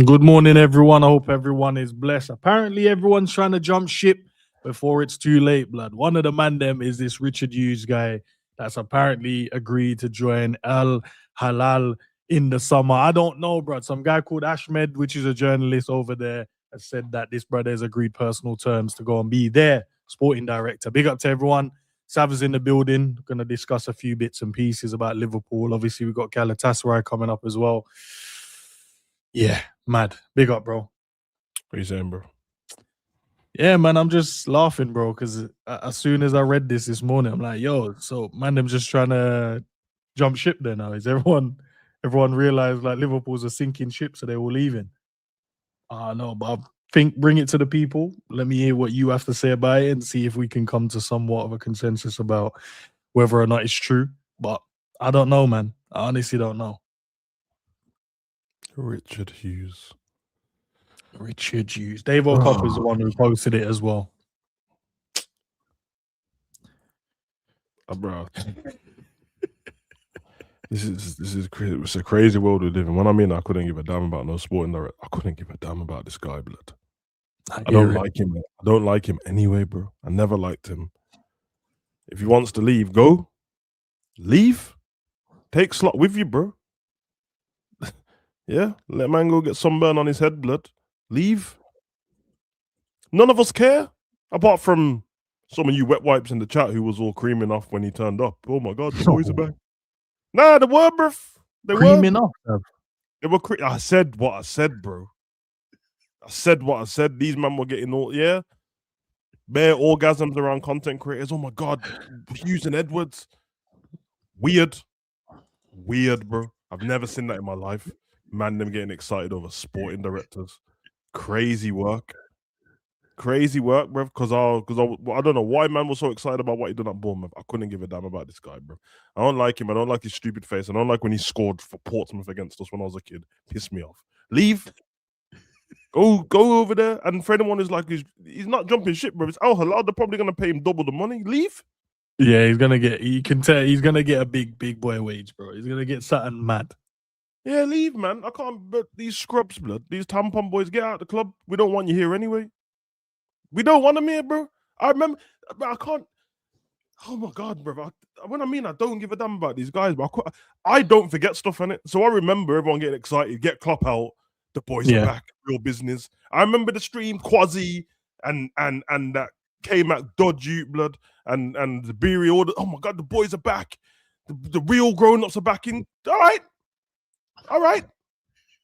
Good morning, everyone. I hope everyone is blessed. Apparently, everyone's trying to jump ship before it's too late, blood. One of the man them is this Richard Hughes guy that's apparently agreed to join Al Halal in the summer. I don't know, bro. Some guy called Ashmed, which is a journalist over there, has said that this brother has agreed personal terms to go and be their sporting director. Big up to everyone. Sav is in the building. Going to discuss a few bits and pieces about Liverpool. Obviously, we've got Galatasaray coming up as well. Yeah, mad. Big up, bro. What you saying, bro? Yeah, man, I'm just laughing, bro, because as soon as I read this morning, I'm like, yo, so man, I'm just trying to jump ship there now. Is everyone realized like Liverpool's a sinking ship, so they're all leaving? No, but I think bring it to the people. Let me hear what you have to say about it and see if we can come to somewhat of a consensus about whether or not it's true. But I don't know, man. I honestly don't know. Richard Hughes. Dave O'Cop is the one who posted it as well. Bro. This is crazy. It's a crazy world we live in. When I mean I couldn't give a damn about no sporting director, I couldn't give a damn about this guy, blood. I don't like him. I don't like him anyway, bro. I never liked him. If he wants to leave, go. Leave. Take Slot with you, bro. Yeah, let man go get sunburn on his head, blood. Leave. None of us care, apart from some of you wet wipes in the chat who was all creaming off when he turned up. Oh my God, the boys are back. Nah, they were, bro. They creaming off. They were. I said what I said, bro. I said what I said. These men were getting all bare orgasms around content creators. Oh my God, Hughes and Edwards. Weird, bro. I've never seen that in my life. Man, them getting excited over sporting directors. Crazy work, bro. Because I don't know why man was so excited about what he done at Bournemouth. I couldn't give a damn about this guy, bro. I don't like him. I don't like his stupid face. I don't like when he scored for Portsmouth against us when I was a kid. Pissed me off. Leave. Go over there. And for anyone who's like he's not jumping ship, bro. It's Al Halal. They're probably gonna pay him double the money. Leave. Yeah, he's gonna get. You can tell he's gonna get a big boy wage, bro. He's gonna get something mad. Yeah, leave, man. I can't. But these scrubs, blood. These tampon boys, get out of the club. We don't want you here anyway. We don't want them here, bro. I remember. I can't. Oh my God, bro. When I mean I don't give a damn about these guys, but I don't forget stuff in it. So I remember everyone getting excited. Get Klopp out. The boys are back. Real business. I remember the stream Quasi and that K-Mac dodgy blood and the Beery order. Oh my God, the boys are back. The real grown-ups are back in. All right.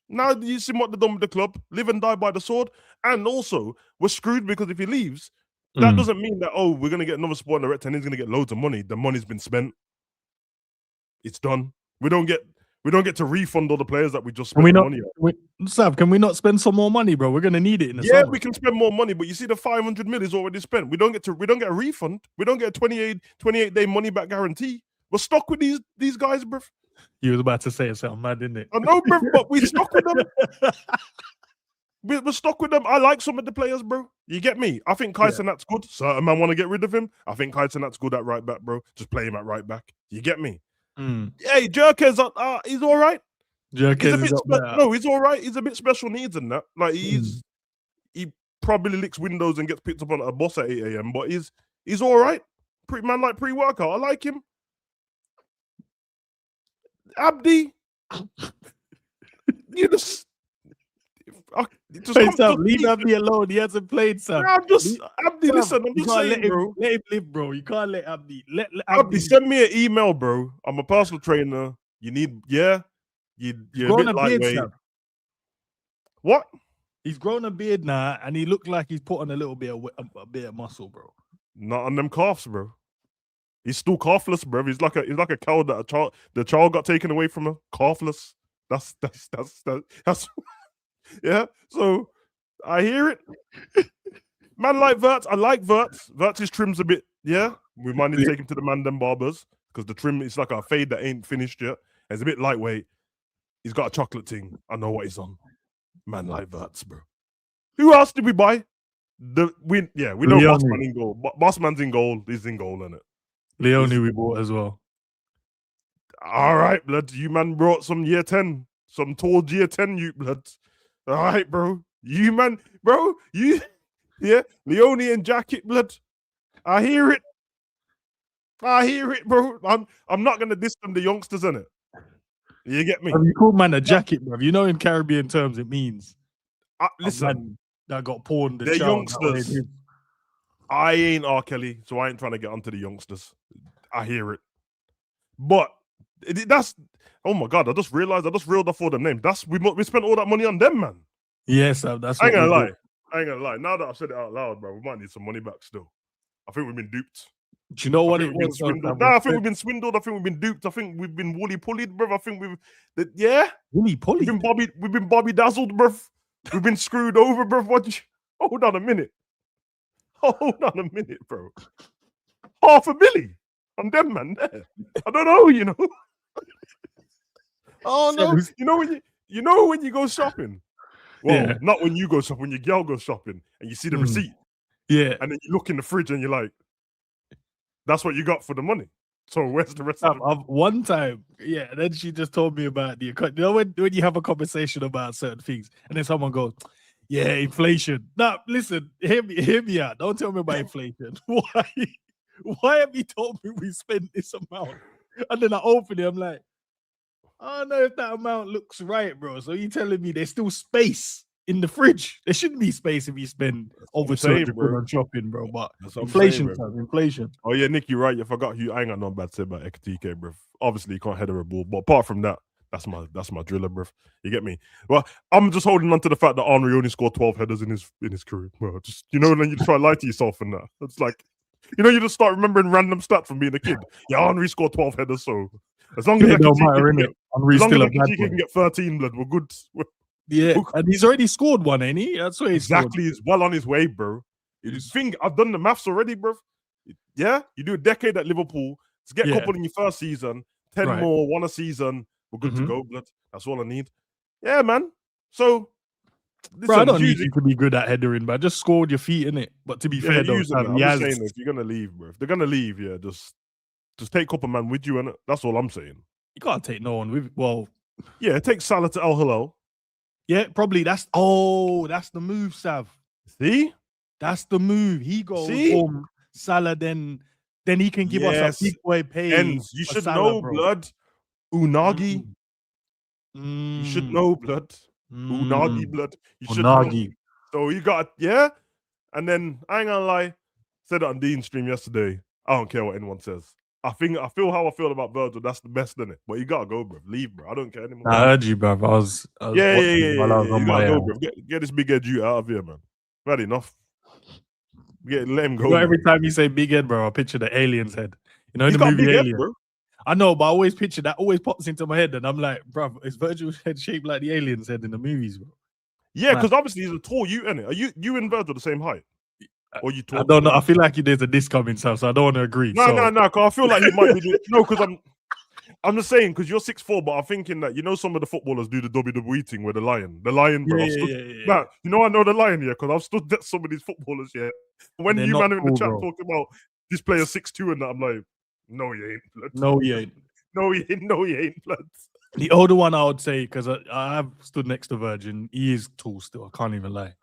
Now you see what they've done with the club. Live and die by the sword. And also, we're screwed because if he leaves, that doesn't mean that, we're going to get another sporting director and he's going to get loads of money. The money's been spent. It's done. We don't get to refund all the players that we just spent money on. Sav, can we not spend some more money, bro? We're going to need it in the summer. Yeah, we can spend more money, but you see the 500 mil is already spent. We don't get a refund. We don't get a 28-day money back guarantee. We're stuck with these guys, bro. You was about to say something mad, didn't it? I know, bro, but we stuck with them. We're stuck with them. I like some of the players, bro. You get me? I think Kaisenat's good. Certain man want to get rid of him. I think Kaisenat's good at right back, bro. Just play him at right back. You get me? Hey, Jerkes, he's all right. He's all right. He's a bit special needs in that. Like he probably licks windows and gets picked up on a bus at 8 a.m. But he's all right. Pre-workout. I like him. Abdi, you just leave Abdi alone. He hasn't played, Sam. Abdi, listen, I'm just saying, bro. Let him live, bro. You can't let Abdi. Let Abdi, send me an email, bro. I'm a personal trainer. You need, you're a bit lightweight. What? He's grown a beard now, and he looked like he's put on a little bit of muscle, bro. Not on them calves, bro. He's still calfless, bro. He's like a cow that the child got taken away from her. Calfless. That's yeah. So I hear it. Man like Verts. I like Verts. Verts' trim's a bit, yeah. We might need to take him to the Mandem barbers because the trim is like a fade that ain't finished yet. It's a bit lightweight. He's got a chocolate thing. I know what he's on. Man like Verts, bro. Who else did we buy? We know Bossman in goal. Bossman's in goal. He's in goal, innit? Leone we bought as well. All right, blood. You man brought some year 10, some tall year 10, you blood. All right, bro. You man, bro. You, yeah. Leone and jacket, blood. I hear it. Bro. I'm not gonna diss them, the youngsters, in it. You get me? You call man a jacket, bro. You know, in Caribbean terms, it means listen. Man that got pawned. The youngsters. I ain't R. Kelly, so I ain't trying to get onto the youngsters. I hear it, but that's. Oh my god! I just realized I just reeled off all the names. We spent all that money on them, man. Yes, that's. I ain't gonna lie. Now that I've said it out loud, bro, we might need some money back still. I think we've been duped. Do you know what it was? I think we've been swindled. I think we've been duped. I think we've been woolly pulled, bro. I think woolly pulled. We've been Bobby dazzled, bro. We've been screwed over, bro. Hold on a minute, bro. $500,000 on them, man. There. I don't know, you know. Oh no, you know when you go shopping. Well, not when you go shopping. When your girl goes shopping and you see the receipt, and then you look in the fridge and you're like, "That's what you got for the money." So where's the rest of it? One time, then she just told me about the. You know when you have a conversation about certain things, and then someone goes, "Yeah, inflation." Now, listen, hear me out. Don't tell me about inflation. Why have you told me we spent this amount? And then I open it, I'm like, I don't know if that amount looks right, bro. So you telling me there's still space in the fridge? There shouldn't be space if you spend over 200 on shopping, bro. But inflation. Oh yeah, Nick, you're right. You forgot I ain't got no bad to say about Ekatike, bro. Obviously, you can't header a ball, but apart from that, that's my driller, bro. You get me? Well, I'm just holding on to the fact that Henry only scored 12 headers in his career. Well, just then you try to lie to yourself and that. It's like, you just start remembering random stats from being a kid. Yeah, Henry scored 12 headers, so as long as Ekatike can get 13, blood, we're good. And he's already scored one, ain't he? That's what he's He's well on his way, bro. I've done the maths already, bro. Yeah, you do a decade at Liverpool. To get a couple in your first season, 10 more, one a season. We're good to go, blood. That's all I need. Yeah, man. So, listen, bro, I don't need you to be good at headering, but just scored your feet in it. But to be fair, though, I'm just saying, if you're gonna leave, bro, if they're gonna leave, just take a couple man with you, and that's all I'm saying. You can't take no one with. Well, take Salah to Al Hilal. Yeah, probably. That's the move, Sav. See, that's the move. He goes home, Salah, then he can give us a big boy pay. Endz, you should know, blood. Unagi. You should know, blood. Unagi, blood. You should know. So you got, and then I ain't gonna lie, said it on Dean's stream yesterday. I don't care what anyone says. I feel how I feel about Virgil. That's the best, isn't it? But you gotta go, bro. Leave, bro. I don't care anymore. I heard you, bro. I was yeah. You gotta go, bro. Get this big head you out of here, man. Bad enough. Let him go. Every time you say big head, bro, I picture the alien's head. You know, in the movie Alien. Head, bro. I know, but I always picture that. Always pops into my head, and I'm like, bro, is Virgil's head shaped like the alien's head in the movies, bro? Yeah, because obviously he's a tall you, innit? Are you and Virgil the same height? Or you tall? I don't know. I feel like there's a diss coming, so I don't want to agree. No, because I feel like you might be. No, because I'm just saying, because you're 6'4", but I'm thinking that some of the footballers do the WWE thing where the lion, bro. Yeah. I know the lion here because I've stood at some of these footballers here. When you man in the chat talking about this player 6'2" and that, I'm like, no, he ain't. Blood. No, he ain't. No, he ain't. Blood. The older one, I would say, because I have stood next to Virgin, he is tall still. I can't even lie.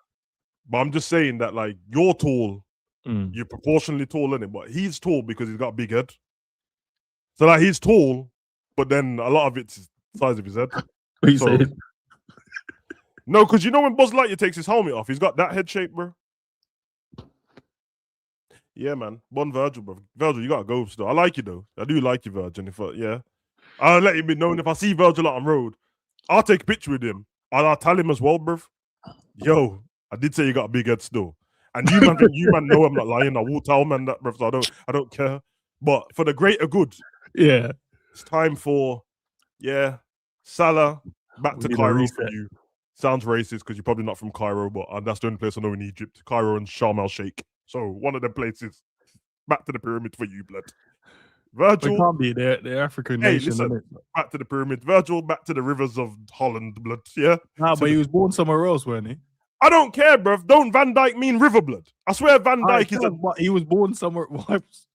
But I'm just saying that, like, you're tall, you're proportionally tall, in it, but he's tall because he's got a big head. So, like, he's tall, but then a lot of it's the size of his head. What you saying? No, because when Buzz Lightyear takes his helmet off, he's got that head shape, bro. Yeah, man. Virgil, bro. Virgil, you gotta go still. I like you, though. I do like you, Virgil. I'll let you be known. If I see Virgil out on road, I'll take a picture with him. I'll tell him as well, bro. Yo, I did say you got a big head still. And you man know I'm not lying. I will tell man that, bro. So I don't care. But for the greater good, it's time for Salah back to Cairo for you. Sounds racist because you're probably not from Cairo, but that's the only place I know in Egypt. Cairo and Sharm el Sheikh. So one of them places. Back to the pyramid for you, blood. Virgil, it can't be the African nation. Listen, back to the pyramid. Virgil, back to the rivers of Holland, blood. Yeah. Nah, but he was born somewhere else, weren't he? I don't care, bruv. Don't Van Dijk mean river blood? I swear Van Dijk is he was born somewhere.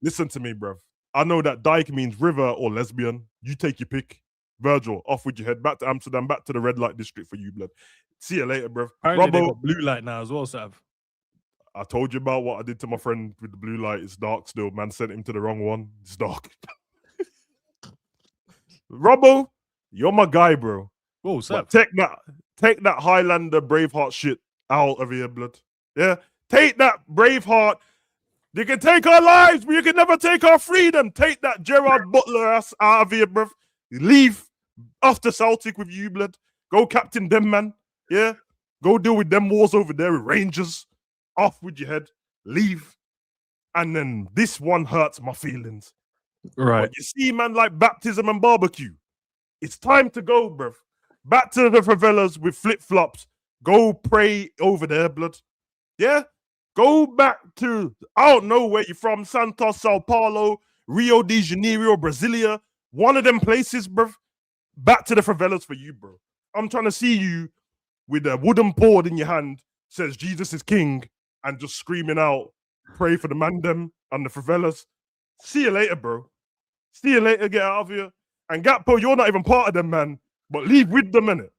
Listen to me, bruv. I know that Dyke means river or lesbian. You take your pick. Virgil, off with your head. Back to Amsterdam, back to the red light district for you, blood. See you later, bruv. Apparently they got blue light now as well, Sav. I told you about what I did to my friend with the blue light. It's dark still. Man sent him to the wrong one. It's dark. Robbo, you're my guy, bro. Whoa, Sav. Take that Highlander Braveheart shit out of here, blood. Yeah? Take that Braveheart. You can take our lives, but you can never take our freedom. Take that Gerard Butler ass out of here, bruv. Leave off to Celtic with you, blood. Go captain them, man. Yeah? Go deal with them wars over there with Rangers. Off with your head. Leave. And then this one hurts my feelings. Right. But you see, man, like baptism and barbecue. It's time to go, bruv. Back to the favelas with flip-flops. Go pray over there, blood. Yeah? Go back to, I don't know where you're from, Santos, Sao Paulo, Rio de Janeiro, Brasilia. One of them places, bruv. Back to the favelas for you, bro. I'm trying to see you with a wooden board in your hand, says Jesus is king, and just screaming out, pray for the man them and the favelas. See you later, bro. See you later, get out of here. And Gatpo, you're not even part of them, man. But leave with them, innit?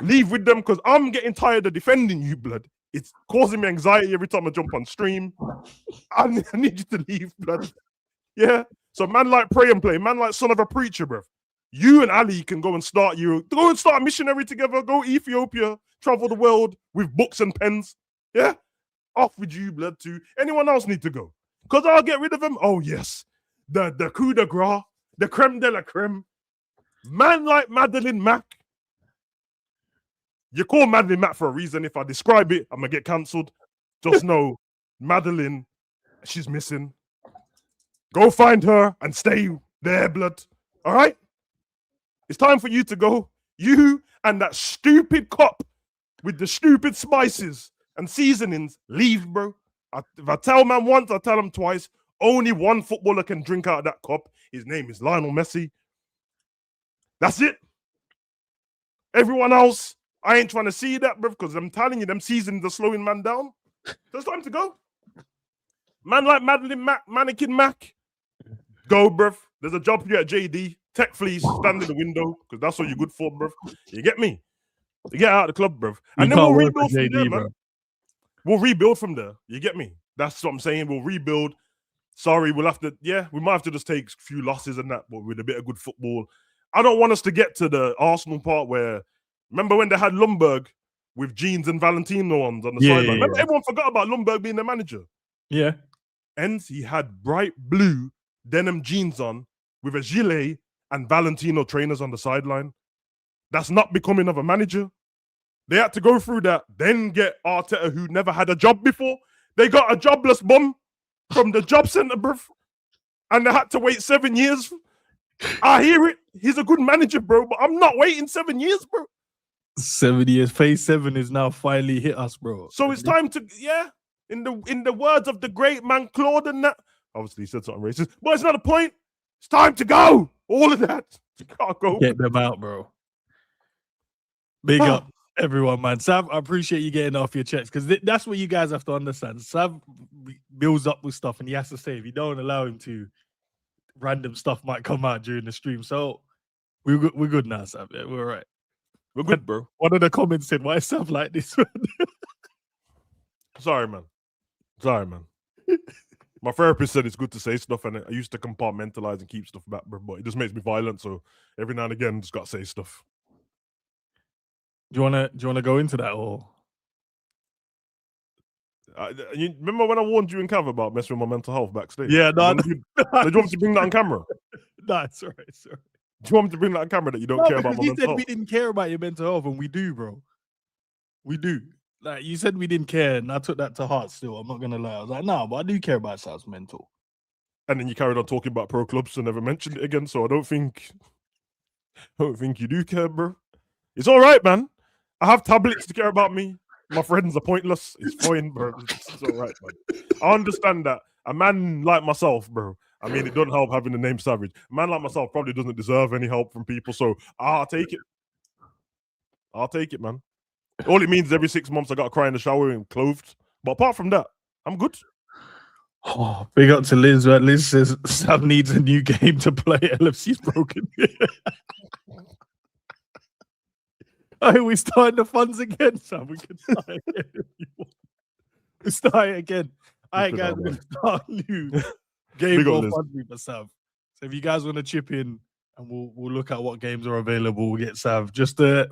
Leave with them, because I'm getting tired of defending you, blood. It's causing me anxiety every time I jump on stream. I need you to leave, blood. Yeah? So man like Pray and Play, man like Son of a Preacher, bruv. You and Ali can go and start a missionary together, go Ethiopia, travel the world with books and pens. Yeah? Off with you, blood, too. Anyone else need to go? Because I'll get rid of them. Oh, yes. The coup de grace, the creme de la creme. Man like Madeline Mack. You call Madeline Mack for a reason. If I describe it, I'm going to get cancelled. Just know, Madeline, she's missing. Go find her and stay there, blood. All right? It's time for you to go. You and that stupid cop with the stupid spices and seasonings, leave, bro. If I tell man once, I tell him twice. Only one footballer can drink out of that cup. His name is Lionel Messi. That's it. Everyone else, I ain't trying to see that, bro, because I'm telling you, them seasonings are slowing man down. So it's time to go. Man like Madeline Mack, Mannequin Mac, go, bruv. There's a job for you at JD. Tech fleece, stand in the window, because that's what you're good for, bruv. You get me? You get out of the club, bruv. And then we'll rebuild from there, man. We'll rebuild from there. You get me? That's what I'm saying. We'll rebuild. Sorry, we'll have to, we might have to just take a few losses and that, but with a bit of good football. I don't want us to get to the Arsenal part where, remember when they had Lundberg with Jeans and Valentino on the sideline? Remember, everyone forgot about Lundberg being the manager. Yeah. Endz, he had bright blue denim jeans on with a gilet and Valentino trainers on the sideline. That's not becoming of a manager. They had to go through that, then get Arteta, who never had a job before. They got a jobless bum from the job centre, bruv. And they had to wait 7 years. I hear it. He's a good manager, bro, but I'm not waiting 7 years, bro. 7 years. Phase 7 is now finally hit us, bro. So it's time to, in the words of the great man Claude and that. Obviously, he said something racist, but it's not a point. It's time to go. All of that. Can't go. Get them out, bro. Big up, everyone, man. Sav, I appreciate you getting off your chest, because that's what you guys have to understand. Sav builds up with stuff, and he has to say, if you don't allow him to, random stuff might come out during the stream. So we're good now, Sav. Yeah, we're all right. We're good, bro. One of the comments said, why is Sav like this? Sorry, man. My therapist said it's good to say stuff, and I used to compartmentalize and keep stuff back, bro, but it just makes me violent. So every now and again, just gotta say stuff. Do you wanna go into that, or you remember when I warned you and Cav about messing with my mental health backstage? Yeah, no. Do you want me to bring that on camera? No, it's all right. Sorry. Do you want me to bring that on camera that you don't care about my mental health? You said we didn't care about your mental health, and we do, bro. We do. Like, you said we didn't care, and I took that to heart still. I'm not going to lie. I was like, no, but I do care about Sal's mental. And then you carried on talking about pro clubs and never mentioned it again, so I don't think you do care, bro. It's all right, man. I have tablets to care about me. My friends are pointless. It's fine, bro. It's all right, man. I understand that. A man like myself, bro, I mean, it doesn't help having the name Savage. A man like myself probably doesn't deserve any help from people, so I'll take it. I'll take it, man. All it means is every 6 months I got to cry in the shower and clothed. But apart from that, I'm good. Oh, big up to Liz. But Liz says Sam needs a new game to play. LFC's broken. Hey, we starting the funds again, Sam. We can start again if you want. We start it again. All right, guys, we're gonna start a new game GoFundMe for Sav. So if you guys want to chip in, and we'll look at what games are available, we'll get Sav just to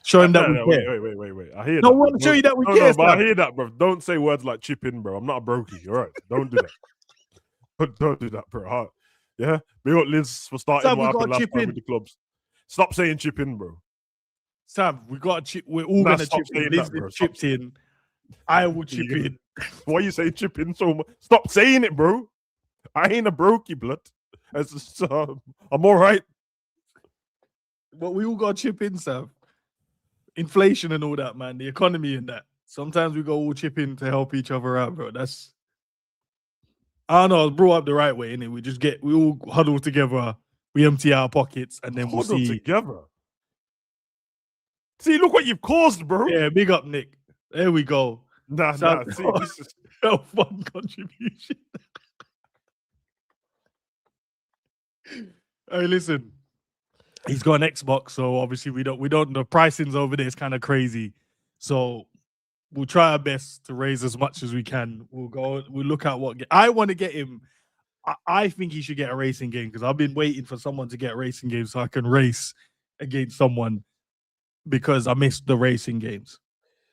show him that we care. Wait. I hear no, that. I want to show you that we care. But I hear that, bro. Don't say words like chip in, bro. I'm not a brokey. All right, don't do that. Don't do that, bro. Yeah, we got Liz for starting Sav, what happened last time with the clubs. Stop saying chip in, bro. Sam, we got to chip. We're all gonna chip in. Liz chipped in. I will chip in. Why you say chip in so much? Stop saying it, bro. I ain't a brokey, blood. I'm all right. But we all got to chip in, Sam. Inflation and all that, man. The economy and that. Sometimes we go all chip in to help each other out, bro. That's, I don't know. I was brought up the right way, innit? We all huddle together. We empty our pockets, and then we'll see. Together. See, look what you've caused, bro. Yeah, big up, Nick. There we go. Nah. See, this is a fun contribution. Hey, listen. He's got an Xbox, so obviously we don't. The pricing's over there is kind of crazy. So we'll try our best to raise as much as we can. We'll look at what I want to get him. I think he should get a racing game because I've been waiting for someone to get a racing game so I can race against someone because I missed the racing games.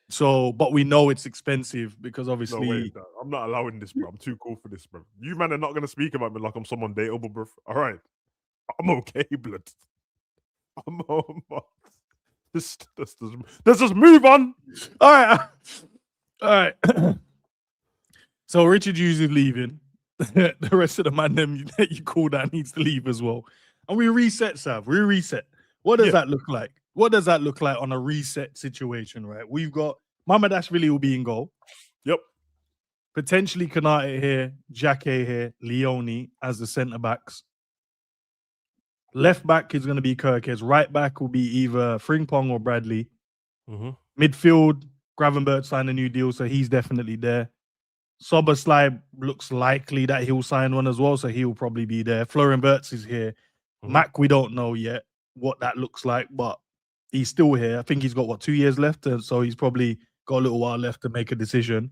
So, but we know it's expensive because obviously... No, wait, I'm not allowing this, bro. I'm too cool for this, bro. You man are not going to speak about me like I'm someone dateable, bro. All right. I'm okay, blood. I'm let's just move on. All right. So Richard Hughes is leaving. The rest of the man that you called that needs to leave as well. And we reset, Sav. We reset. What does that look like? What does that look like on a reset situation, right? We've got Mamadashvili will be in goal. Yep. Potentially Kanate here, Jake here, Leone as the centre backs. Left back is going to be Kirkes. Right back will be either Frimpong or Bradley. Mm-hmm. Midfield, Gravenberch signed a new deal, so he's definitely there. Soberslide looks likely that he'll sign one as well, so he'll probably be there. Florian Wirtz is here. Mm-hmm. Mac, we don't know yet what that looks like, but he's still here. I think he's got, 2 years left, so he's probably got a little while left to make a decision.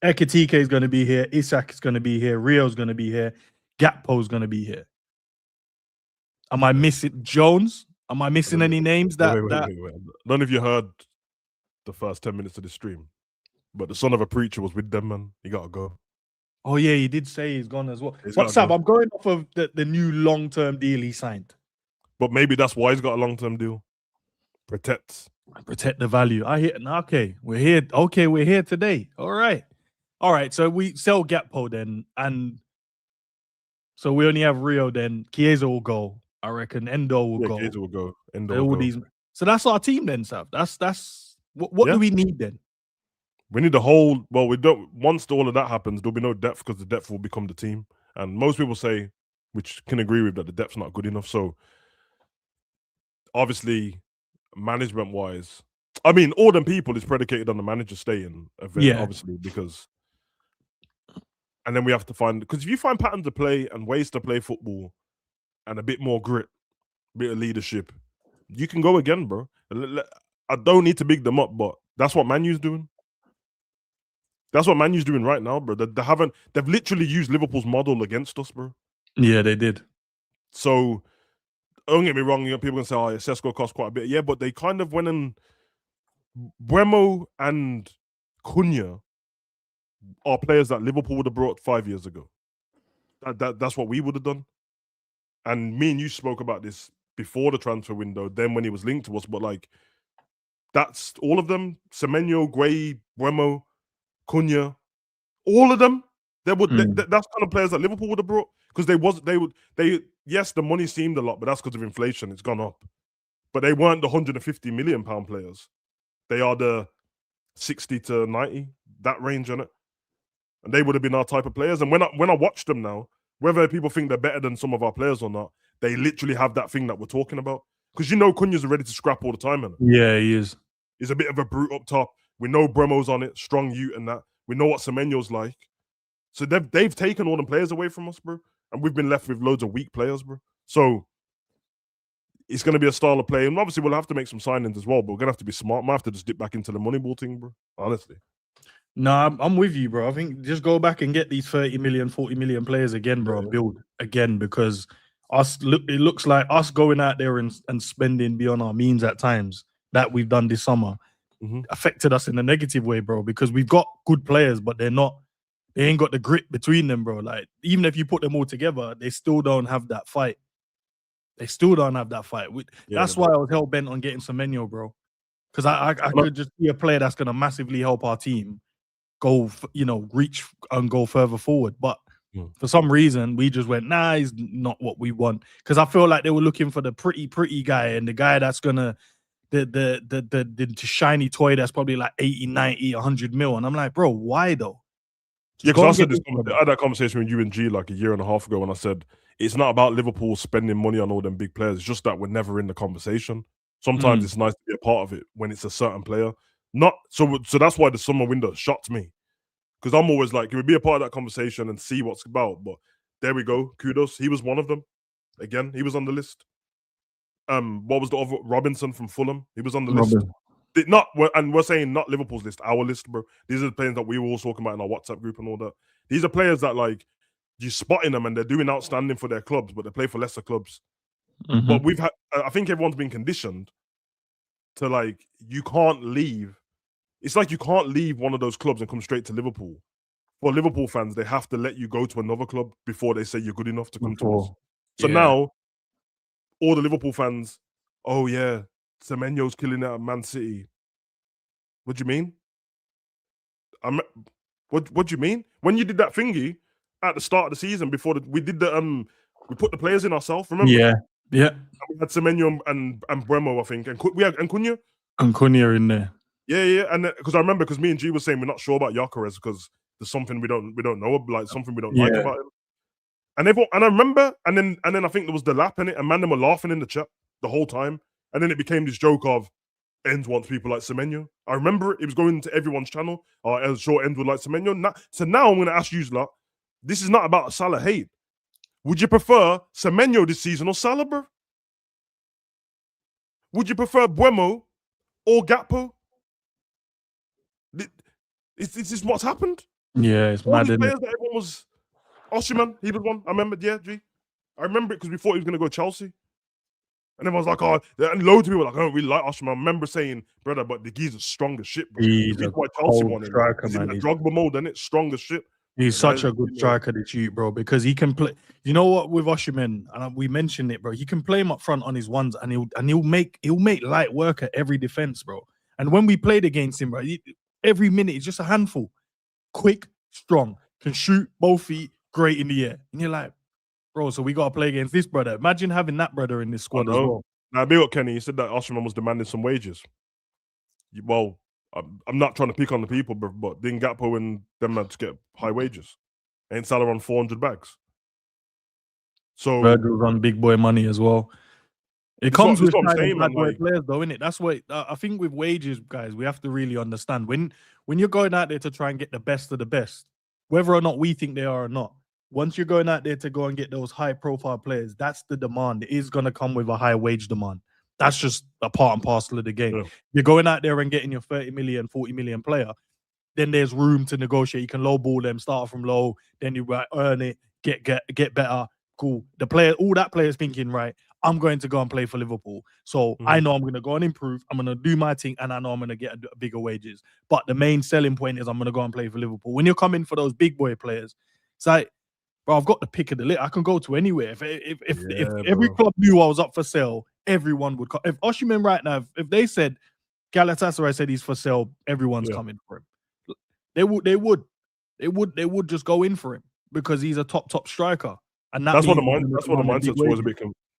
Ekitike is going to be here. Isak is going to be here. Rio's going to be here. Gakpo is going to be here. Am I missing Jones? Am I missing any names? Wait. None of you heard the first 10 minutes of the stream, but the son of a preacher was with them, man. He got to go. Oh, yeah, he did say he's gone as well. What's up? I'm going off of the new long-term deal he signed. But maybe that's why he's got a long-term deal. Protect the value. I hear. Okay, we're here. Okay, we're here today. All right. So we sell Gakpo then, and so we only have Rio then. Chiesa will go. I reckon Endo will go. Chiesa will go. Endo will go. So that's our team then, Sav. That's what do we need then? We need the whole. Well, we don't. Once all of that happens, there'll be no depth because the depth will become the team. And most people say, which can agree with, that the depth's not good enough. So obviously, management-wise, I mean, all them people is predicated on the manager staying. Obviously, because. And then we have to find, because if you find patterns of play and ways to play football and a bit more grit, a bit of leadership, you can go again, bro. I don't need to big them up, but that's what Man U's doing. That's what Man U's doing right now, bro. They've literally used Liverpool's model against us, bro. Yeah, they did. So don't get me wrong, people can say, oh, Sesko cost quite a bit. Yeah, but they kind of went and Bremo and Cunha are players that Liverpool would have brought 5 years ago. That's what we would have done. And me and you spoke about this before the transfer window, then when he was linked to us, but like, that's all of them. Semenyo, Gray, Bremo, Cunha, all of them. That's kind of players that Liverpool would have brought, because yes, the money seemed a lot, but that's because of inflation. It's gone up. But they weren't the £150 million players. They are the 60 to 90, that range on it. And they would have been our type of players. And when I watch them now, whether people think they're better than some of our players or not, they literally have that thing that we're talking about. Because Cunha's ready to scrap all the time, man. Yeah, he is. He's a bit of a brute up top. We know Bremo's on it, strong youth and that. We know what Semenyo's like. So they've taken all the players away from us, bro, and we've been left with loads of weak players, bro. So it's going to be a style of play, and obviously we'll have to make some signings as well. But we're gonna have to be smart. Might have to just dip back into the Moneyball thing, bro. Honestly. No, I'm with you, bro. I think just go back and get these 30 million, 40 million players again, bro, and build again, because it looks like us going out there and spending beyond our means at times that we've done this summer affected us in a negative way, bro, because we've got good players, but they ain't got the grit between them, bro. Like, even if you put them all together, they still don't have that fight. That's why I was hell bent on getting Semenyo, bro. Because I could just be a player that's going to massively help our team go, reach and go further forward. But for some reason, we just went, nah, he's not what we want. Because I feel like they were looking for the pretty guy, and the guy that's going to, the shiny toy that's probably like 80, 90, 100 mil. And I'm like, bro, why though? Yeah, because I had that conversation with you and G like a year and a half ago, and I said it's not about Liverpool spending money on all them big players. It's just that we're never in the conversation. Sometimes it's nice to be a part of it when it's a certain player. So that's why the summer window shocked me, because I'm always like, can we be a part of that conversation and see what's about? But there we go. Kudos. He was one of them. Again, he was on the list. What was the other? Robinson from Fulham. He was on the list. And we're saying not Liverpool's list, our list, bro. These are the players that we were all talking about in our WhatsApp group and all that. These are players that, like, you spotting them and they're doing outstanding for their clubs, but they play for lesser clubs. But I think everyone's been conditioned to, like, you can't leave. It's like you can't leave one of those clubs and come straight to Liverpool. For Liverpool fans, they have to let you go to another club before they say you're good enough to come to us. So now, all the Liverpool fans, oh yeah, Semenyo's killing it at Man City. What do you mean? What do you mean? When you did that thingy at the start of the season before we did the we put the players in ourselves, remember? Yeah. And we had Semenyo and Bremo, I think, and we had Cunha. And Cunha in there. Yeah, and because I remember, because me and G were saying we're not sure about Gyökeres because there's something we don't know, like something we don't like about him. And I remember, and then I think there was the lap in it, and man, them were laughing in the chat the whole time, and then it became this joke of Endz wants people like Semenyo. I remember it was going to everyone's channel. I was sure Endz would like Semenyo. So now I'm going to ask you, lot, this is not about Salah hate. Would you prefer Semenyo this season or Salah, bro? Would you prefer Buemo or Gakpo? Is this what's happened? Yeah, it's mad. All these players that everyone was. Osimhen, he was one. I remember, G. I remember it because we thought he was going to go Chelsea. And everyone's like, oh, and loads of people were like, I don't really like Osimhen. I remember saying, brother, but the geezer's strong as shit, bro. He's a why Chelsea wanted him. striker, He's man. in the Drogba mode, isn't it? Strong as shit. He's such a good striker to shoot, bro, because he can play. You know what, with Osimhen, and we mentioned it, bro. You can play him up front on his ones, and he'll make light work at every defense, bro. And when we played against him, bro, every minute he's just a handful. Quick, strong, can shoot both feet, great in the air. And you're like, bro, so we got to play against this brother. Imagine having that brother in this squad as well. Now, big up Kenny. He said that Osimhen was demanding some wages. Well, I'm not trying to pick on the people, but didn't Gakpo and them had to get high wages? Ain't Salah on 400 bags? So Virgil's on big boy money as well. It comes with bad boy like, players, though, innit? That's what I think with wages, guys. We have to really understand when you're going out there to try and get the best of the best, whether or not we think they are or not. Once you're going out there to go and get those high-profile players, that's the demand. It is going to come with a high wage demand. That's just a part and parcel of the game. Yeah. You're going out there and getting your 30 million, 40 million player, then there's room to negotiate. You can lowball them, start from low, then you earn it, get better. Cool. All that player's thinking, right, I'm going to go and play for Liverpool. So I know I'm going to go and improve. I'm going to do my thing, and I know I'm going to get bigger wages. But the main selling point is I'm going to go and play for Liverpool. When you're coming for those big boy players, it's like, bro, I've got the pick of the list. I can go to anywhere. If every club knew I was up for sale, everyone would come. If Osimhen right now, if they said Galatasaray said he's for sale, everyone's coming for him. They would just go in for him because he's a top striker. And that's what the mindset was a bit.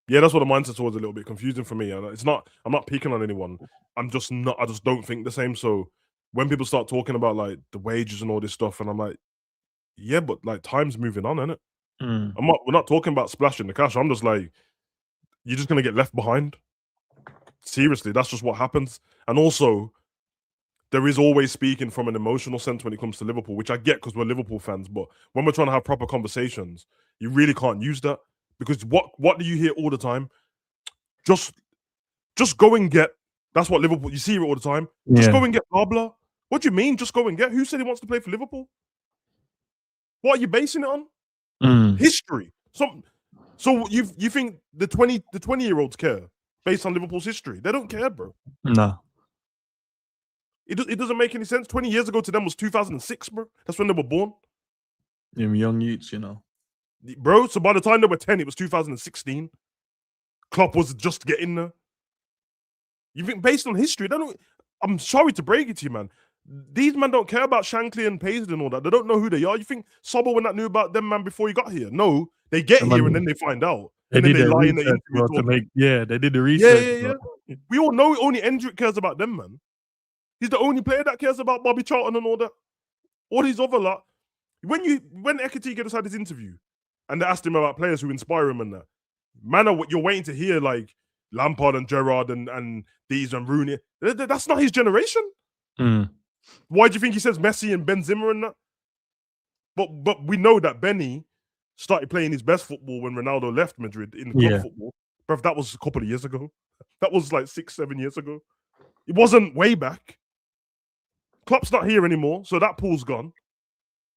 That's what the mindset was a little bit confusing for me. It's not. I'm not picking on anyone. I just don't think the same. So when people start talking about like the wages and all this stuff, and I'm like, yeah, but like time's moving on, innit? We're not talking about splashing the cash. I'm just like, you're just gonna get left behind. Seriously, that's just what happens. And also, there is always speaking from an emotional sense when it comes to Liverpool, which I get because we're Liverpool fans. But when we're trying to have proper conversations, you really can't use that, because what do you hear all the time? Just go and get. That's what Liverpool. You see it all the time. Just go and get blah blah. What do you mean? Just go and get? Who said he wants to play for Liverpool? What are you basing it on? History. So you think the 20-year-olds care based on Liverpool's history? They don't care, bro. No. It doesn't make any sense. 20 years ago to them was 2006, bro. That's when they were born. Them young youths, Bro, so by the time they were 10, it was 2016. Klopp was just getting there. You think based on history, I'm sorry to break it to you, man. These men don't care about Shankly and Paisley and all that. They don't know who they are. You think Sobel and that knew about them, man, before he got here? No, they get here and then they find out. And then they lie in the interview. They did the research. Yeah. We all know only Endz cares about them, man. He's the only player that cares about Bobby Charlton and all that. All these other lot. When Ekitike just had his interview and they asked him about players who inspire him and that, man, you're waiting to hear like Lampard and Gerrard and Diaz and Rooney. That's not his generation. Why do you think he says Messi and Benzema and that? But we know that Benny started playing his best football when Ronaldo left Madrid in club football. But that was a couple of years ago. That was like 6-7 years ago. It wasn't way back. Klopp's not here anymore, so that pool's gone.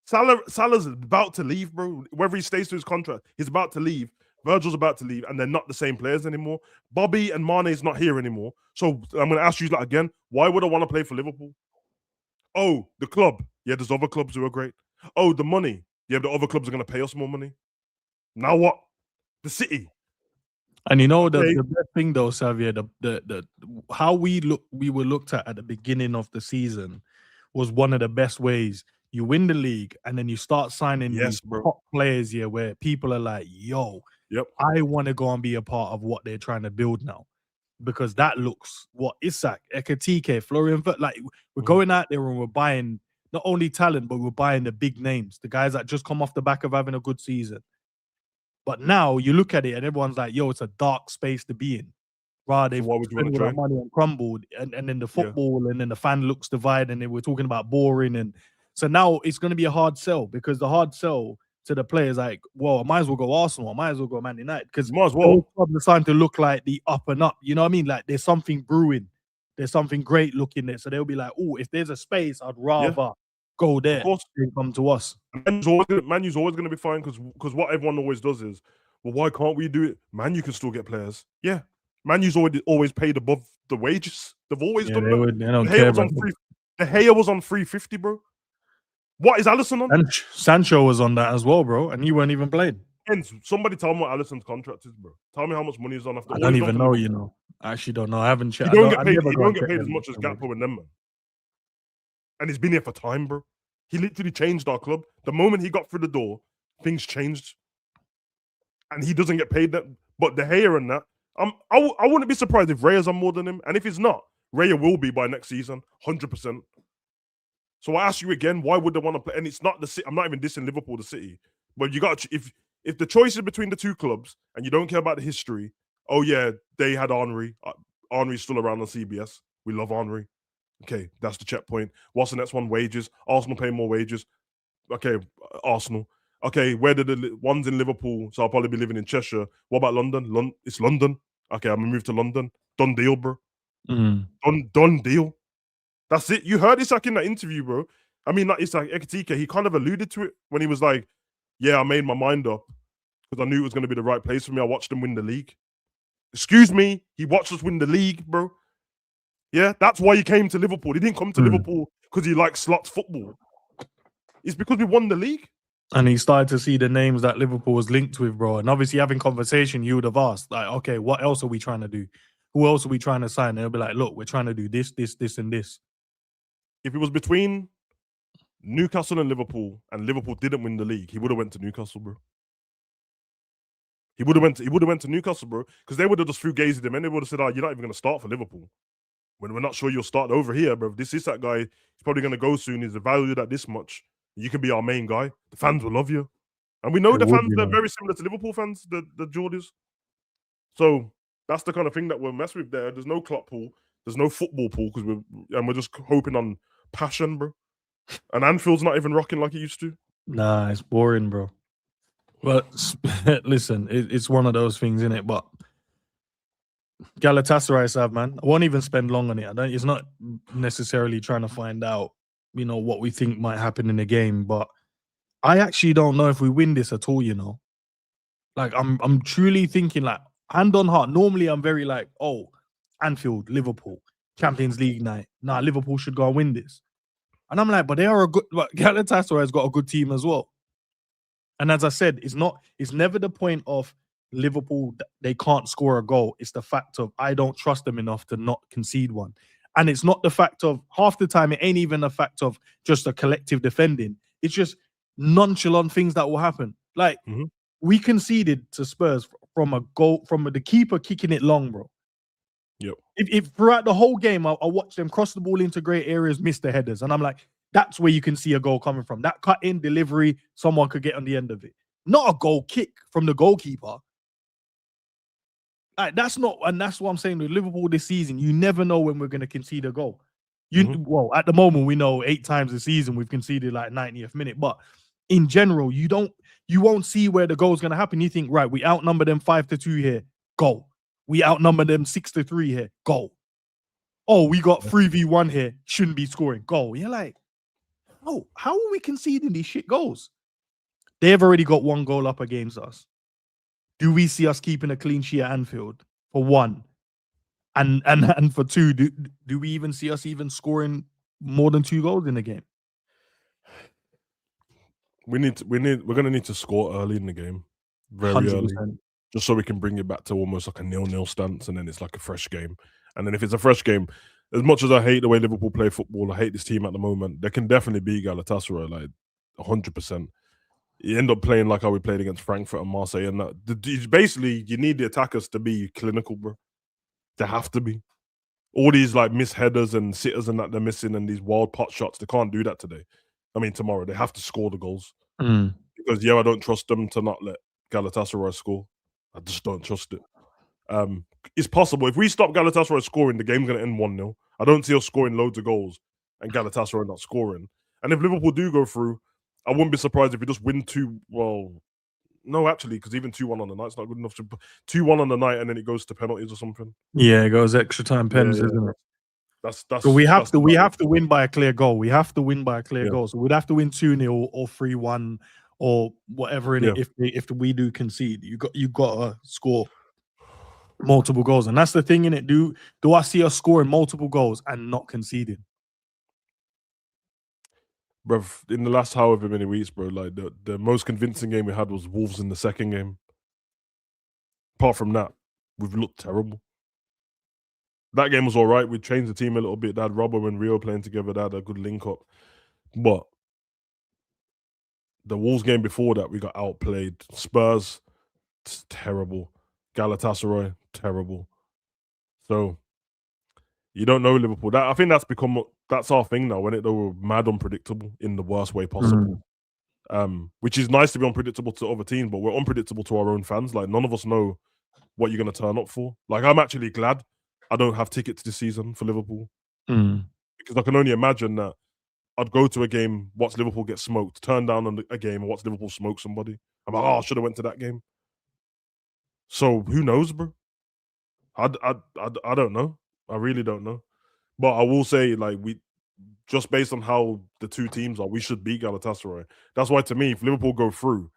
Salah's about to leave, bro. Whether he stays to his contract, he's about to leave. Virgil's about to leave, and they're not the same players anymore. Bobby and Mane's not here anymore. So I'm going to ask you that again. Why would I want to play for Liverpool? Oh, the club. Yeah, there's other clubs who are great. Oh, the money. Yeah, the other clubs are going to pay us more money. Now what? The city. And the best thing though, Xavier, the how we were looked at the beginning of the season was one of the best ways. You win the league and then you start signing these top players here where people are like, yo, I want to go and be a part of what they're trying to build now. Because that looks Isak, Ekitike, Florian, like we're going out there and we're buying not only talent, but we're buying the big names, the guys that just come off the back of having a good season. But now you look at it and everyone's like, yo, it's a dark space to be in. Right, they've spent all that money and crumbled, and then the football and then the fan looks divided, and then we're talking about boring. And so now it's going to be a hard sell, because the hard sell to the players like, well, I might as well go Arsenal, I might as well go Man United, because those clubs are starting to look like the up and up. You know what I mean? Like there's something brewing, there's something great looking there. So they'll be like, oh, if there's a space, I'd rather go there. Of course, than come to us. Manu's always going to be fine, because what everyone always does is, well, why can't we do it? Man, you can still get players. Yeah. Manu's always paid above the wages. They've always done that. De Gea was on 350, bro. What is Alisson on? And Sancho was on that as well, bro, and he weren't even playing. Endz, somebody tell me what Alisson's contract is, bro. Tell me how much money he's on after. I don't even know, I actually don't know. I haven't checked. He don't get paid as much as Gakpo and them, man. And he's been here for time, bro. He literally changed our club. The moment he got through the door, things changed. And he doesn't get paid that. But De Gea and that, I wouldn't be surprised if Raya's on more than him. And if he's not, Raya will be by next season, 100%. So I ask you again, why would they want to play? And it's not the city. I'm not even dissing Liverpool, the city. But you got if the choice is between the two clubs and you don't care about the history, oh yeah, they had Henry. Henry's still around on CBS. We love Henry. Okay, that's the checkpoint. What's the next one? Wages. Arsenal pay more wages. Okay, Arsenal. Okay, where did the one's in Liverpool? So I'll probably be living in Cheshire. What about London? It's London. Okay, I'm gonna move to London. Done deal, bro. Done deal. That's it. You heard Isak in that interview, bro. I mean, not Isak, Ekitike. He kind of alluded to it when he was like, "Yeah, I made my mind up because I knew it was going to be the right place for me. I watched them win the league." Excuse me, he watched us win the league, bro. Yeah, that's why he came to Liverpool. He didn't come to Liverpool because he likes Slot's football. It's because we won the league. And he started to see the names that Liverpool was linked with, bro. And obviously having conversation, you would have asked, like, okay, what else are we trying to do? Who else are we trying to sign? And they'll be like, look, we're trying to do this, this, this, and this. If it was between Newcastle and Liverpool didn't win the league, he would have went to Newcastle, bro. He would have went to Newcastle, bro, because they would have just fugazi him and they would have said, oh, you're not even going to start for Liverpool. When we're not sure you'll start over here, bro. This is that guy. He's probably going to go soon. He's valued at this much. You can be our main guy. The fans will love you. And we know the fans, they're very similar to Liverpool fans, the Geordies. So that's the kind of thing that we'll mess with there. There's no Klopp pool. There's no football pool because we're just hoping on passion, bro. And Anfield's not even rocking like it used to. Nah, it's boring, bro. But listen, it's one of those things, isn't it? But Galatasaray side, man, I won't even spend long on it. It's not necessarily trying to find out, what we think might happen in the game. But I actually don't know if we win this at all. Like I'm truly thinking, like, hand on heart. Normally, I'm very like, oh, Anfield, Liverpool, Champions League night. Nah, Liverpool should go and win this. And I'm like, but they are a good. But Galatasaray has got a good team as well. And as I said, it's never the point of Liverpool, they can't score a goal. It's the fact of I don't trust them enough to not concede one. And it's not the fact of half the time, it ain't even the fact of just a collective defending. It's just nonchalant things that will happen. Like we conceded to Spurs from a goal, from the keeper kicking it long, bro. Yep. If throughout the whole game, I watched them cross the ball into great areas, miss the headers. And I'm like, that's where you can see a goal coming from. That cut-in delivery, someone could get on the end of it. Not a goal kick from the goalkeeper. That's not, and that's what I'm saying with Liverpool this season. You never know when we're going to concede a goal. Well, at the moment, we know 8 times a season we've conceded like 90th minute. But in general, you won't see where the goal's going to happen. You think, right, we outnumber them 5-2 here, goal. We outnumber them 6-3 here, goal. Oh, we got 3v1 here, shouldn't be scoring, goal. You're like, oh, how are we conceding these shit goals? They have already got 1 goal up against us. Do we see us keeping a clean sheet at Anfield for 1? And for 2, do we even see us even scoring more than 2 goals in the game? We're gonna need to score early in the game, very 100%. Early, just so we can bring it back to almost like a 0-0 stance, and then it's like a fresh game. And then if it's a fresh game, as much as I hate the way Liverpool play football, I hate this team at the moment. They can definitely beat Galatasaray, like 100%. You end up playing like how we played against Frankfurt and Marseille, and basically you need the attackers to be clinical, bro. They have to be. All these like missed headers and sitters and that they're missing, and these wild pot shots, they can't do that today. I mean, tomorrow they have to score the goals because I don't trust them to not let Galatasaray score. I just don't trust it. It's possible if we stop Galatasaray scoring, the game's going to end 1-0. I don't see us scoring loads of goals and Galatasaray not scoring. And if Liverpool do go through, I wouldn't be surprised if we just win 2. Well, no, actually, because even 2-1 on the night's not good enough. 2-1 on the night and then it goes to penalties or something. Yeah, it goes extra time pens, isn't it? That's so we have to win by a clear goal. We have to win by a clear goal. So we'd have to win 2-0 or 3-1 or whatever in it. If we do concede, you got to score multiple goals, and that's the thing in it. Do I see us scoring multiple goals and not conceding? Bro, in the last however many weeks, bro, like the most convincing game we had was Wolves in the second game. Apart from that, we've looked terrible. That game was all right. We changed the team a little bit. They had Robbo and Rio playing together. They had a good link up. But the Wolves game before that, we got outplayed. Spurs, terrible. Galatasaray, terrible. So you don't know Liverpool. I think that's our thing now. They were mad unpredictable in the worst way possible. Which is nice to be unpredictable to other teams, but we're unpredictable to our own fans. Like none of us know what you're going to turn up for. Like I'm actually glad I don't have tickets this season for Liverpool because I can only imagine that I'd go to a game, watch Liverpool get smoked, turn down on a game and watch Liverpool smoke somebody. I'm like, I should have went to that game. So who knows, bro? I don't know. I really don't know. But I will say, like, we just based on how the 2 teams are, we should beat Galatasaray. That's why, to me, if Liverpool go through,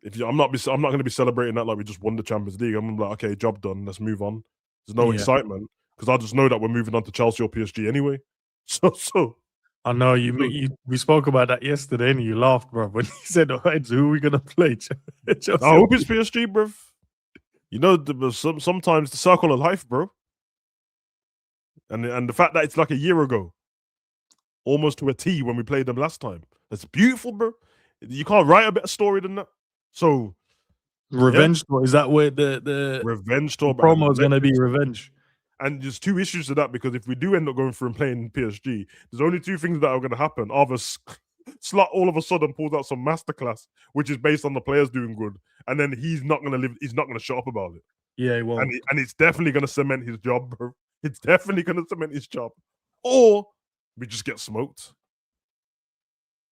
I'm not going to be celebrating that like we just won the Champions League. I'm like, okay, job done. Let's move on. There's no excitement because I just know that we're moving on to Chelsea or PSG anyway. So I know we spoke about that yesterday and you laughed, bro, when he said, "Oh, who are we gonna play?" I hope it's PSG, bro. You know, sometimes the circle of life, bro. And the fact that it's like a year ago, almost to a T when we played them last time. That's beautiful, bro. You can't write a better story than that. So revenge tour, is that where the revenge tour promo is gonna be revenge? And there's 2 issues to that because if we do end up going through and playing PSG, there's only 2 things that are going to happen. Either Slot all of a sudden pulls out some masterclass, which is based on the players doing good, and then he's not going to shut up about it. Yeah, he won't. And it's definitely going to cement his job, bro. It's definitely going to cement his job. Or we just get smoked.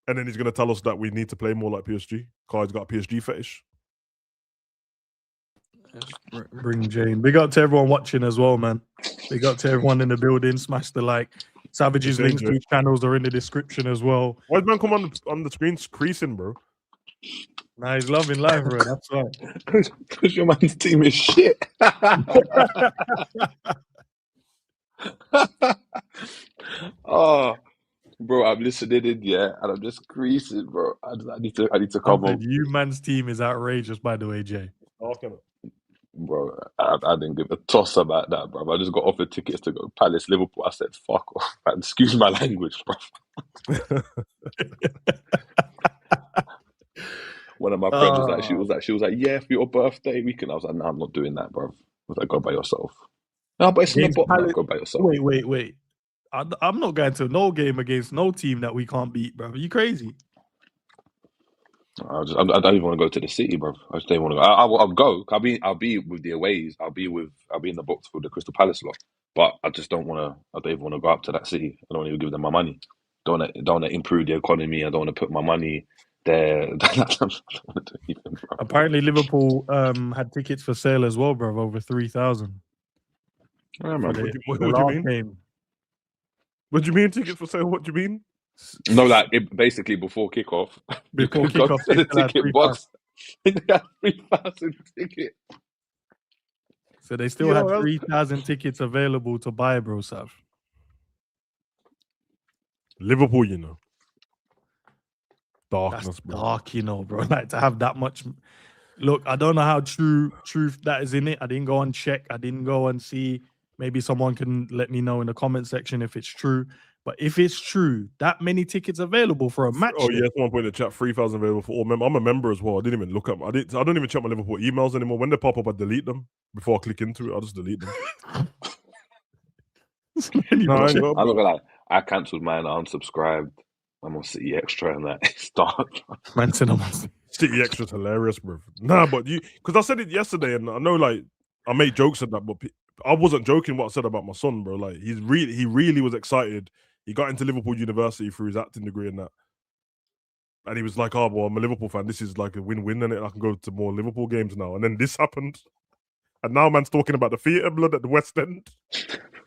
And then he's going to tell us that we need to play more like PSG. Kai's got a PSG fetish. Bring Jane. Big up to everyone watching as well, man. Big up to everyone in the building. Smash the like. Savage's links to his channels are in the description as well. Why did man come on the screen creasing, bro? Nah, he's loving life, bro. That's right. Because your man's team is shit. Oh, bro, I'm listening in, yeah, and I'm just creasing, bro. I need to come on. You man's team is outrageous, by the way, Jay. Okay. Bro, I didn't give a toss about that, bro. I just got offered tickets to go Palace, Liverpool. I said, fuck off, man. Excuse my language, bro. One of my friends was like, yeah, for your birthday weekend. I was like, no, I'm not doing that, bro. I was like, go by yourself. No, but it's not bottom, go by yourself. Wait. I'm not going to no game against no team that we can't beat, bro. Are you crazy? I don't even want to go to the city, bro. I just don't want to go. I'll go. I'll be with the aways. I'll be in the box for the Crystal Palace lot. But I just don't want to. I don't even want to go up to that city. I don't want to give them my money. Don't want to improve the economy. I don't want to put my money there. Apparently, Liverpool had tickets for sale as well, bro. Over 3,000. What do you mean? What do you mean tickets for sale? What do you mean? No, like basically before kickoff. Before kickoff, the ticket box. They had 3,000 tickets. So they still had 3,000 tickets available to buy, bro, Sav. Liverpool, you know. Darkness, That's bro. Dark, you know, bro. Like to have that much. Look, I don't know how truth that is in it. I didn't go and check. I didn't go and see. Maybe someone can let me know in the comment section if it's true. But if it's true, that many tickets available for a match. Oh, yeah, someone put in the chat 3,000 available for all members. I'm a member as well. I didn't even look up. I don't even check my Liverpool emails anymore. When they pop up, I delete them. Before I click into it, I'll just delete them. I'm not gonna lie. I cancelled mine. I unsubscribed. I'm on City Extra and that. It's dark. City Extra's hilarious, bro. Nah, but because I said it yesterday, and I know, like, I made jokes at that, but I wasn't joking what I said about my son, bro. Like, he really was excited. He got into Liverpool University through his acting degree and that. And he was like, oh, well, I'm a Liverpool fan. This is like a win-win, and I can go to more Liverpool games now. And then this happened. And now man's talking about the theatre blood at the West End.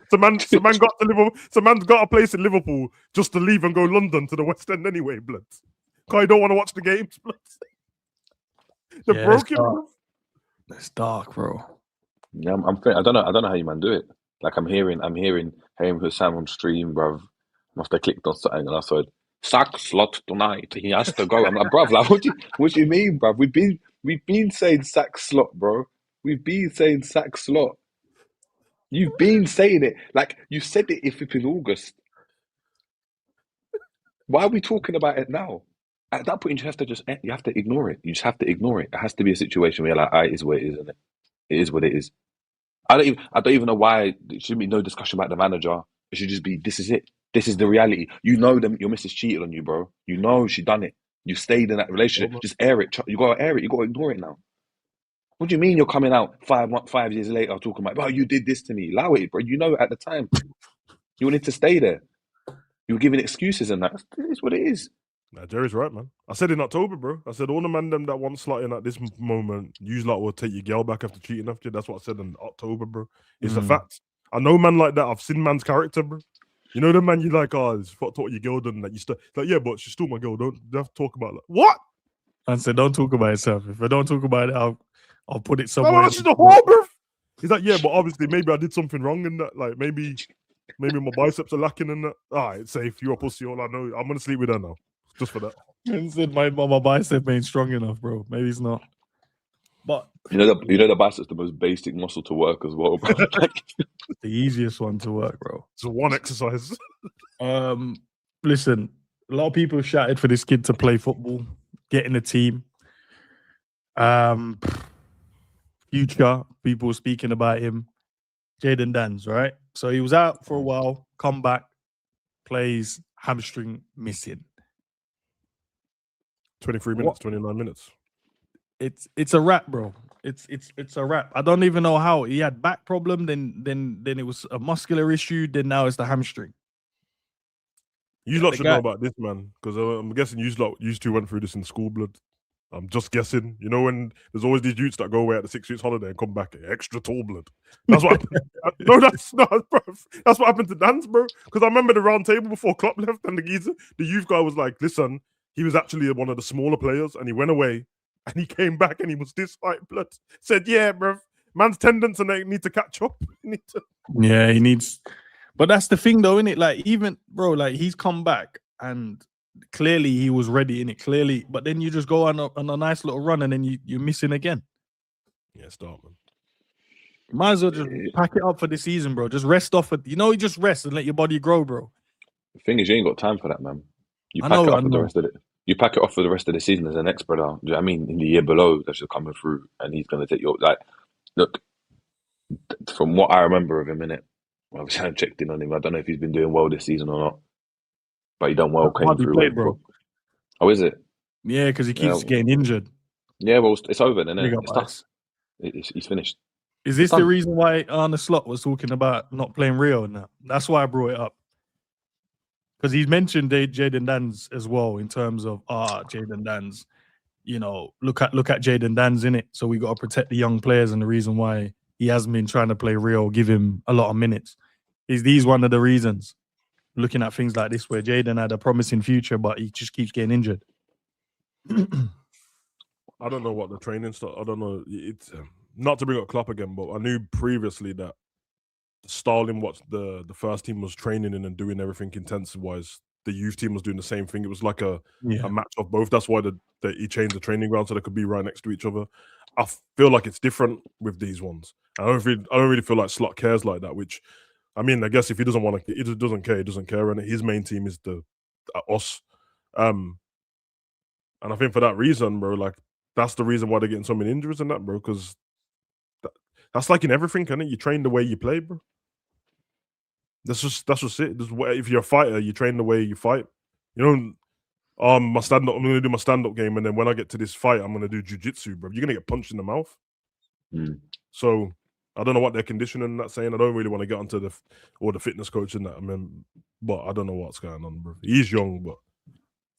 So man's got a place in Liverpool just to leave and go London to the West End anyway, blood. Because you don't want to watch the games, blood. They're broken, bro. It's dark, bro. Yeah, I don't know how you man do it. Like I'm hearing Sam on stream, bruv. Must have clicked on something and I said, sack Slot tonight. He has to go. I'm like, bruv, like what do you mean, bruv? We've been saying sack Slot, bro. We've been saying sack Slot. You've been saying it. Like you said it if it's in August. Why are we talking about it now? At that point, you have to ignore it. You just have to ignore it. It has to be a situation where you're like, it is what it is, isn't it? It is what it is. I don't even know why there should be no discussion about the manager. It should just be, this is it. This is the reality. You know them. Your missus cheated on you, bro. You know she done it. You stayed in that relationship. Just air it. You gotta air it. You gotta ignore it now. What do you mean you're coming out 5 years later talking about, oh, you did this to me? Allow it, bro. You know at the time you wanted to stay there. You were giving excuses and that. It is what it is. Nah, Jerry's right, man. I said in October, bro. I said all the man them that want slotting at this moment, you lot will take your girl back after cheating after you. That's what I said in October, bro. It's a fact. I know man like that. I've seen man's character, bro. You know the man you like, it's fucked what your girl done that you still like, yeah, but she's still my girl. Don't have to talk about it. What? And said, don't talk about yourself. If I don't talk about it, I'll put it somewhere. No, she's the whore, bro. He's like, yeah, but obviously maybe I did something wrong in that. Like maybe my biceps are lacking in that. All right, it's safe. You're a pussy. All I know. I'm gonna sleep with her now. Just for that. And said my bicep ain't strong enough, bro. Maybe it's not. But you know the bicep's the most basic muscle to work as well, bro. The easiest one to work, bro. It's one exercise. Listen, a lot of people shouted for this kid to play football, get in the team. Future people speaking about him. Jayden Danns, right? So he was out for a while, come back, plays, hamstring missing. 23 minutes, 29 minutes. It's a wrap, bro. It's a wrap. I don't even know how. He had back problem, then it was a muscular issue, then now it's the hamstring. You lot should know about this, man, because I'm guessing you two went through this in school, blood. I'm just guessing. You know, when there's always these youths that go away at the 6 weeks holiday and come back extra tall, blood. That's what happened. No, that's not, bro. That's what happened to Danns, bro. Because I remember the round table before Klopp left, and the youth guy was like, listen, he was actually one of the smaller players, and he went away, and he came back, and he was this height, blood. Said, yeah, bro, man's tendons and they need to catch up. Yeah, he needs. But that's the thing, though, innit? Like, even, bro, like, he's come back, and clearly he was ready, innit? Clearly. But then you just go on a nice little run, and then you're missing again. Yeah, start, man. Might as well just pack it up for the season, bro. Just rest off. You just rest and let your body grow, bro. The thing is, you ain't got time for that, man. You pack it off for the rest of it. You pack it off for the rest of the season as an ex brother. Do you know what I mean? In the year below, that's just coming through, and he's gonna take your Look, from what I remember of him, innit? Obviously, I haven't checked in on him. I don't know if he's been doing well this season or not, but he done well. Came through, played, bro. Oh, is it? Yeah, because he keeps getting injured. Yeah, well, it's over then, isn't it? He's finished. Is this the reason why Arne Slot was talking about not playing Rio now? That's why I brought it up. Because he's mentioned Jayden Danns as well in terms of Jayden Danns. You know, look at Jayden Danns in it. So we got to protect the young players, and the reason why he hasn't been trying to play Rio, give him a lot of minutes. Is these one of the reasons? Looking at things like this, where Jayden had a promising future, but he just keeps getting injured. I don't know what the training stuff. I don't know. It's not to bring up Klopp again, but I knew previously that the style in what the first team was training in and doing everything intensive-wise, the youth team was doing the same thing. It was like a match of both. That's why he changed the training ground so they could be right next to each other. I feel like it's different with these ones. I don't really feel like Slot cares like that. Which, I mean, I guess if he doesn't want to, he just doesn't care. He doesn't care, and his main team is us. And I think for that reason, bro, like that's the reason why they're getting so many injuries and that, bro. Because that's like in everything, isn't it? You train the way you play, bro. That's just it. If you're a fighter, you train the way you fight. You don't. I'm gonna do my stand-up game, and then when I get to this fight, I'm gonna do jiu-jitsu, bro. You're gonna get punched in the mouth. So I don't know what they're conditioning that saying. I don't really want to get onto the fitness coach and that. I mean, but I don't know what's going on, bro. He's young, but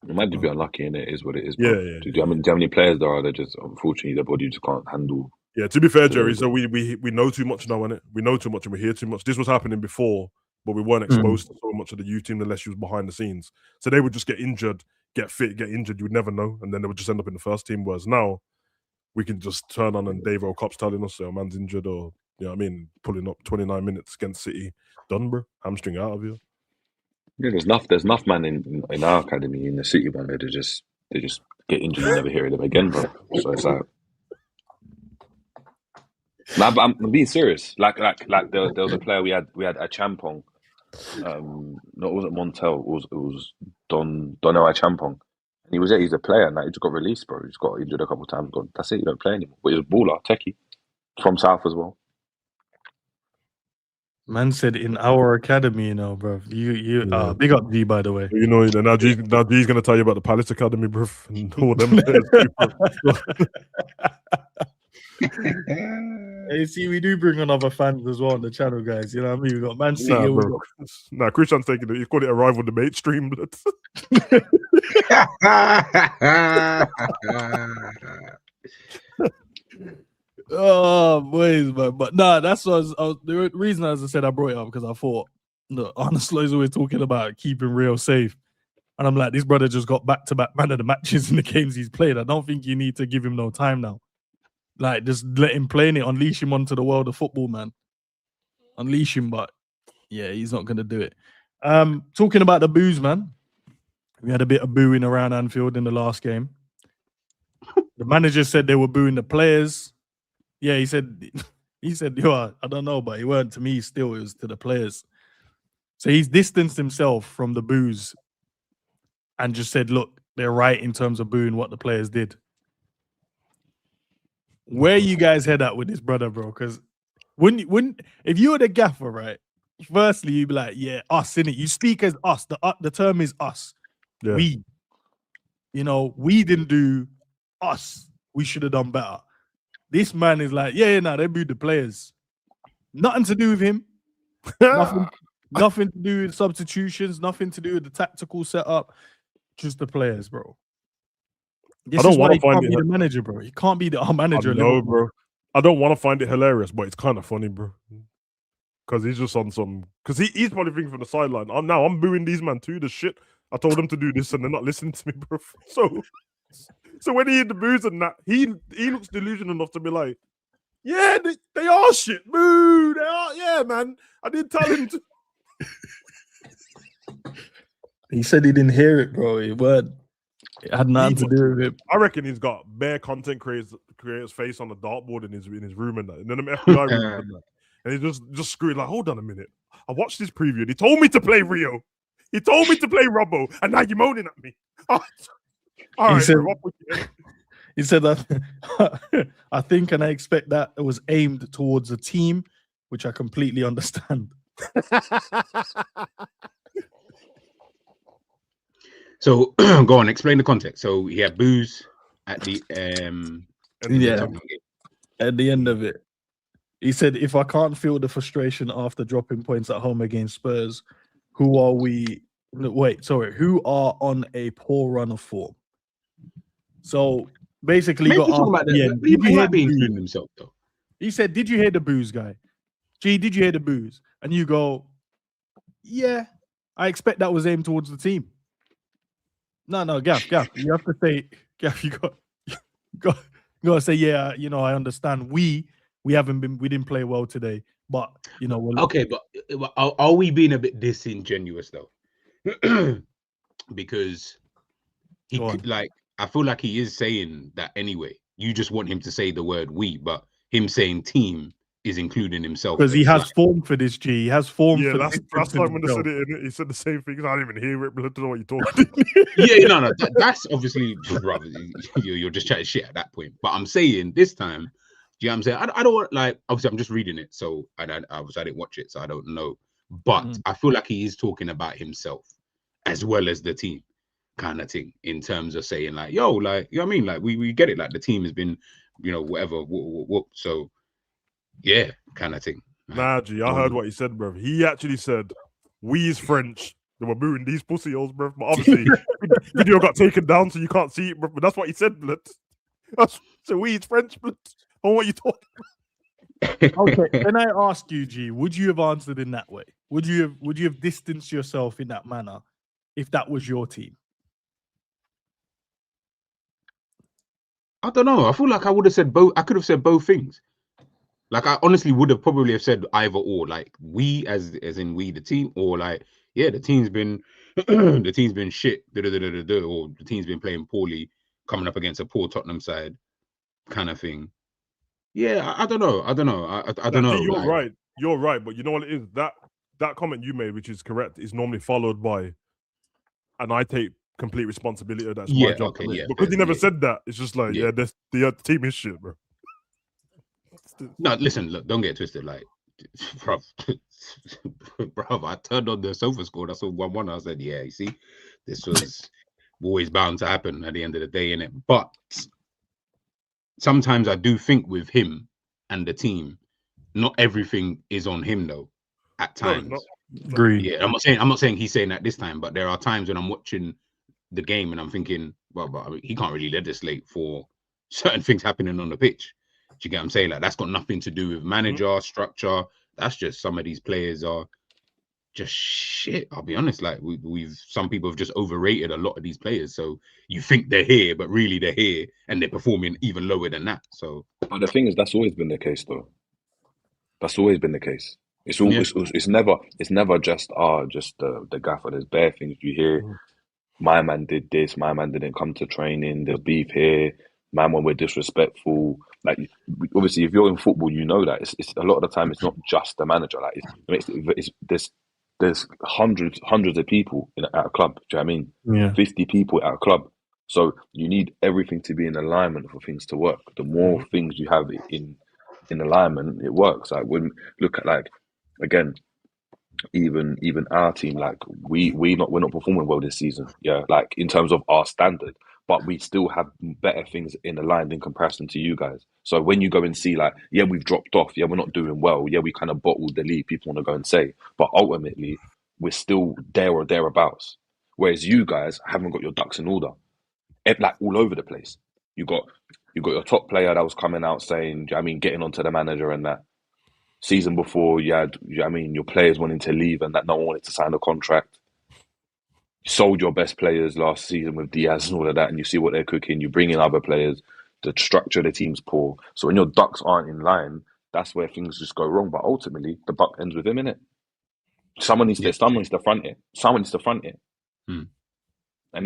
it might be unlucky, and it is what it is. Yeah, bro. yeah. Do you know how many players there are that just unfortunately their body just can't handle? Yeah, to be fair, Jerry. So we know too much now, innit? We know too much and we hear too much. This was happening before, but we weren't exposed to so much of the youth team unless you was behind the scenes. So they would just get injured, get fit, get injured. You would never know, and then they would just end up in the first team. Whereas now, we can just turn on and Dave O'Copp's telling us, "Oh, man's injured," or you know what I mean, pulling up 29 minutes against City, done, bro, hamstring out of you. Yeah, there's enough man in our academy in the City, man. They just get injured, you never hear of them again, bro. So it's like. Nah, but I'm being serious. Like there was a player we had a Champong. No, it wasn't Montel. It was Donnell Champong. He's a player, and he just got released, bro. He just got injured a couple of times. That's it. You don't play anymore. But he was baller, techie, from South as well. Man said in our academy, you know, bro. You big up G, by the way. You know, now G's gonna tell you about the Palace Academy, bro. And all them players. Hey, see, we do bring on other fans as well on the channel, guys. You know what I mean? We got Man City. Nah, Christian's taking it. He's called it a rival debate stream. Oh, boys, man. But nah, that's what the reason, as I said, I brought it up because I thought, look, Arne Slot is always talking about keeping Real safe. And I'm like, this brother just got back-to-back man of the matches in the games he's played. I don't think you need to give him no time now. Like, just let him play in it, unleash him onto the world of football, man. Unleash him, but yeah, he's not going to do it. Talking about the boos, man. We had a bit of booing around Anfield in the last game. The manager said they were booing the players. Yeah, he said, yo, I don't know, but it weren't to me still, it was to the players. So he's distanced himself from the boos and just said, look, they're right in terms of booing what the players did. Where you guys head at with this, brother, bro? Because if you were the gaffer, right? Firstly, you'd be like, yeah, us, innit? You speak as us. The term is us. Yeah. We. You know, we didn't do us. We should have done better. This man is like, they booed the players. Nothing to do with him. Nothing to do with substitutions. Nothing to do with the tactical setup. Just the players, bro. This is why he can't be the manager, bro. He can't be our manager. No, bro. I don't want to find it hilarious, but it's kind of funny, bro. Because he's just on some. Because he's probably thinking from the sideline. I'm booing these man too. The shit. I told them to do this, and they're not listening to me, bro. So when he hit the boos and that, he looks delusional enough to be like, yeah, they are shit, boo. They are, yeah, man. I didn't tell him to. He said he didn't hear it, bro. It had nothing to do with it. I reckon he's got bare content creators face on the dartboard in his room and that. And then the FBI room and that. And he just screwed like, hold on a minute. I watched this preview and he told me to play Rio. He told me to play Robbo, and now you're moaning at me. All right, he said that I think and I expect that it was aimed towards a team, which I completely understand. So go on, explain the context. So he had boos at the at the end of it. He said, if I can't feel the frustration after dropping points at home against Spurs, who are on a poor run of form? So basically, he might be including himself though. He said, "Did you hear the boos, guy? Gee, did you hear the boos?" And you go, "Yeah, I expect that was aimed towards the team." No, Gaff, you have to say, Gaff, you got to say, yeah, I understand. We didn't play well today, but okay, but are we being a bit disingenuous though? Because he could, I feel like he is saying that anyway. You just want him to say the word "we," but him saying "team" is including himself because he has form for this. He has form. Yeah, for that's like when they said it. He said the same thing. I didn't even hear it, but I don't know what you're talking. No, that's obviously, brother. You're just chatting shit at that point. But I'm saying this time. Do you know what I'm saying? I don't want, obviously I'm just reading it, so I didn't watch it, so I don't know. But I feel like he is talking about himself as well as the team, kind of thing, in terms of saying you know what I mean? We get it, the team has been, whatever, so yeah, kind of thing. Nah, G, I heard what he said, bro. He actually said, "We is French." They were booing these pussy holes, bro. But obviously, video got taken down, so you can't see it, bro. But that's what he said, blood. So we is French, blood. On what you talking about? Okay, can I ask you, G? Would you have answered in that way? Would you have distanced yourself in that manner if that was your team? I don't know. I feel like I would have said both. I could have said both things. I honestly would have probably have said either or. We as in we the team, or the team's been the team's been shit, or the team's been playing poorly, coming up against a poor Tottenham side, kind of thing. Yeah, I don't know. I don't know. You're right. But you know what it is? That comment you made, which is correct, is normally followed by, and I take complete responsibility of that. My job. Okay, yeah. Because he never said that. It's just the team is shit, bro. No, listen, look, don't get twisted. Bro, I turned on the sofa score. I saw 1-1. I said, yeah, you see, this was always bound to happen at the end of the day, innit? But sometimes I do think with him and the team, not everything is on him though. At times, agreed. Yeah, I'm not saying he's saying that this time, but there are times when I'm watching the game and I'm thinking, well, but he can't really legislate for certain things happening on the pitch. Do you get what I'm saying? That's got nothing to do with manager structure. That's just some of these players are just shit. I'll be honest. We've some people have just overrated a lot of these players. So you think they're here, but really they're here and they're performing even lower than that. So, but the thing is, that's always been the case, though. That's always been the case. It's never just the gaffer. There's bare things you hear. My man did this. My man didn't come to training. There's beef here. Man, when we're disrespectful, obviously, if you're in football, you know that it's a lot of the time it's not just the manager. There's hundreds of people at a club. Do you know what I mean? Yeah. 50 people at a club. So you need everything to be in alignment for things to work. The more things you have in alignment, it works. When look at again, even our team, we're not performing well this season. Yeah, in terms of our standard. but we still have better things in the line in comparison to you guys. So when you go and see like, yeah, we've dropped off, yeah, we're not doing well, yeah, we kind of bottled the lead, people want to go and say, but ultimately we're still there or thereabouts. Whereas you guys haven't got your ducks in order, like all over the place. You got your top player that was coming out saying, I mean, getting onto the manager and that. Season before, you had, I mean, your players wanting to leave and that no one wanted to sign a contract. You sold your best players last season with Diaz and all of that, and you see what they're cooking. You bring in other players. The structure of the team's poor. So when your ducks aren't in line, that's where things just go wrong. But ultimately, the buck ends with him, innit? Someone needs to front it. Someone needs to front it. And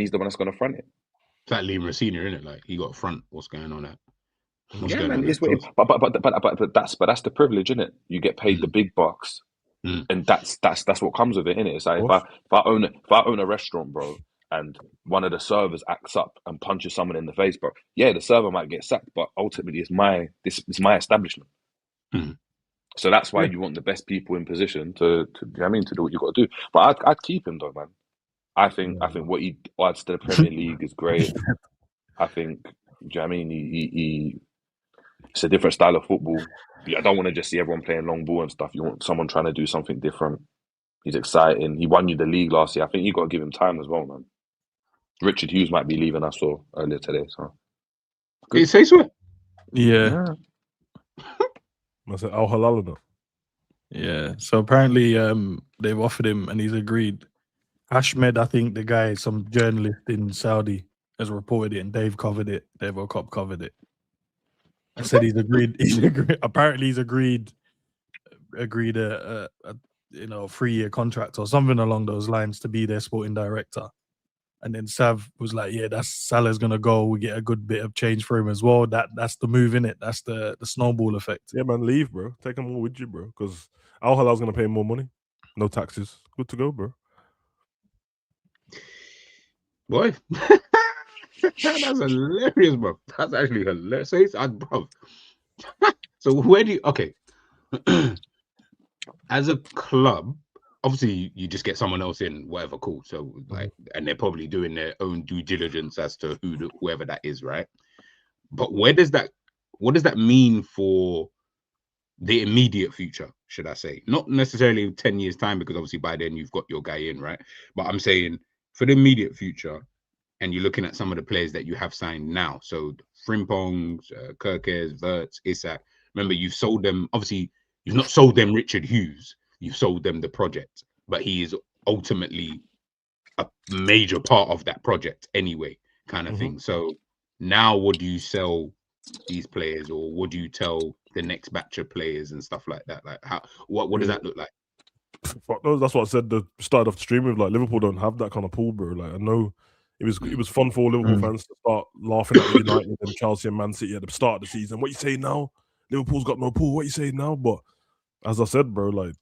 he's the one that's going to front it. It's like Liam Racina, isn't it? Like, he got front. What's going on there? Man, but that's the privilege, isn't it? You get paid the big bucks, and that's what comes with it, innit? It's like if I own a restaurant, bro, and one of the servers acts up and punches someone in the face, bro. Yeah, the server might get sacked, but ultimately it's my establishment. So that's why you want the best people in position to do what you got to do. But I'd keep him though, man. I think what he adds to the Premier League is great. I think, do you know what I mean? He it's a different style of football. I don't want to just see everyone playing long ball and stuff. You want someone trying to do something different. He's exciting. He won you the league last year. I think you got to give him time as well, man. Richard Hughes might be leaving, I saw earlier today. So, did you say so? Yeah. I said Al Halal. Yeah. So apparently, they've offered him, and he's agreed. Ahmed, I think the guy, some journalist in Saudi, has reported it, and Dave covered it. Dave O'Cop covered it. I said he's agreed. Apparently, he's agreed a 3-year contract or something along those lines to be their sporting director. And then Sav was like, "Yeah, that's Salah's gonna go. We get a good bit of change for him as well. That's the move, in it. That's the snowball effect." Yeah, man, leave, bro. Take him all with you, bro. Because Al Halal's gonna pay him more money, no taxes. Good to go, bro. Boy, that's hilarious, bro. That's actually hilarious. Bro. So where do you? Okay, as a club. Obviously, you just get someone else in, whatever, cool. So, like, and they're probably doing their own due diligence as to whoever that is, right? But what does that mean for the immediate future, should I say? Not necessarily 10 years' time, because obviously by then you've got your guy in, right? But I'm saying for the immediate future, and you're looking at some of the players that you have signed now. So, Frimpongs, Kirkes, Verts, Isak. Remember, you've sold them. Obviously, you've not sold them Richard Hughes. You've sold them the project, but he is ultimately a major part of that project anyway, kind of thing. So now what do you sell these players, or what do you tell the next batch of players and stuff like that? Like, what does that look like? That's what I said. Started off the stream with, like, Liverpool don't have that kind of pool, bro. Like, I know it was fun for all Liverpool fans to start laughing at United and Chelsea and Man City at the start of the season. What you say now? Liverpool's got no pool. What you say now? But as I said, bro, like,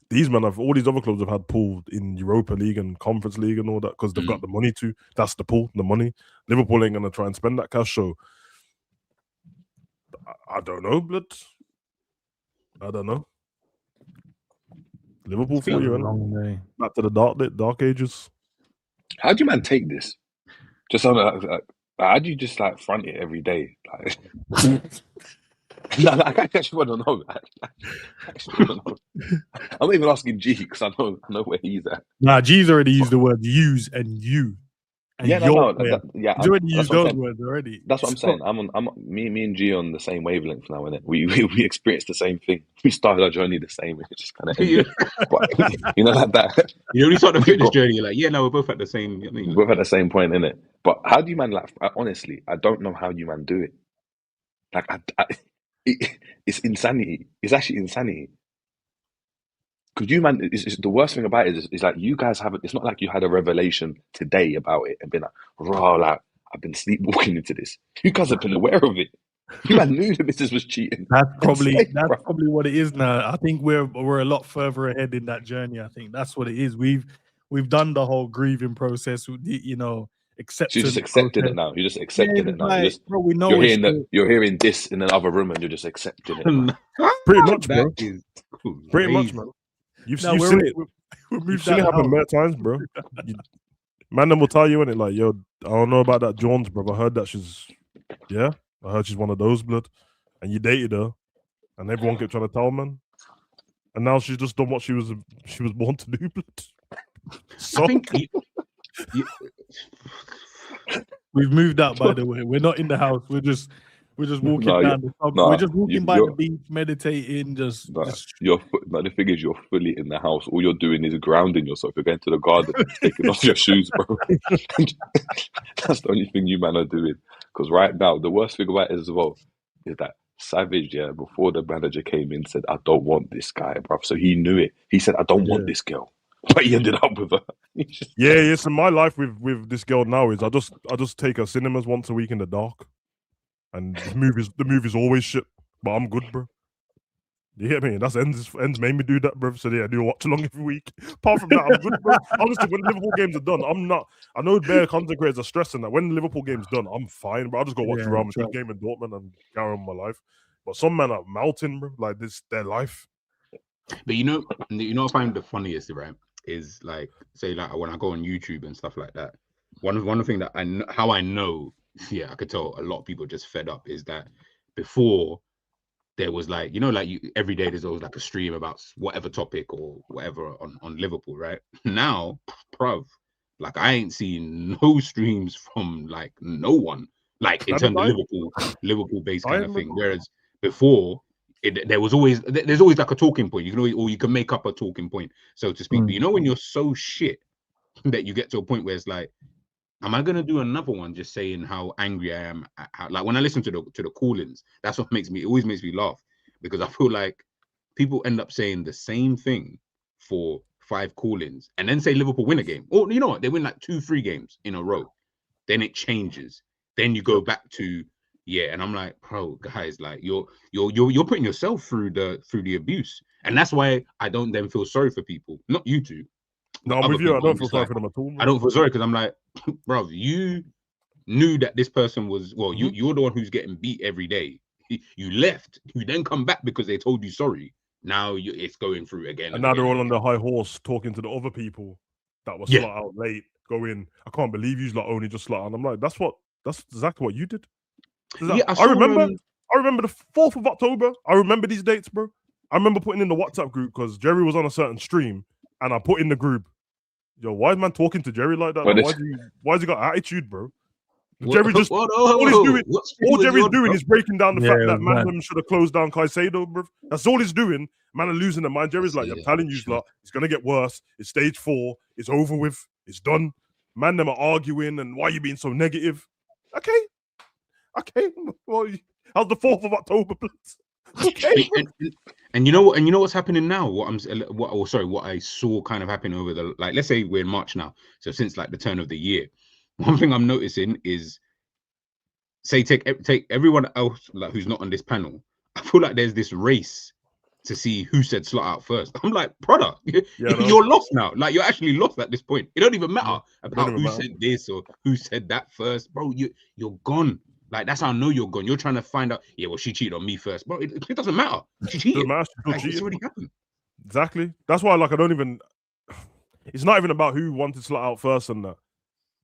these men all these other clubs have had pool in Europa League and Conference League and all that because they've got the money to. That's the pool, the money. Liverpool ain't gonna try and spend that cash. So I don't know, blood. I don't know. Liverpool for you, man. Back to the dark ages. How do you man take this? Just on how do you just like front it every day? Like, no, I actually want to know. I'm not even asking G because I know where he's at. Nah, G's already used the word use and you. And yeah, he's already used those words already. That's what I'm saying. Me and G on the same wavelength now, innit? We experienced the same thing. We started our journey the same. It just kind of ended. But, you know, like that. You know, when you start the fitness journey, you're like, yeah, no, we're both at the same. I mean, we're both at the same point, innit? But how do you man, like, honestly, I don't know how you man do it. Like, it's insanity. It's actually insanity. Because you, man, the worst thing about it is like you guys haven't. It's not like you had a revelation today about it and been like, "Raw, like I've been sleepwalking into this." You guys have been aware of it. You man knew the business was cheating. That's probably what it is now. I think we're a lot further ahead in that journey. I think that's what it is. We've done the whole grieving process. You know, acceptance. So you're just accepting it now. You're just accepting it now. Like, we know you're hearing this in another room and you're just accepting it. Pretty much, bro. Pretty much, man. You've seen it. You've seen it happen many times, bro. Man, then will tell you in it like, yo, I don't know about that Jones, bro. I heard that I heard she's one of those, blood. And you dated her, and everyone kept trying to tell, man. And now she's just done what she was born to do, blood. So I think We've moved out, by the way. We're not in the house. We're just walking No, down the we're just walking by the beach, meditating. The thing is, you're fully in the house. All you're doing is grounding yourself. You're going to the garden, taking off your shoes, bro. That's the only thing you man are doing. Because right now, the worst thing about it as well is that Savage, before the manager came in, said, "I don't want this guy, bro." So he knew it. He said, "I don't want this girl," but he ended up with her. yes. And my life with this girl now is I just take her cinemas once a week in the dark, and the movie's always shit, but I'm good, bro. You get me? That's Endz made me do that, bro. So I do watch along every week. Apart from that, I'm good, bro. Honestly, when the Liverpool games are done, I'm not. I know bare content creators are stressing that. When the Liverpool game's done, I'm fine, bro. I just go watch the Real Madrid game in Dortmund and carry on my life. But some men are melting, bro. Like this, their life. But you know what I find the funniest, right? Is like, say, like when I go on YouTube and stuff like that. One thing that I know, I could tell a lot of people just fed up is that before there was like, every day there's always like a stream about whatever topic or whatever on Liverpool, right? Now, bruv, like I ain't seen no streams from like no one, like in terms of Liverpool based kind of thing. Whereas before, there's always like a talking point. You can make up a talking point, so to speak. But when you're so shit that you get to a point where it's like, am I gonna do another one just saying how angry I am? Like when I listen to the call-ins, that's what always makes me laugh, because I feel like people end up saying the same thing for 5 call-ins and then say Liverpool win a game, or you know what, they win like 2-3 games in a row, then it changes, then you go back to and I'm like, bro, guys, like you're putting yourself through the abuse, and that's why I don't then feel sorry for people, not you two. No, I'm with you. I don't feel sorry for them at all. I don't feel sorry because I'm like, bro, you knew that this person was, you're the one who's getting beat every day. You left, you then come back because they told you sorry. Now it's going through again. And now they're all on the high horse talking to the other people that were slot out late, going, I can't believe you like only just slot out. And I'm like, that's exactly what you did. I remember the 4th of October. I remember these dates, bro. I remember putting in the WhatsApp group because Jerry was on a certain stream, and I put in the group, yo, why is man talking to Jerry like that? Like, why has he got attitude, bro? Jerry just all Jerry's doing is breaking down the fact that man should have closed down Caicedo, bro. That's all he's doing. Man are losing their mind. Jerry's like, I'm telling you, lot, it's gonna get worse. It's stage 4. It's over with. It's done. Man, them are arguing, and why are you being so negative? Okay. Well, how's the 4th of October, please? Okay. And you know what's happening now? What I saw kind of happen over the, like, let's say we're in March now, so since like the turn of the year, one thing I'm noticing is, say take everyone else like who's not on this panel. I feel like there's this race to see who said slot out first. I'm like, brother, you're lost now. Like you're actually lost at this point. It don't even matter about who said this or who said that first, bro. You're gone. Like that's how I know you're gone. You're trying to find out. Yeah, well, she cheated on me first, bro. It doesn't matter. She cheated. It's already happened. Exactly. That's why, like, I don't even. It's not even about who wanted slot out first and that,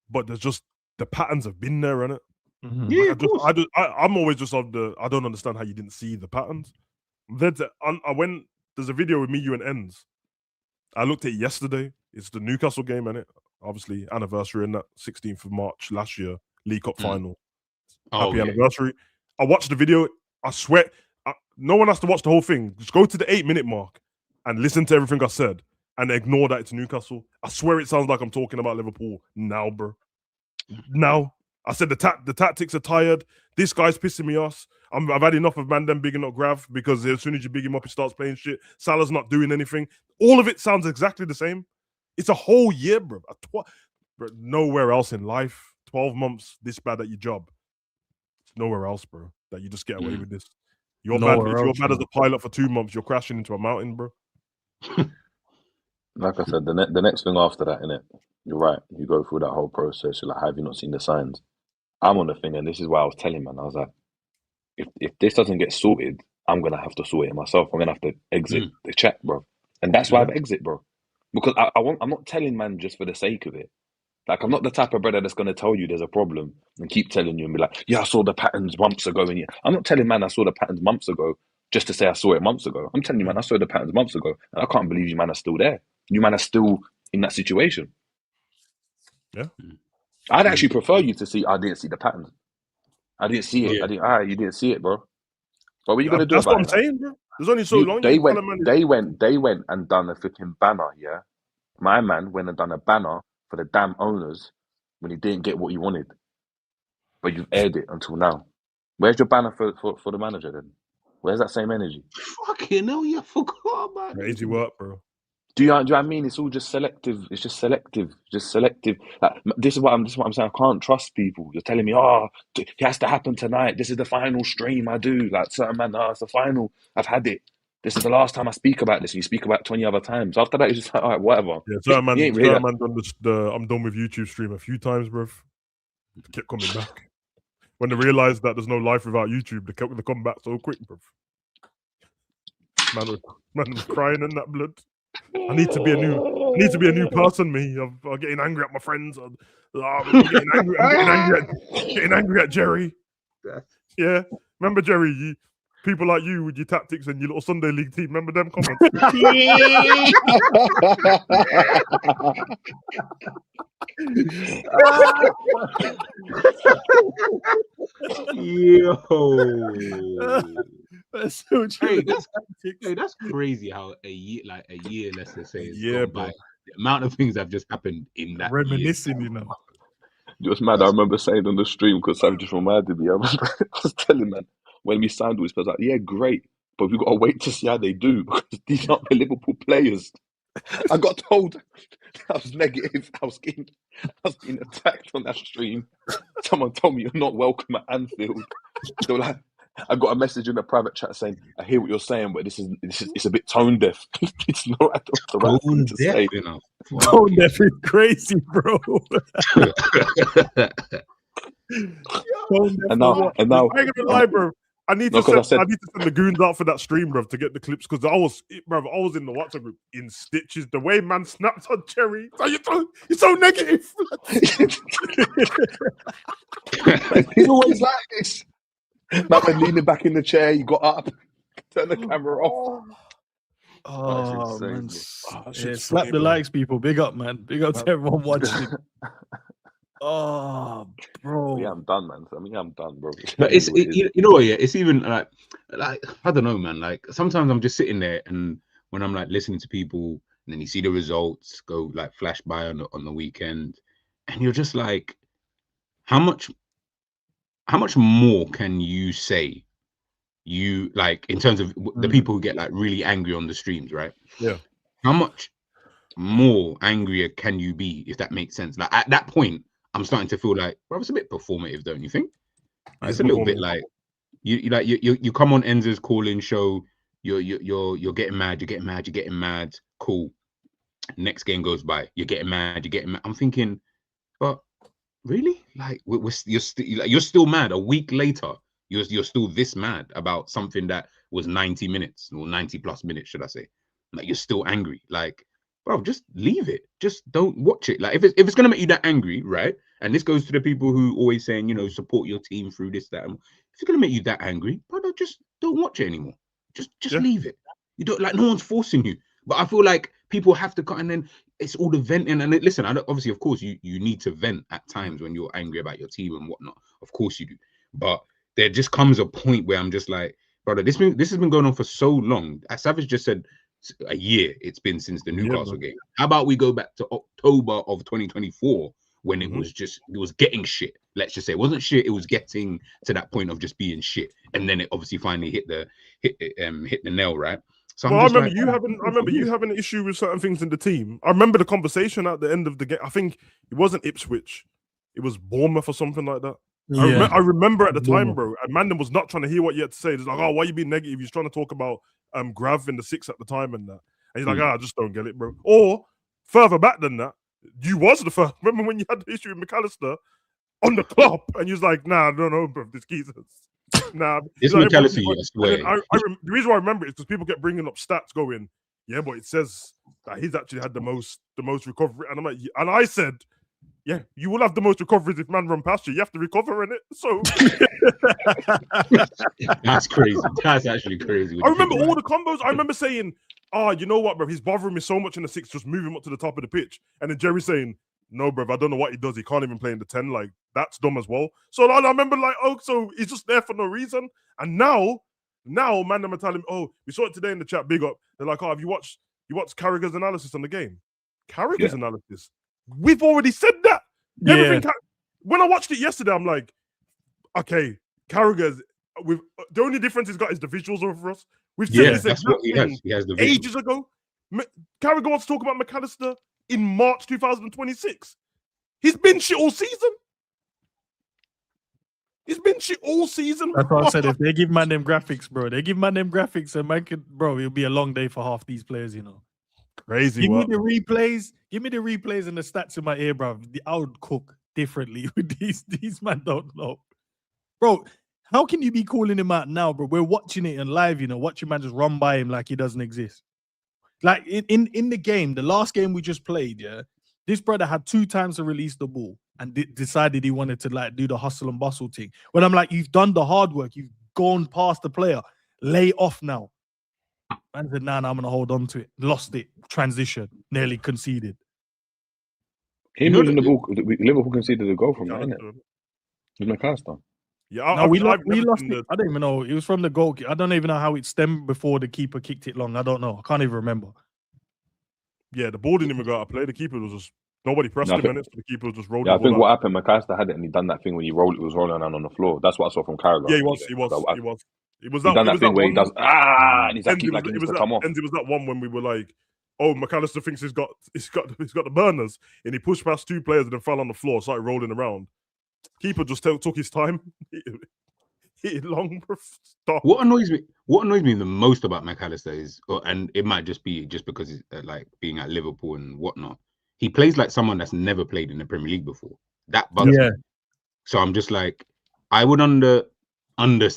but there's just the patterns have been there, innit? Mm-hmm. Yeah, like, I'm always just of the. I don't understand how you didn't see the patterns. There's a video with me, you, and Endz. I looked at it yesterday. It's the Newcastle game, innit? Obviously, anniversary in that 16th of March last year, League Cup final. Happy anniversary. I watched the video. I swear, no one has to watch the whole thing. Just go to the 8-minute mark and listen to everything I said and ignore that it's Newcastle. I swear it sounds like I'm talking about Liverpool now, bro. Now. I said the tactics are tired. This guy's pissing me off. I've had enough of Mandem bigging up Grav, because as soon as you big him up, he starts playing shit. Salah's not doing anything. All of it sounds exactly the same. It's a whole year, bro. Bro, nowhere else in life, 12 months this bad at your job. It's nowhere else, bro, that you just get away with this. If you're bad as a pilot for 2 months, you're crashing into a mountain, bro. Like I said, the next thing after that, innit? You're right. You go through that whole process. You're like, have you not seen the signs? I'm on the thing, and this is why I was telling, man. I was like, if this doesn't get sorted, I'm gonna have to sort it myself. I'm gonna have to exit the chat, bro. And that's why I've exit, bro. Because I'm not telling man just for the sake of it. Like, I'm not the type of brother that's going to tell you there's a problem and keep telling you and be like, yeah, I saw the patterns months ago. And I'm not telling man I saw the patterns months ago just to say I saw it months ago. I'm telling you, man, I saw the patterns months ago. And I can't believe you, man, are still there. You, man, are still in that situation. Yeah. I'd actually prefer you to see, I didn't see the patterns. I didn't see it. Yeah. You didn't see it, bro. But what are you going to do That's what about I'm it, saying, bro. There's only so man? long They you tell a man. went and done a freaking banner, yeah? My man went and done a banner for the damn owners when he didn't get what he wanted. But you've aired it until now. Where's your banner for the manager then? Where's that same energy? Fucking hell, you forgot about it. Crazy work, bro. Do you know what I mean? It's all just selective. It's just selective. Like, this is what I'm saying. I can't trust people. You're telling me, it has to happen tonight. This is the final stream I do. Like, certain man, it's the final. I've had it. This is the last time I speak about this. And you speak about it 20 other times. After that, it's just like, all right, whatever. Yeah, certain man, You ain't really certain man done the I'm done with YouTube stream a few times, bro. They kept coming back. When they realised that there's no life without YouTube, they come back so quick, bro. Man was crying in that blood. I need to be a new person, me. I'm getting angry at my friends. I'm getting angry at Jerry. Yeah. Remember, Jerry, people like you with your tactics and your little Sunday League team. Remember them comments? Yo. That's so true. That's crazy how a year, let's just say, Yeah, by the amount of things that have just happened in that Reminiscing, year. you know. Just mad. I remember saying on the stream because Sam just reminded me. I was telling man when we signed with, I was like, yeah, great, but we've got to wait to see how they do because these aren't the Liverpool players. I got told I was negative. I was getting attacked on that stream. Someone told me you're not welcome at Anfield. They were like, I got a message in the private chat saying, I hear what you're saying, but it's a bit tone deaf. It's not the right thing to say. You know. Tone deaf is crazy, bro. And now, I ain't gonna lie, bro. I need to send the goons out for that stream, bro, to get the clips because I was in the WhatsApp group in stitches. The way man snapped on Cherry, you're so negative. He's always like this. Man leaning back in the chair, he got up, turned the camera off. Oh, man. Slap the likes, people. Big up, man. Big up to everyone watching. Oh, bro. Yeah, I'm done, man. I'm done, bro. But you know what? Yeah, it's even like I don't know, man. Like sometimes I'm just sitting there, and when I'm like listening to people, and then you see the results go like flash by on the weekend, and you're just like, how much more can you say? You like in terms of the people who get like really angry on the streams, right? Yeah. How much more angrier can you be, if that makes sense? Like at that point, I'm starting to feel like, bro, it's a bit performative, don't you think? Like, it's a little bit like you come on Endz's call-in show, you're getting mad, cool. Next game goes by, you're getting mad. I'm thinking, but really, like you're still mad a week later. You're still this mad about something that was 90 minutes or 90 plus minutes, should I say? Like you're still angry. Like, bro, just leave it. Just don't watch it. Like if it's gonna make you that angry, right? And this goes to the people who always saying, you know, support your team through this, that. If it's gonna make you that angry, brother, just don't watch it anymore. Just leave it. You don't like no one's forcing you. But I feel like people have to cut, and then it's all the venting. And listen, obviously, of course, you need to vent at times when you're angry about your team and whatnot. Of course you do. But there just comes a point where I'm just like, brother, this has been going on for so long. As Savage just said, a year it's been since the Newcastle game. How about we go back to October of 2024 when it was getting shit? Let's just say it wasn't shit. It was getting to that point of just being shit, and then it obviously finally hit the nail, right? So I remember you having an issue with certain things in the team. I remember the conversation at the end of the game. I think it wasn't Ipswich, it was Bournemouth or something like that. Yeah. I remember at the time, bro, and Mandem was not trying to hear what you had to say. It's like, oh, why are you being negative? He's trying to talk about Grav in the 6 at the time and that. And he's like, I just don't get it, bro. Or further back than that, you was the first. Remember when you had the issue with McAllister on the club, and you was like, nah, no, bro, this geezer's. Nah, it's like, McAllister, I swear. The reason why I remember it is because people get bringing up stats going, yeah, but it says that he's actually had the most recovery. And I'm like, and I said, Yeah, you will have the most recoveries if man run past you. You have to recover in it. So That's crazy. That's actually crazy. I remember all the combos. I remember saying, you know what, bro? He's bothering me so much in the 6, just move him up to the top of the pitch. And then Jerry saying, no, bro, I don't know what he does. He can't even play in the 10. Like, that's dumb as well. So I remember like, so he's just there for no reason. And now, man, I'm telling him, we saw it today in the chat, big up. They're like, have you watched Carragher's analysis on the game? Carragher's analysis? We've already said that. Yeah. Everything. When I watched it yesterday, I'm like, okay, Carragher's. The only difference he's got is the visuals over us. We've said this that's what he has. He has the visuals. ages ago. Carragher wants to talk about McAllister in March 2026. He's been shit all season. That's what I said. If they give man them graphics, bro, and man could, bro, it'll be a long day for half these players, you know. Crazy. Give me the replays and the stats in my ear, bro. I would cook differently with these man don't know. Bro, how can you be calling him out now, bro? We're watching it in live, you know, watching man just run by him like he doesn't exist. Like in the game, the last game we just played, yeah, this brother had 2 times to release the ball and decided he wanted to like do the hustle and bustle thing. When I'm like, you've done the hard work, you've gone past the player, lay off now. Man said, nah, I'm gonna hold on to it. Lost it, transition, nearly conceded. Him losing the ball, Liverpool conceded a goal from that, innit? With McAllister. Yeah, we lost it. I don't even know. It was from the goal. I don't even know how it stemmed before the keeper kicked it long. I don't know. I can't even remember. Yeah, the ball didn't even go out of play. The keeper was just nobody pressed him in it, so the keeper was just rolling. Yeah, I think what happened, McAllister had it and he done that thing when he was rolling around on the floor. That's what I saw from Carragher. Yeah, he was. It was that thing where he does and he's like, he needs to come off. And it was that one when we were like, oh, McAllister thinks he's got the burners, and he pushed past 2 players and then fell on the floor, started rolling around. Keeper just took his time. Hit it long. Stop. What annoys me the most about McAllister is, and it might just be just because he's like being at Liverpool and whatnot. He plays like someone that's never played in the Premier League before. That bugs me. So I'm just like, I would understand.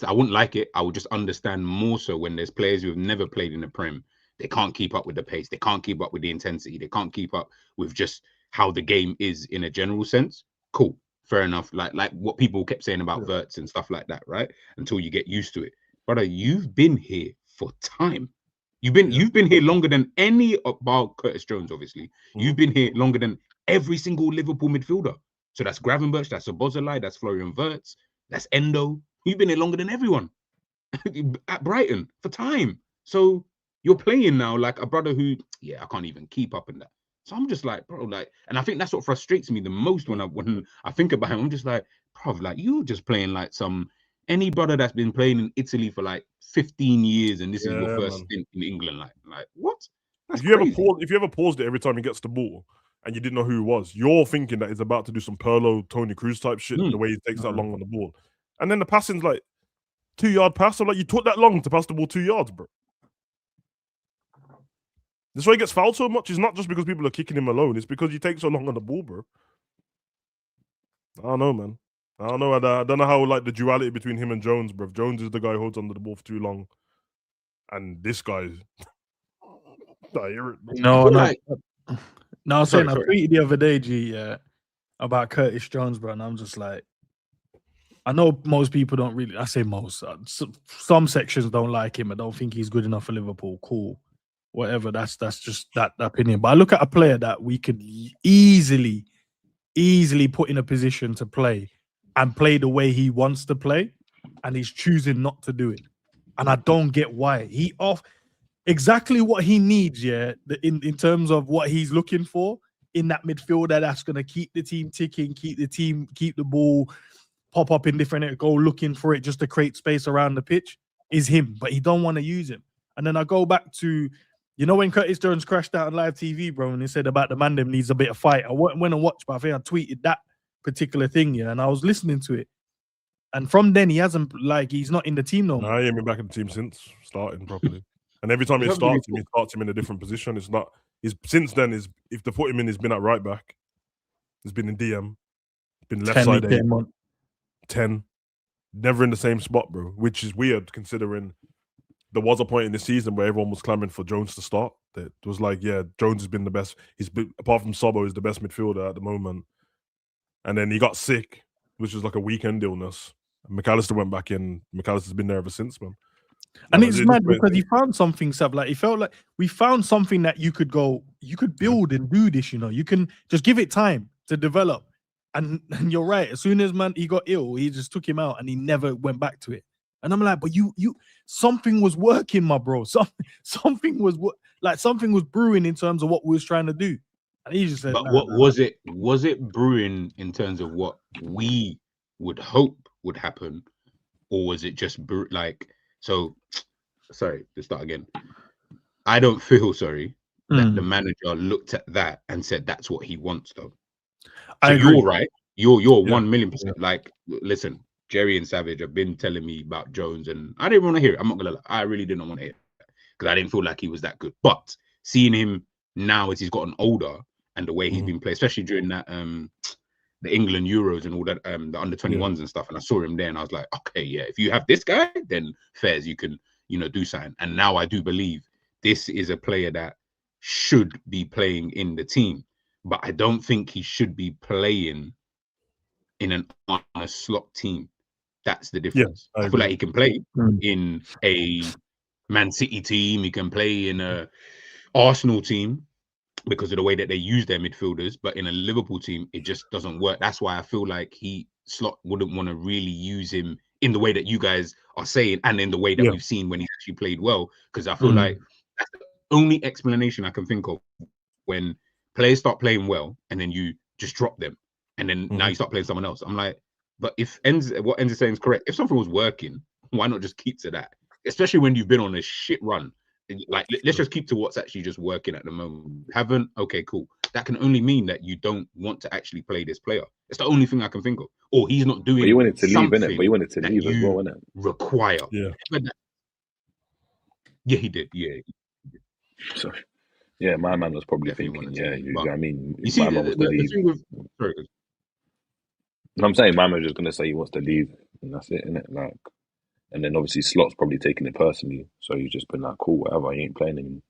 I wouldn't like it. I would just understand more so when there's players who have never played in the Prem. They can't keep up with the pace. They can't keep up with the intensity. They can't keep up with just how the game is in a general sense. Cool. Fair enough. Like what people kept saying about Verts and stuff like that, right? Until you get used to it. Brother, you've been here for time. You've been here longer than any about Curtis Jones, obviously. You've been here longer than every single Liverpool midfielder. So that's Gravenberch, that's Szoboszlai, that's Florian Wirtz, that's Endo. You've been here longer than everyone at Brighton for time. So you're playing now like a brother who, I can't even keep up in that. So I'm just like, bro, like, and I think that's what frustrates me the most when I think about him. I'm just like, bro, like you're just playing like any brother that's been playing in Italy for like 15 years and this is your first stint in England. Like what? That's if you ever paused it every time he gets the ball and you didn't know who he was, you're thinking that he's about to do some Pirlo, Tony Cruz type shit, the way he takes that long on the ball. And then the passing's like 2-yard pass. I'm like, you took that long to pass the ball 2 yards, bro. This way he gets fouled so much. It's not just because people are kicking him alone. It's because he takes so long on the ball, bro. I don't know, man. I don't know. I don't know how like the duality between him and Jones, bro. Jones is the guy who holds onto the ball for too long, and this guy's. I hear it. No. I was saying I tweeted the other day, G, about Curtis Jones, bro, and I'm just like, I know most people don't really. I say most. Some sections don't like him. I don't think he's good enough for Liverpool. Cool. Whatever, that's just that opinion. But I look at a player that we could easily put in a position to play and play the way he wants to play, and he's choosing not to do it. And I don't get why. He off exactly what he needs, in terms of what he's looking for in that midfielder that's going to keep the team ticking, keep the ball, pop up in different, go looking for it just to create space around the pitch, is him. But he don't want to use him. And then I go back to, you know, when Curtis Jones crashed out on live TV, bro, and he said about the man them needs a bit of fight. I went and watched, but I think I tweeted that particular thing, and I was listening to it. And from then, he hasn't, like, he's not in the team no more. Nah, he ain't been back in the team since starting properly. And every time he starts him in a different position. It's not, since then, if they put him in, he's been at right back. He's been in DM. Been left side 10. Never in the same spot, bro, which is weird considering there was a point in the season where everyone was clamoring for Jones to start. That was like, Jones has been the best. He's been, apart from Sobo, is the best midfielder at the moment. and then he got sick, which was like a weekend illness. And McAllister went back in. McAllister's been there ever since, man. And it's mad because he found something, like he felt like we found something that you could build and do this, you know. You can just give it time to develop. And you're right. As soon as he got ill, he just took him out and he never went back to it. And I'm like, but you something was working, my bro. Something was brewing in terms of what we was trying to do. And he just said, but what was it? Was it brewing in terms of what we would hope would happen, or was it just like? So, sorry, to start again. I don't feel that the manager looked at that and said that's what he wants, though. So you're right. You're 1,000,000%. Like, listen, Jerry and Savage have been telling me about Jones, and I didn't want to hear it. I'm not gonna lie. I really didn't want to hear it because I didn't feel like he was that good. But seeing him now as he's gotten older and the way he's been played, especially during that the England Euros and all that, the under 21s and stuff, and I saw him there and I was like, okay, yeah, if you have this guy, then fairs, you can, do something. And now I do believe this is a player that should be playing in the team, but I don't think he should be playing in an Arne Slot team. That's the difference. I feel like he can play in a Man City team, he can play in a Arsenal team because of the way that they use their midfielders, but in a Liverpool team, it just doesn't work. That's why I feel like Slot wouldn't want to really use him in the way that you guys are saying, and in the way that we've seen when he's actually played well. Because I feel like that's the only explanation I can think of when players start playing well and then you just drop them, and then now you start playing someone else. I'm like, but if what Endz is saying is correct, if something was working, why not just keep to that? Especially when you've been on a shit run. Like, let's just keep to what's actually just working at the moment. Haven't? Okay, cool. That can only mean that you don't want to actually play this player. It's the only thing I can think of. Or he's not doing. But you wanted to leave, innit? But you wanted to leave as well, innit? Require. Yeah. Yeah, he did. Yeah. So, yeah, my man was probably thinking, I mean, you see, my man was to leave. I'm saying my man was just going to say he wants to leave, and that's it, innit? Like, and then obviously Slot's probably taking it personally, so he's just been like, cool, whatever, he ain't playing anymore.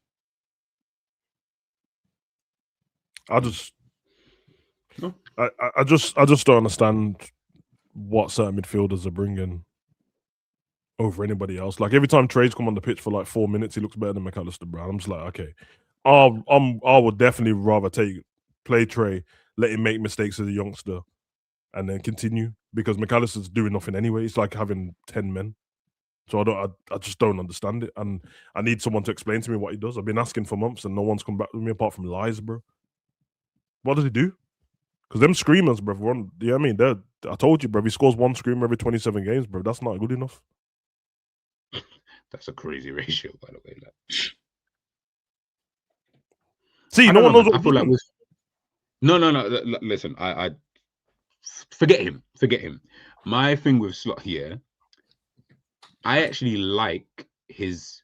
I just don't understand what certain midfielders are bringing over anybody else. Like, every time Trey's come on the pitch for like 4 minutes, he looks better than McAllister, bro. I'm just like, okay, I would definitely rather play Trey, let him make mistakes as a youngster, and then continue, because McAllister's doing nothing anyway. It's like having 10 men. So I just don't understand it, and I need someone to explain to me what he does. I've been asking for months, and no one's come back with me apart from lies, bro. What does he do? Because them screamers, bro. I mean, I told you, bro. He scores one screamer every 27 games, bro. That's not good enough. That's a crazy ratio, by the way. Like. See, no one knows what I feel like No. Listen, I forget him. My thing with Slot here, I actually like his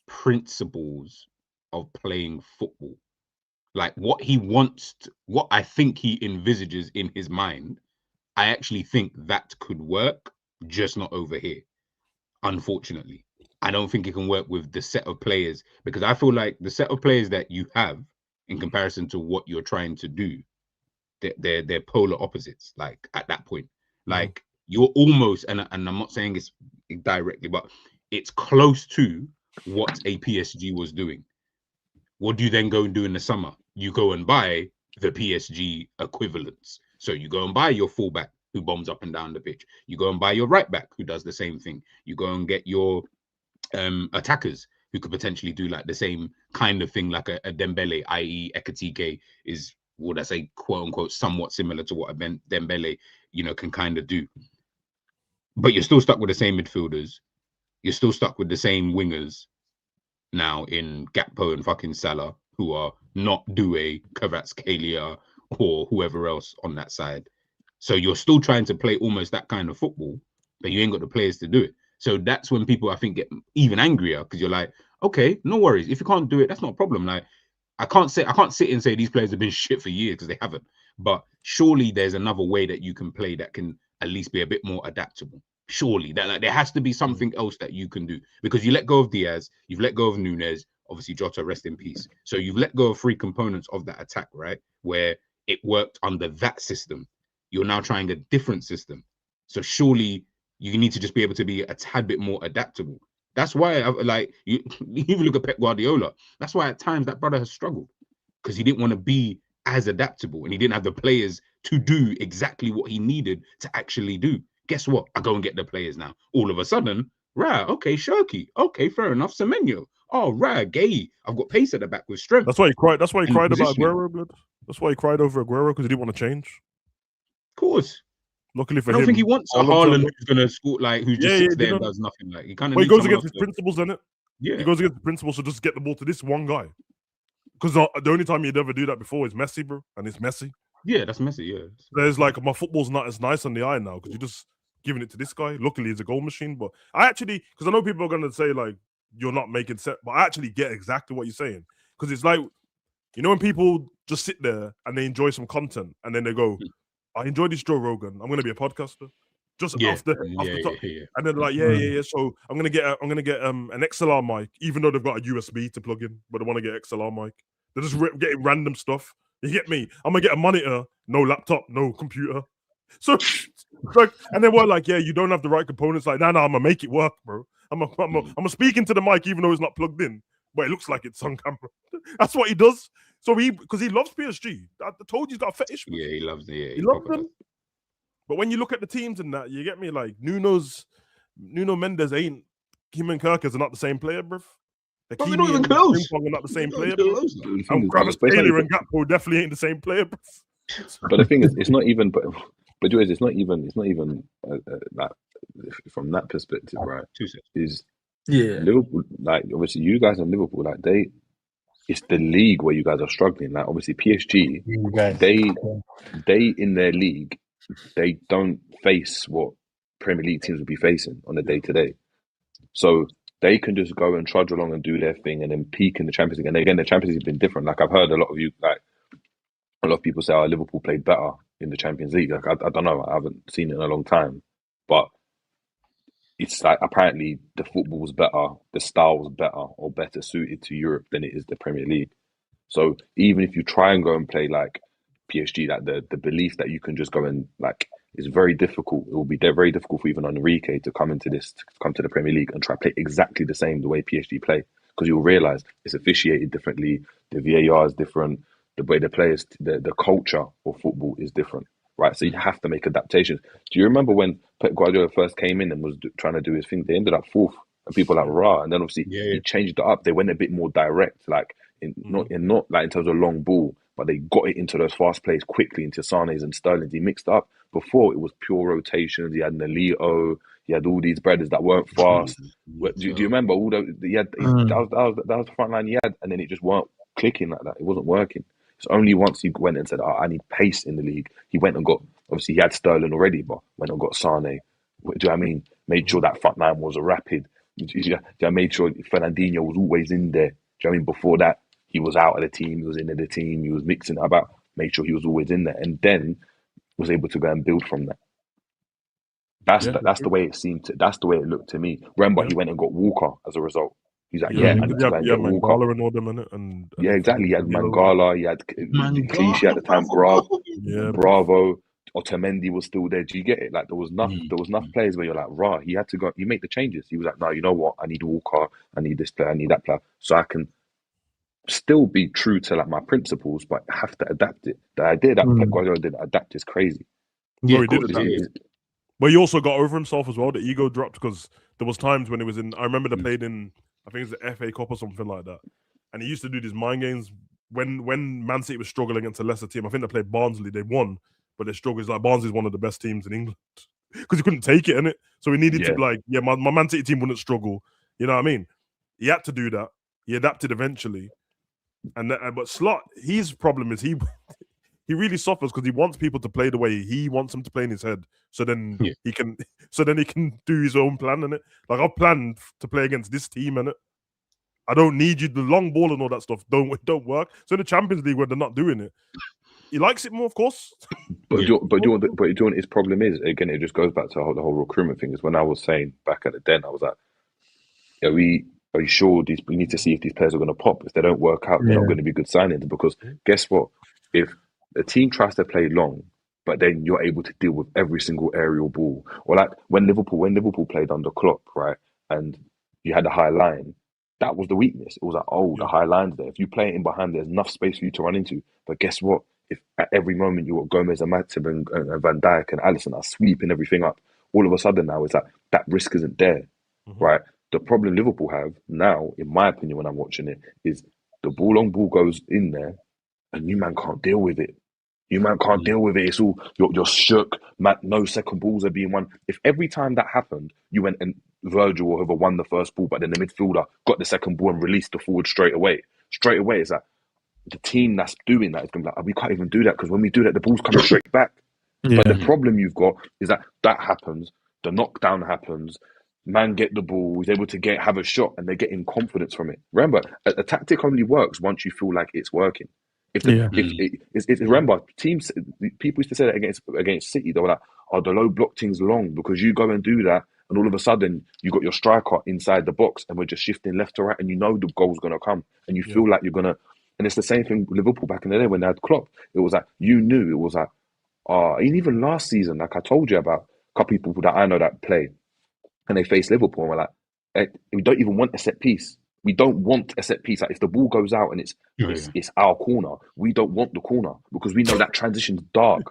principles of playing football. Like, what he wants, what I think he envisages in his mind, I actually think that could work, just not over here. Unfortunately, I don't think it can work with the set of players, because I feel like the set of players that you have in comparison to what you're trying to do, they're polar opposites. Like, at that point, like, you're almost, and I'm not saying it's directly, but it's close to what a PSG was doing. What do you then go and do in the summer? You go and buy the PSG equivalents. So you go and buy your fullback who bombs up and down the pitch. You go and buy your right back who does the same thing. You go and get your attackers who could potentially do like the same kind of thing, like a Dembele, i.e. Ekitike is, would I say, quote unquote, somewhat similar to what a Dembele, can kind of do. But you're still stuck with the same midfielders. You're still stuck with the same wingers now in Gakpo and fucking Salah, who are not Doué, Kvaratskhelia, or whoever else on that side. So you're still trying to play almost that kind of football, but you ain't got the players to do it. So that's when people, I think, get even angrier, because you're like, okay, no worries. If you can't do it, that's not a problem. Like, I can't sit and say these players have been shit for years, because they haven't. But surely there's another way that you can play that can at least be a bit more adaptable. Surely that, like, there has to be something else that you can do, because you let go of Diaz, you've let go of Nunez, obviously Jota, rest in peace. So you've let go of 3 components of that attack, right? Where it worked under that system. You're now trying a different system. So surely you need to just be able to be a tad bit more adaptable. That's why, you even look at Pep Guardiola. That's why at times that brother has struggled, because he didn't want to be as adaptable and he didn't have the players to do exactly what he needed to actually do. Guess what? I go and get the players now. All of a sudden, right, okay, Shirky. Okay, fair enough. Semenyo. Oh, right, Gay. I've got pace at the back with strength. That's why he cried. That's why he And cried about positioning. Aguero, blood. That's why he cried over Aguero, because he didn't want to change. Of course. Luckily for I don't him, think he wants a Haaland who's going to score, who just sits there and does nothing. He kind of. But he goes against his principles, doesn't it? Yeah. He goes against the principles to just get the ball to this one guy. Because the only time he'd ever do that before is Messi, bro, and it's Messi. Yeah, that's Messi. Yeah. There's my football's not as nice on the eye now because you're just giving it to this guy. Luckily, he's a goal machine. But I actually, because I know people are going to say you're not making sense, but I actually get exactly what you're saying. Because it's when people just sit there and they enjoy some content and then they go, I enjoy this Joe Rogan. I'm going to be a podcaster. Just off the top. And then yeah. So I'm gonna get an XLR mic, even though they've got a USB to plug in, but they want to get XLR mic. They're just getting random stuff. You get me? I'm gonna get a monitor, no laptop, no computer. So and then we're you don't have the right components. Nah, I'm gonna make it work, bro. I'm speaking to the mic even though it's not plugged in, but it looks like it's on camera. That's what he does. So because he loves PSG. I told you he's got a fetish. Yeah, he loves it. Yeah, he loves them. But when you look at the teams and that, you get me Nuno Mendes ain't him and Kirkers are not the same player, bruv. They're not even close. Are not the same player. And Taylor and Gakpo definitely ain't the same player, bruv. But the thing is, it's not even. But it's not even that from that perspective, right? Is Liverpool obviously you guys in Liverpool it's the league where you guys are struggling. Obviously PSG, they in their league. They don't face what Premier League teams would be facing on a day-to-day. So they can just go and trudge along and do their thing and then peak in the Champions League. And again, the Champions League has been different. I've heard a lot of people say, Liverpool played better in the Champions League. I don't know. I haven't seen it in a long time. But it's apparently the football's better, the style's better or better suited to Europe than it is the Premier League. So even if you try and go and play PSG, the belief that you can just go and is very difficult. It will be very difficult for even Enrique to come to the Premier League and try to play exactly the way PSG play, because you'll realise it's officiated differently, the VAR is different, the way the players, the culture of football is different, right? So you have to make adaptations. Do you remember when Pep Guardiola first came in and was trying to do his thing? They ended up fourth, and people rah, and then obviously he changed it up. They went a bit more direct, not in terms of long ball. But they got it into those fast plays quickly into Sane's and Sterling's. He mixed up. Before it was pure rotations. He had Nolito. He had all these brothers that weren't fast. Do you remember all those? That was the front line he had, and then it just weren't clicking like that. It wasn't working. It's only once he went and said, I need pace in the league. He went and got, obviously he had Sterling already, but went and got Sane. Do you know what I mean? Made sure that front line was rapid. Made sure Fernandinho was always in there. Do you know what I mean? Before that, he was out of the team, he was into the team, he was mixing it about, made sure he was always in there, and then was able to go and build from that. That's the way it seemed to, that's the way it looked to me. Remember, he went and got Walker as a result. He's I need to go and get Walker. And all them in it, and exactly. He had Mangala, he had Clichy at the time, Bravo, Otamendi was still there. Do you get it? There was enough players where you're rah, he had to go, he made the changes. He was no, you know what? I need Walker, I need this player, I need that player, so I can still be true to my principles, but have to adapt it. The idea that Pep Guardiola didn't adapt is crazy. Yeah, he did adapt. But he also got over himself as well. The ego dropped because there was times when he was in. I remember they played in, I think it was the FA Cup or something like that, and he used to do these mind games when Man City was struggling against a lesser team. I think they played Barnsley. They won, but they struggled. Barnsley is one of the best teams in England because he couldn't take it, innit? So he needed to my Man City team wouldn't struggle. You know what I mean? He had to do that. He adapted eventually. But Slot, his problem is he really suffers because he wants people to play the way he wants them to play in his head. So then he can do his own plan in it. I've planned to play against this team in it. I don't need you. The long ball and all that stuff don't work. So in the Champions League where they're not doing it, he likes it more, of course. But do you know what his problem is? Again, it just goes back to the whole recruitment thing. Is when I was saying back at the den, I was are you sure we need to see if these players are going to pop? If they don't work out, they're not going to be good signings. Because guess what? If a team tries to play long but then you're able to deal with every single aerial ball. Or like when Liverpool played under Klopp, right, and you had a high line, that was the weakness. It was like, the high line's there. If you play it in behind, there's enough space for you to run into. But guess what? If at every moment you got Gomez and Matip and Van Dijk and Alisson are sweeping everything up, all of a sudden now it's like that risk isn't there, right? The problem Liverpool have now, in my opinion, when I'm watching it, is the long ball goes in there and you man can't deal with it. You man can't deal with it. It's all you're shook. Man, no second balls are being won. If every time that happened, you went and Virgil or whoever won the first ball, but then the midfielder got the second ball and released the forward straight away. It's like the team that's doing that is going to be like, we can't even do that because when we do that, the ball's coming straight back. Yeah. But the problem you've got is that happens. The knockdown happens. Man get the ball. He's able to have a shot, and they're getting confidence from it. Remember, a tactic only works once you feel like it's working. Remember, people used to say that against City. They were like, "Oh, the low block thing's long because you go and do that, and all of a sudden you got your striker inside the box, and we're just shifting left to right, and you know the goal's gonna come, and you feel like you're gonna." And it's the same thing with Liverpool back in the day when they had Klopp. It was like you knew it was like, and even last season, like I told you about a couple people that I know that play, and they face Liverpool, and we're like, we don't even want a set piece. We don't want a set piece. Like if the ball goes out and it's our corner, we don't want the corner because we know that transition's dark.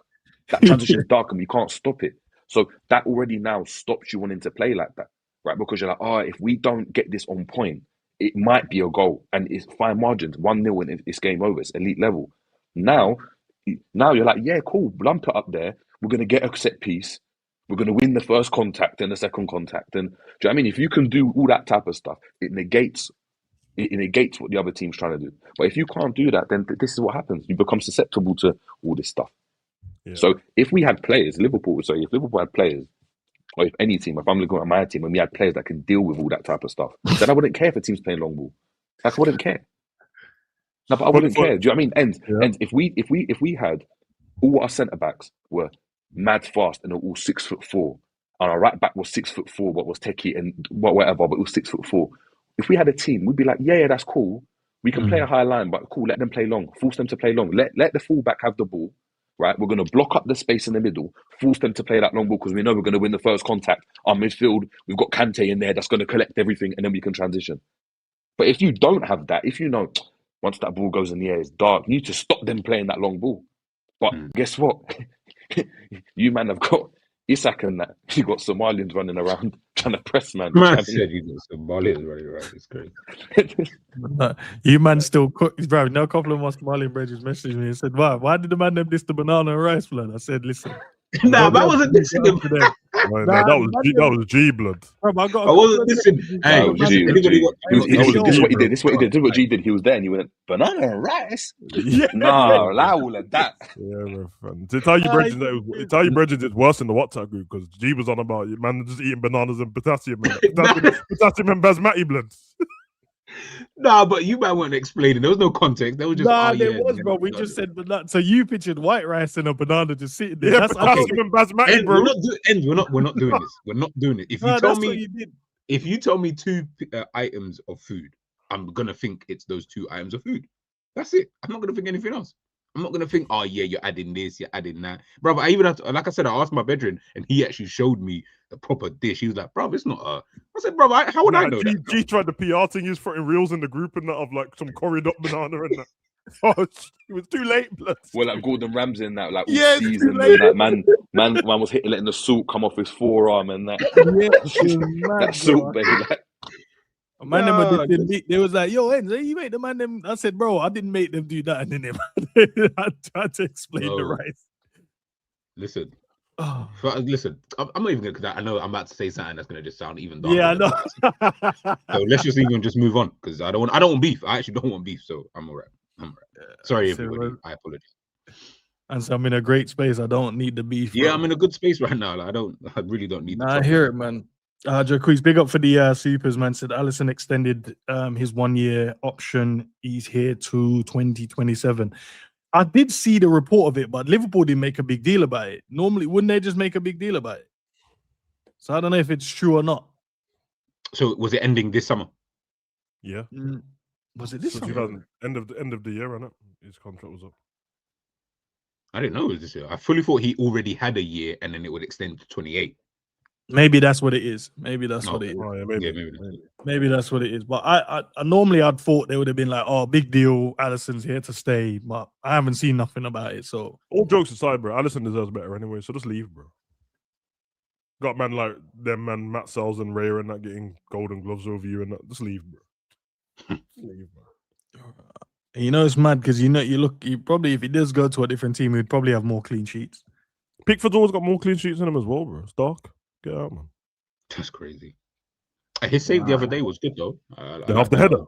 That transition is dark and we can't stop it. So that already now stops you wanting to play like that, right? Because you're like, if we don't get this on point, it might be a goal and it's fine margins, 1-0 and it's game over. It's elite level. Now you're like, yeah, cool, lump it up there. We're going to get a set piece. We're going to win the first contact and the second contact. And do you know what I mean? If you can do all that type of stuff, it negates what the other team's trying to do. But if you can't do that, then this is what happens. You become susceptible to all this stuff. Yeah. So if we had players, if Liverpool had players, or if any team, if I'm looking at my team, and we had players that can deal with all that type of stuff, then I wouldn't care if a team's playing long ball. Like I wouldn't care. No, but I wouldn't care. Do you know what I mean? And if we had all our centre backs were mad fast and they're all 6'4", and our right back was 6'4", but was techie and whatever, but it was 6'4". If we had a team, we'd be like, yeah, that's cool. We can play a high line, but cool, let them play long. Force them to play long. Let the fullback have the ball, right? We're going to block up the space in the middle, force them to play that long ball because we know we're going to win the first contact. Our midfield, we've got Kante in there that's going to collect everything and then we can transition. But if you don't have that, if you know, once that ball goes in the air, it's dark, you need to stop them playing that long ball. But guess what? You man have got Isak and that. You got Somalians running around trying to press, man. Man said you got Somalians running around. It's great. You man still cook, bro. No couple of my Somalian brethren messaged me and said, why did the man name this the banana and rice blood? I said, listen. That wasn't dissing him. That was G blood. I wasn't dissing. Hey, this is what he did. This is what G did. He was there and he went, banana and rice? No, allow all of that. Yeah, man. To tell you, Bridget, it's worse in the WhatsApp group because G was on about man just eating bananas and potassium. Potassium and basmati blood. Nah, but you might want to explain it. There was no context. There was just bro. We just said banana. So you pictured white rice and a banana just sitting there. Yeah, that's potassium and basmati, bro. We're not doing this. We're not doing it. If you tell me two items of food, I'm gonna think it's those two items of food. That's it. I'm not gonna think anything else. I'm not gonna think, oh yeah, you're adding this, you're adding that, bro. I even have to, like I said, I asked my bedroom, and he actually showed me the proper dish. He was like, bro, it's not a. I said, bro, how would I know that? G tried the PR thing. He was putting reels in the group and that of like some corridor banana and that. Oh, it was too late, blood. Well, like Gordon Ramsay and that, like all season, that man was letting the salt come off his forearm and that. That salt, baby. Like. Man, they was like, yo, Endz, you made the man them. I said, bro, I didn't make them do that. And then I tried to explain the rice. Listen, I'm not even gonna, because I know I'm about to say something that's gonna just sound even darker. Yeah, I know. So let's just move on because I don't want beef. I actually don't want beef, so I'm all right. Sorry, everybody. I apologize. And so I'm in a great space. I don't need the beef. Yeah, I'm in a good space right now. Like, I really don't need. I hear it, man. Jacquees, big up for the supers, man. Said Alisson extended his 1-year option. He's here to 2027. I did see the report of it, but Liverpool didn't make a big deal about it. Normally, wouldn't they just make a big deal about it? So I don't know if it's true or not. So was it ending this summer? Yeah. Was it this summer? End of the year, right? His contract was up. I didn't know it was this year. I fully thought he already had a year and then it would extend to 28. Maybe that's what it is. Maybe that's what it is. Oh, yeah, Yeah, maybe. Maybe that's what it is. But I normally I'd thought they would have been like, oh, big deal. Alisson's here to stay. But I haven't seen nothing about it. So All jokes aside, bro, Alisson deserves better anyway. So just leave, bro. Got man like them, man, Matt Sells and Raya and that getting golden gloves over you and that. Just leave, bro. Just leave, bro. you know it's mad because you probably if he does go to a different team, he'd probably have more clean sheets. Pickford's always got more clean sheets in him as well, bro. It's dark. Get out, man. That's crazy. His save the other day was good though. Off the header.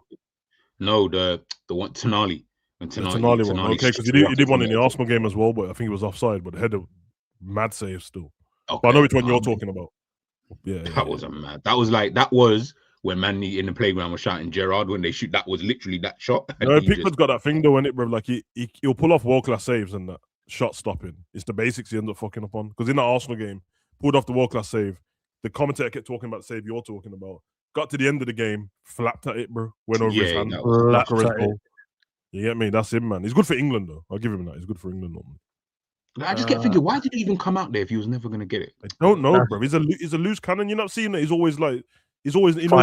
No, the one Tonali. Tonali one. Okay, because he did one in the Arsenal game as well, but I think it was offside. But the header, mad save still. Okay. But I know which one you're talking about. Yeah, that was a mad. That was when Manny in the playground was shouting Gerrard when they shoot. That was literally that shot. No, Pickford's got that thing though, innit, bro? Like he'll pull off world class saves and that shot stopping. It's the basics he ends up fucking up on. Because in that Arsenal game, pulled off the world class save. The commentator kept talking about the save you're talking about. Got to the end of the game, flapped at it, bro. Went over his hand. You get me? That's him, man. He's good for England, though. I'll give him that. He's good for England, man. I just kept thinking, why did he even come out there if he was never going to get it? I don't know, bro. He's a loose cannon. You're not seeing that. He knows where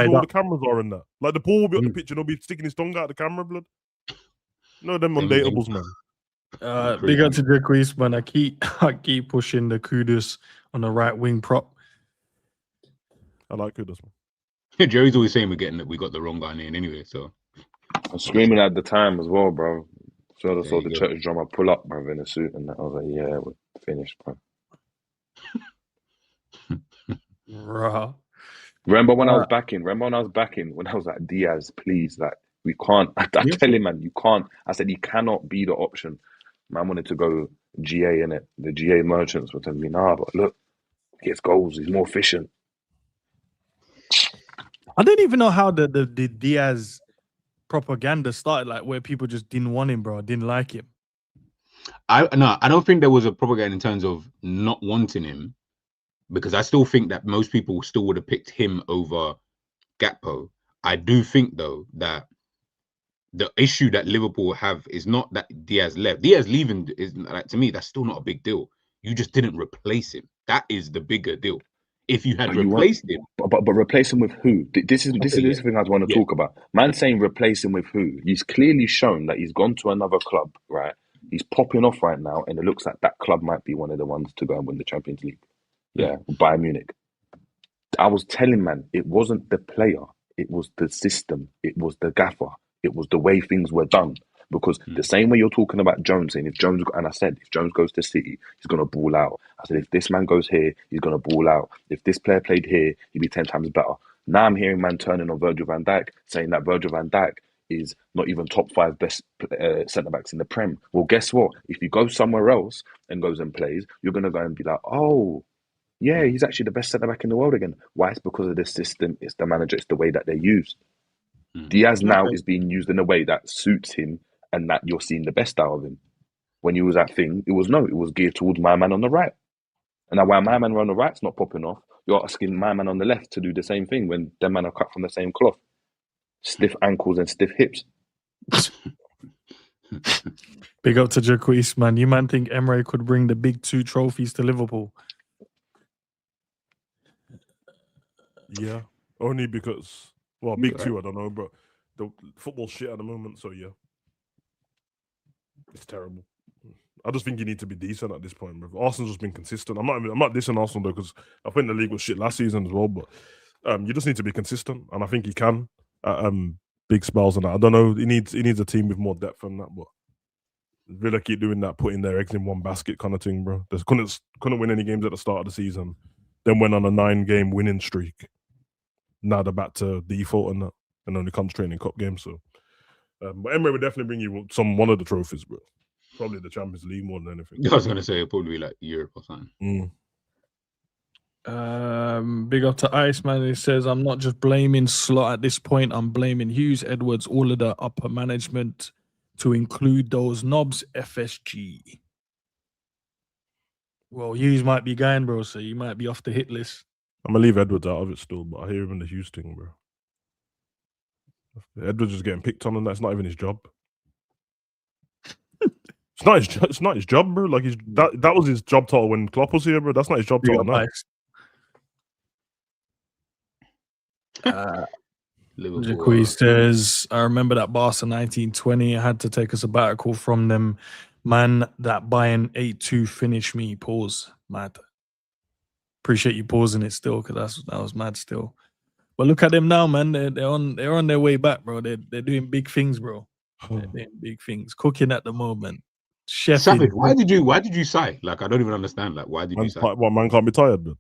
all the cameras are and that. Like the ball will be on the pitch and he'll be sticking his tongue out the camera, blood. No, them undateables, man. Big up to Jacques, man. I keep pushing the Kudus on the right wing prop. I like Kudus, man. Jerry's always saying we got the wrong guy in anyway, so I'm screaming at the time as well, bro. So I saw the church drummer pull up, bro, in a suit, and I was like, yeah, we're finished, bro. Remember when I was backing? When I was like, Diaz, please, like, we can't. I tell him, man, you can't. I said, he cannot be the option. Man wanted to go GA in it. The GA merchants were telling me, nah, but look, he gets goals. He's more efficient. I didn't even know how the Diaz propaganda started, like where people just didn't want him, bro. Didn't like him. I don't think there was a propaganda in terms of not wanting him, because I still think that most people still would have picked him over Gakpo. I do think though that the issue that Liverpool have is not that Diaz left. Diaz leaving is, like, to me, that's still not a big deal. You just didn't replace him. That is the bigger deal. If you had replaced him, but replace him with who? This is the thing I want to talk about. Man saying replace him with who? He's clearly shown that he's gone to another club, right? He's popping off right now, and it looks like that club might be one of the ones to go and win the Champions League. Yeah, Bayern Munich. I was telling man, it wasn't the player, it was the system, it was the gaffer, it was the way things were done. Because the same way you're talking about Jones, saying if Jones goes to City, he's going to ball out. I said, if this man goes here, he's going to ball out. If this player played here, he'd be 10 times better. Now I'm hearing man turning on Virgil van Dijk, saying that Virgil van Dijk is not even top 5 best centre-backs in the Prem. Well, guess what? If you go somewhere else and goes and plays, you're going to go and be like, oh, yeah, he's actually the best centre-back in the world again. Why? It's because of the system, it's the manager, it's the way that they're used. Diaz now is being used in a way that suits him, and that you're seeing the best out of him. When you was that thing, it was geared towards my man on the right. And now while my man on the right's not popping off, you're asking my man on the left to do the same thing when them man are cut from the same cloth. Stiff ankles and stiff hips. Big up to Jacques, man. You man think Emre could bring the big 2 trophies to Liverpool? Yeah, only because, well, big 2, I don't know, but the football's shit at the moment, so yeah. It's terrible. I just think you need to be decent at this point, bro. Arsenal's just been consistent. I'm not dissing Arsenal though, because I think the league was shit last season as well. But you just need to be consistent, and I think he can at big spells and that. I don't know. He needs a team with more depth than that. But Villa keep doing that, putting their eggs in one basket kind of thing, bro. They couldn't win any games at the start of the season. Then went on a 9-game winning streak. Now they're back to default and that, and only concentrating in cup games. So. But Emre would definitely bring you one of the trophies, bro. Probably the Champions League more than anything. I was going to say it'll probably be like Europe or something. Big up to Iceman. He says, I'm not just blaming Slot at this point. I'm blaming Hughes, Edwards, all of the upper management, to include those knobs, FSG. Well, Hughes might be going, bro, so you might be off the hit list. I'm going to leave Edwards out of it still, but I hear him in the Hughes thing, bro. Edwards is getting picked on, and that's not even his job. It's It's not his job, bro. Like that was his job title when Klopp was here, bro. That's not his job title now. Jacques says, I remember that Barca 1920. I had to take a sabbatical from them. Man, that Bayern 8-2 finish me. Pause. Mad. Appreciate you pausing it still, because that was mad still. But look at them now, man. They're on their way back, bro. They're doing big things, bro. They're doing big things. Cooking at the moment. Savage, why did you sigh? Like, I don't even understand. Like, why did you sigh? What, man can't be tired, but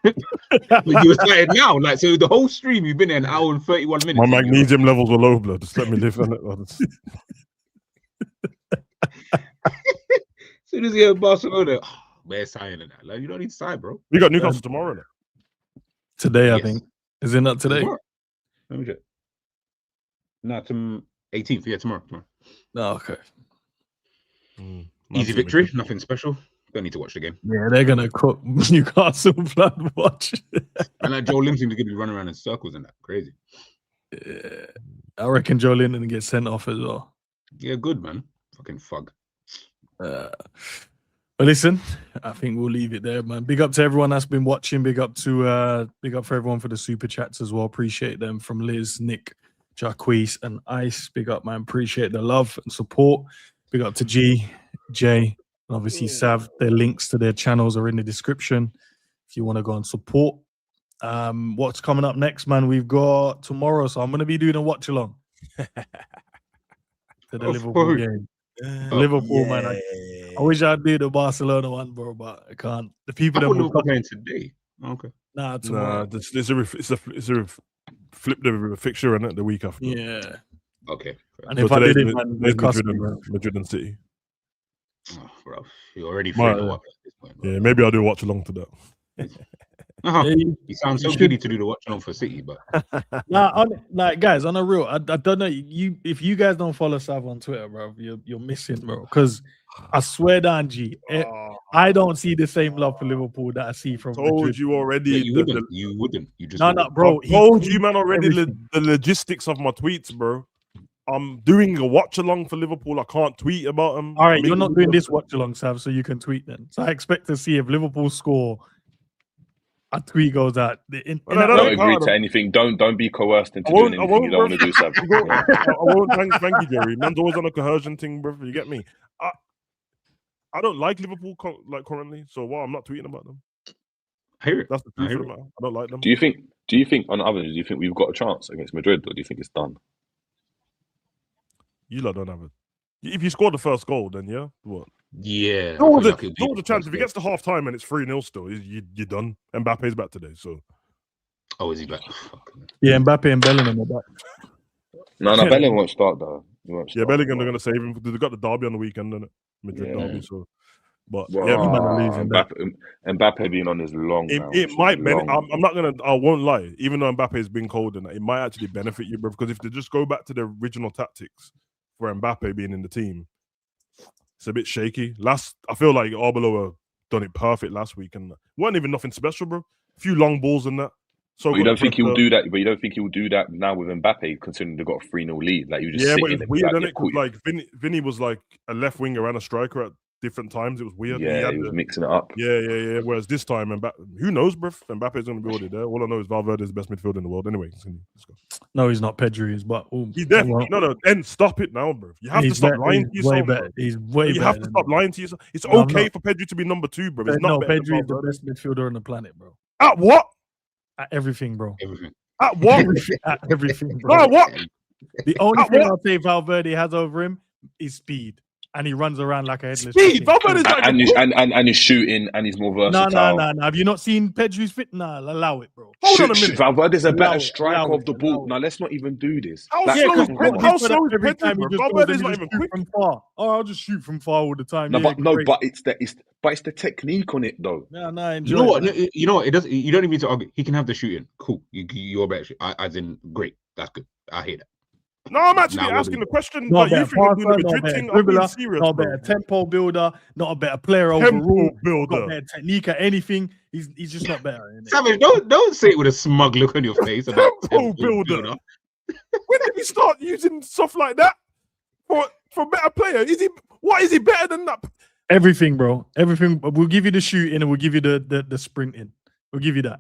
But you were tired now. Like, so the whole stream you've been there an hour and 31 minutes. My magnesium levels were low, blood. Just let me live on it. As soon as you hear Barcelona, we're sighing and that. Like, you don't need to sigh, bro. We got Newcastle tomorrow. Now. Today, I think. Is it not today? Tomorrow. Let me check. No, 18th. Yeah, tomorrow. Oh, okay. Easy victory. Nothing special. Don't need to watch the game. Yeah, they're gonna cook Newcastle. Blood watch. And like Joe Linton is gonna be running around in circles and that. Crazy. Yeah, I reckon Joe Linton gets sent off as well. Yeah, good man. Fucking fug. But listen, I think we'll leave it there, man. Big up to everyone that's been watching. Big up for everyone for the super chats as well. Appreciate them from Liz, Nick, Jacques, and Ice. Big up, man. Appreciate the love and support. Big up to G, J, and obviously Sav. Their links to their channels are in the description if you want to go and support. What's coming up next, man? We've got tomorrow, so I'm going to be doing a watch along to the Liverpool game. Liverpool, man. I wish I'd do the Barcelona one, bro, but I can't. The people that will come in today. Okay. Nah, tomorrow. It's a flip the fixture in it the week after. Yeah. Okay. And so if I did it, man, Madrid and City. Oh, bro, you're already free to watch at this point. Bro. Yeah, maybe I'll do a watch along to that. You sound so giddy to do the watch along for City, but guys, on a real, I don't know if you guys don't follow Sav on Twitter, bro, you're missing, bro. Because I swear down, G, I don't see the same love for Liverpool that I see from. Told Madrid. you already. Yeah, you wouldn't. You just no, bro. I told you, man, already the logistics of my tweets, bro. I'm doing a watch along for Liverpool. I can't tweet about them. All right, you're not doing this watch along, Sav, so you can tweet then. So I expect to see if Liverpool score. A tweet goes out. Don't agree to anything. Don't be coerced into doing anything you don't want to do, Sav. I won't. Thank you, Jerry. Man's always on a coercion thing, bro. You get me? I don't like Liverpool currently, so I'm not tweeting about them. I hear it. That's the truth of the matter. I don't like them. Do you think on the other end, do you think we've got a chance against Madrid, or do you think it's done? You lot don't have it. If you score the first goal, then yeah, what? Yeah. No the chance. If it gets to half time and it's 3-0 still, you're done. Mbappe's back today, so. Oh, is he back? Yeah, Mbappe and Bellingham are back. No, Bellingham won't start though. Yeah, Bellingham, they're going to save him. They've got the derby on the weekend, isn't it? Madrid derby, so. But Mbappe being on his long. It might. I won't lie. Even though Mbappe has been cold, and it might actually benefit you, bro. Because if they just go back to the original tactics for Mbappe being in the team, it's a bit shaky. I feel like Arbeloa done it perfect last week, and weren't even nothing special, bro. A few long balls and that. So but you don't think he'll do that? But you don't think he'll do that now with Mbappe, considering they've got a 3-0 lead? Like you just but it's weird, isn't it? Because like Vinny was like a left winger and a striker at different times. It was weird. Yeah, he was mixing it up. Yeah. Whereas this time, who knows, bro? Mbappe's going to be already there. All I know is Valverde is the best midfielder in the world. Anyway, let's go. No, he's not. Pedri is, but he's definitely no. End. Stop it now, bro. You have to stop lying to yourself. He's way better. You have to stop lying to yourself. It's okay for Pedri to be number 2, bro. It's not better Pedri is the best midfielder on the planet, bro. At what? At everything, bro. Everything. At what? At everything, bro. No, what? The only thing I'll say Valverde has over him is speed. And he runs around like a headless speed. And he's shooting and he's more versatile. No. Have you not seen Pedri's fit? Nah, allow it, bro. Hold on a minute. Valverde's a better striker of the ball. Now let's not even do this. How slow is Pedri, bro? Valverde's not even quick. From far. Oh, I'll just shoot from far all the time. No, but it's the technique on it though. No, enjoy. You know what? It does. You don't even need to argue. He can have the shooting. Cool. You're better. As in, great. That's good. I hate that. No, I'm actually asking the question. Like you think I'm doing the Madrid thing? I'm being serious. Not a better tempo builder, not a better player overall. Not better technique at anything. He's just not better. Savage, don't say it with a smug look on your face. About tempo builder. When did we start using stuff like that for better player? What is he better than that? Everything, bro. Everything. We'll give you the shooting and we'll give you the sprinting. We'll give you that.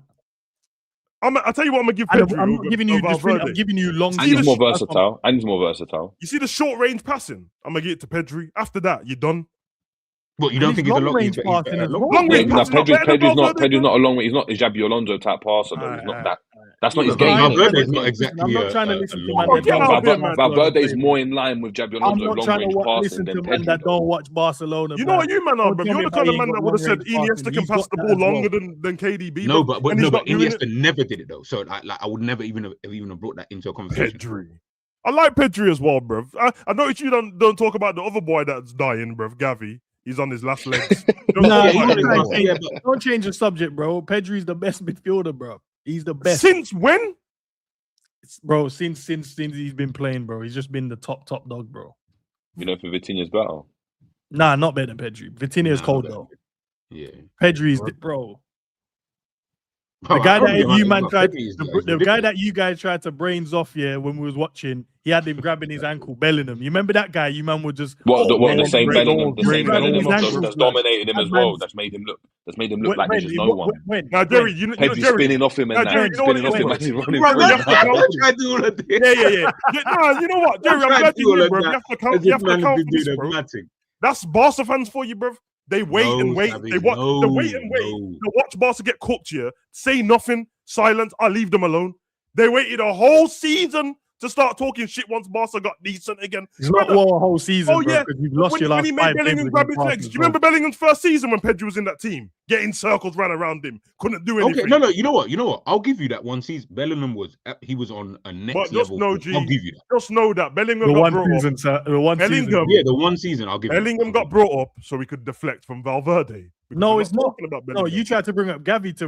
I'll tell you what I'm gonna give And Pedri. I'm not giving you the sprint. I'm giving you long. And he's more versatile. And he's more versatile. You see the short range passing? I'm gonna give it to Pedri. After that, you're done. What, you don't think he's a long range passing as well? Long range passing. Pedri's not a long range. He's not a Xabi Alonso type passer though. He's not that. That's not his game. Valverde's not exactly. I'm not trying to listen to man. Valverde is more in line with Xabi Alonso I'm not long trying range to passing listen than to men Pedri. that don't watch Barcelona. You know what you man are, bro. Don't You're the tell me kind of man how that he would have got said long-range Iniesta can passing. pass He's the got ball that as longer well. than KDB. No, but and he's not doing Iniesta it. never did it though. So like I would never even have brought that into a conversation. Pedri. I like Pedri as well, bro. I noticed you don't talk about the other boy that's dying, bro. Gavi. He's on his last legs. Don't change the subject, bro. Pedri's the best midfielder, bro. He's the best. Since when? Bro, since he's been playing, bro. He's just been the top dog, bro. You know, for Vitinha's better. Nah, not better than Pedri. Vitinha is cold though. Yeah. Pedri's bro. The guy that you guys tried to brains off, when we was watching, he had him grabbing his ankle, Bellingham. You remember that guy? You man would just the same Bellingham that's dominated him as well. That's made him look like there's just no one. Now, Jerry, you know, Pedri's spinning off him and that. Spinning off him as he's running. Yeah. Nah, you know what, Jerry? I'm glad you knew, bro. You have to count for this, bro. That's Barca fans for you, bro. They wait and wait. They wait and wait. They watch Barca get cooked here. Say nothing. Silence. I'll leave them alone. They waited a whole season to start talking shit once Barca got decent again. It's not a whole season, bro, because you've lost your last when he made Bellingham grab his legs. Do you remember Bellingham's first season when Pedri was in that team? Getting circles ran around him. Couldn't do anything. Okay, no, you know what? I'll give you that one season. Bellingham was on a next level. I'll give you that. Just know that Bellingham the got one brought season, up. Sir, the one Bellingham, season. Yeah, the one season. I'll give Bellingham got brought up so we could deflect from Valverde. No, it's not. No, you tried to bring up Gavi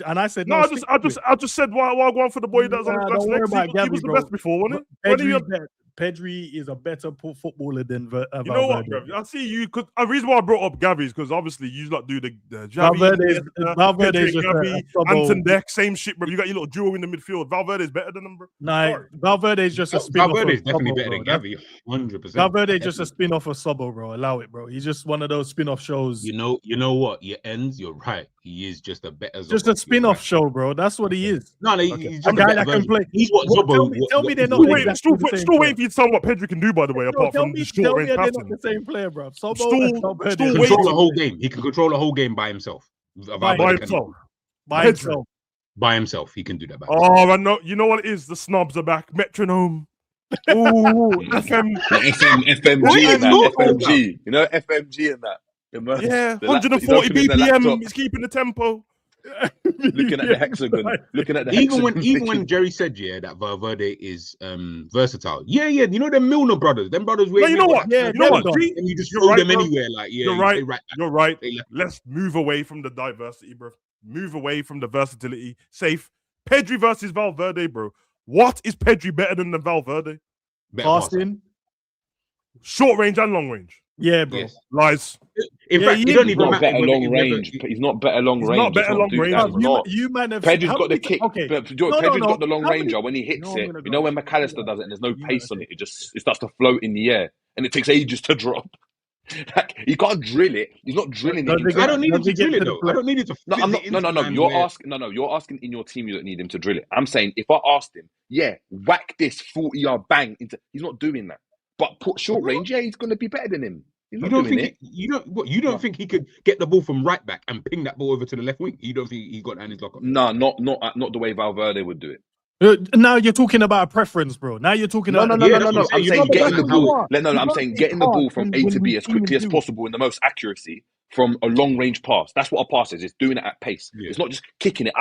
and I said no. I just said why going for the boy that's on the last legs. He was the best before, wasn't it? Pedri is a better footballer than Valverde. You know what, bro? I see you. Cause the reason why I brought up Gavi is because obviously you lot do the Javi, Valverde is just Gavi, Anton Deck, same shit, bro. You got your little duo in the midfield. Valverde is better than them, bro. Nah, Valverde is just a spin-off. Valverde is definitely better than Gavi, 100%. Valverde is just a spin-off of Sobo, bro. Allow it, bro. He's just one of those spin-off shows. You know what? Your Endz, you're right. He is just a better. Just a spin-off show, bro. That's what he is. No, he's a guy that can play. He's what Zobo. Tell me they're not. Still waiting for you to tell what Pedri can do, by the way. Apart from the short range passing, they're not the same player, bro. Still control the whole game. He can control the whole game by himself. By himself, he can do that. I know. You know what it is? The snobs are back. Metronome. Ooh, FMG and that. FMG. You know, FMG and that. Yeah, 140 BPM. He's keeping the tempo. Looking at the hexagon. Even when Jerry said that Valverde is versatile. Yeah. You know them Milner brothers. Them brothers. No, you know what? Yeah, you know what? And you just throw them anywhere. Like you're right. You're right. Let's move away from the diversity, bro. Move away from the versatility. Safe. Pedri versus Valverde, bro. What is Pedri better than the Valverde? Passing, short range and long range. Yeah, bro. Yes. Lies. In fact, he don't even better long range. He's not better long range. Not better long range. You man have. Pedri's got the kick. Okay. Pedri's got the long ranger. When he hits it, you know when McAllister does it and there's no pace on it, it starts to float in the air and it takes ages to drop. Like, he can't drill it. He's not drilling it. I don't need him to drill it though. I don't need it to. No. You're asking in your team. You don't need him to drill it. I'm saying if I asked him, whack this 40-yard bang into. He's not doing that. But put short range, he's going to be better than him. You don't think he could get the ball from right back and ping that ball over to the left wing? You don't think he got that in his locker? No, not the way Valverde would do it. Now you're talking about a preference, bro. Now you're talking about no. I'm saying getting the ball. I'm saying getting the ball from A to B as quickly as possible in the most accuracy from a long range pass. That's what a pass is. It's doing it at pace. Yeah. It's not just kicking it.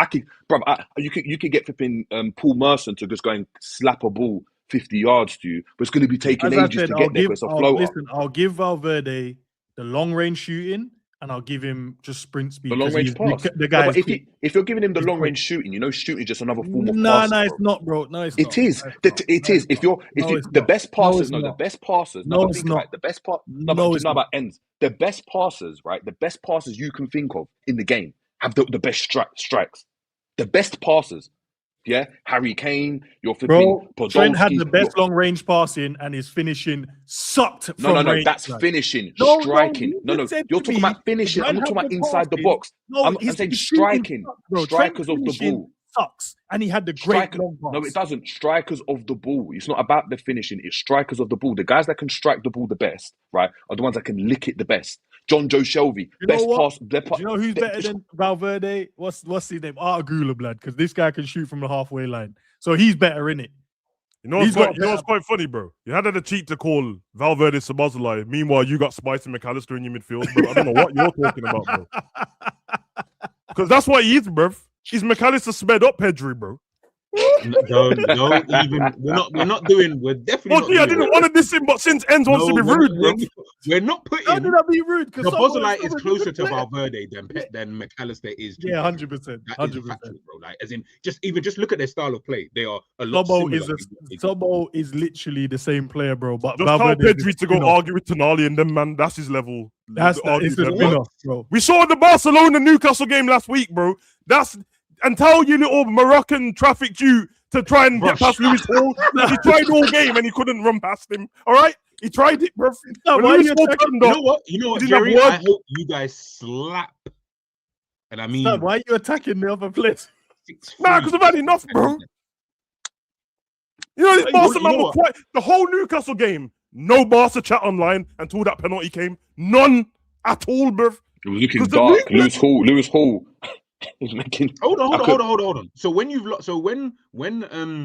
You could get flipping Paul Merson to just go and slap a ball 50 yards to you, but it's going to be taking ages to get there. It's a floater. Listen, I'll give Valverde the long range shooting, and I'll give him just sprint speed. The long range pass. The guy. If you're giving him the long range shooting, shooting is just another form of pass. No, it's not, bro. No, it's not. It is. It is. The best passers. No, the best passers. No, it's not. The best part. No, it's not about ends. The best passers, right? The best passers you can think of in the game have the best strikes. The best passers. Yeah, Harry Kane, you're Bro, flipping Trent had Podolski. the best long range passing, and his finishing sucked No, from range. that's blood. finishing, No, striking. you No, just said you're to talking me, about finishing. I'm man not talking had about the inside the passing. box. No, I'm his saying shooting striking. sucks, bro. Strikers Trent of the finishing ball. sucks, and he had the great Striker. long pass. No, it doesn't. Strikers of the ball. It's not about the finishing. It's strikers of the ball. The guys that can strike the ball the best, right, are the ones that can lick it the best. John Joe Shelby, You know best what? pass. Do you know who's better than Valverde? What's his name? Argula, blood, because this guy can shoot from the halfway line. So he's better in it. You know what's quite funny, bro? You had the cheat to call Valverde Szoboszlai. Meanwhile, you got Spice and McAllister in your midfield, bro. I don't know what you're talking about, bro. Because that's what he is, bro. He's McAllister sped up Pedri, bro. Don't even. We're not doing. We're definitely. Well, gee, I didn't want to diss him, but since Endz wants to be rude, bro. We're not putting. How did I be rude? Because Szoboszlai is closer to Valverde than McAllister is. Yeah, 100%. 100%, bro. Like, as in, just look at their style of play. They are a lot similar. Sobo is literally the same player, bro. But just tell Pedri to go argue with Tonali and them, man. That's his level. It's the spin-off, bro. We saw the Barcelona Newcastle game last week, bro. And tell you little Moroccan traffic Jew to try and get past Lewis Hall. He tried all game and he couldn't run past him. All right? He tried it, bro. You know what, Jerry? I hope you guys slap. And I mean... why are you attacking the other place? Nah, because I've had enough, bro. You know, this Barca man was quiet. The whole Newcastle game, no Barca chat online until that penalty came. None at all, bro. It was looking dark. Lewis Hall. He's making. Hold on. So when when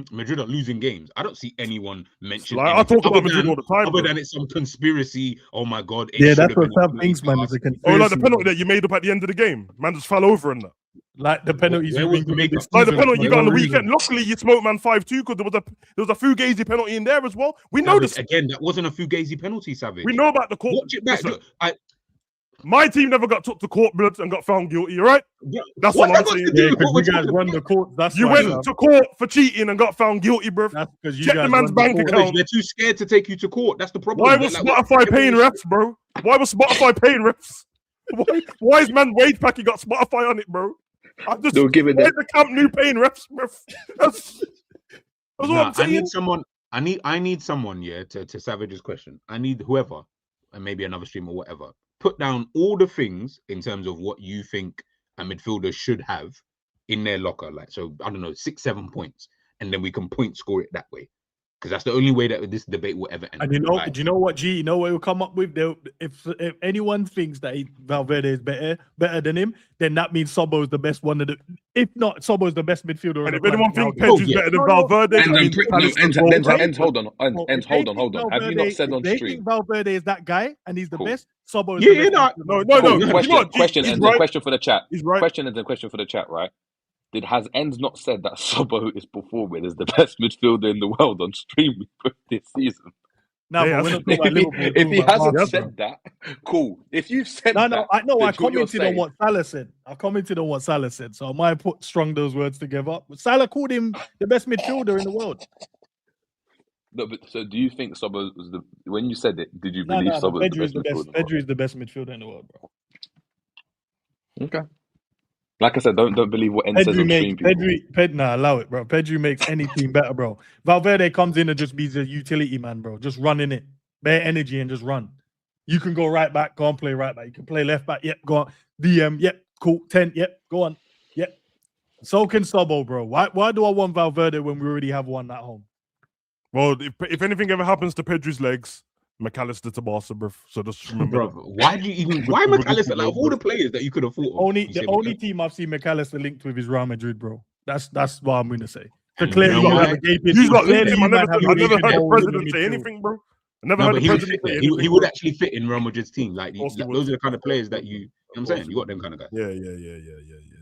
Madrid are losing games, I don't see anyone mention. Like, I talk about Madrid all the time. Other than it's some conspiracy. Oh my god! Yeah, that's what some things, man. Is a conspiracy. Oh, like the penalty that you made up at the end of the game, man, just fell over and that. Like the penalties like the penalty you got on the weekend. Luckily, you smoked man 5-2 because there was a Fugazi penalty in there as well. We know this again. That wasn't a Fugazi penalty, Savage. We know about the court. Watch it back. Look, my team never got took to court, blood, and got found guilty. All right, that's what I'm saying. Yeah, because you guys run the court. That's you went to court for cheating and got found guilty, bro. That's because you check guys the man's bank account. They're too scared to take you to court. That's the problem. Why was Spotify paying refs, bro? Why was Spotify paying refs? Why is man wage packet got Spotify on it, bro? I just why is the Camp Nou paying refs, bro? That's what I'm saying. I need someone, yeah, to Savage's question. I need whoever, and maybe another stream or whatever. Put down all the things in terms of what you think a midfielder should have in their locker. Like, so I don't know, 6-7 points, and then we can point score it that way. Because that's the only way that this debate will ever end. And do you know what, G? You know what we'll come up with? If anyone thinks that Valverde is better than him, then that means Sobo is the best one of the. If not, Sobo is the best midfielder. And if anyone thinks Pedri is better than Valverde, Endz, hold on. Have you not said on stream? They think Valverde is that guy and he's the best. Sobo is the best. No. Question and the question for the chat. He's right. Question and the question for the chat, right? Has Endz not said that Sobo is performing as the best midfielder in the world on stream this season? No, yeah, if he hasn't said that, cool. If you've said that, I commented on what Salah said. I commented on what Salah said, so I might put strung those words together. Salah called him the best midfielder in the world. No, but so do you think Sobo was the? When you said it, did you believe Sobo was the best midfielder? Pedri is the best midfielder in the world, bro. Okay. Like I said, don't believe what Endz says on stream. Allow it, bro. Pedri makes any team better, bro. Valverde comes in and just be the utility man, bro. Just run in it, bare energy and just run. You can go right back, go and play right back. You can play left back, yep, go on. DM, yep, cool. 10, yep, go on, yep. So can Sobo, bro. Why do I want Valverde when we already have one at home? Well, if anything ever happens to Pedri's legs, McAllister to Barca, bro. So just remember. Why McAllister? Like, of all the players that you could have thought of, the only team I've seen McAllister linked with is Real Madrid, bro. That's what I'm gonna say. Clearly, you have a gaping. He's not linked him. I never heard the president say anything, bro. I never heard the president say anything. He would actually fit in Real Madrid's team. Like, those are the kind of players that you know what I'm saying? You got them kind of guys. Yeah.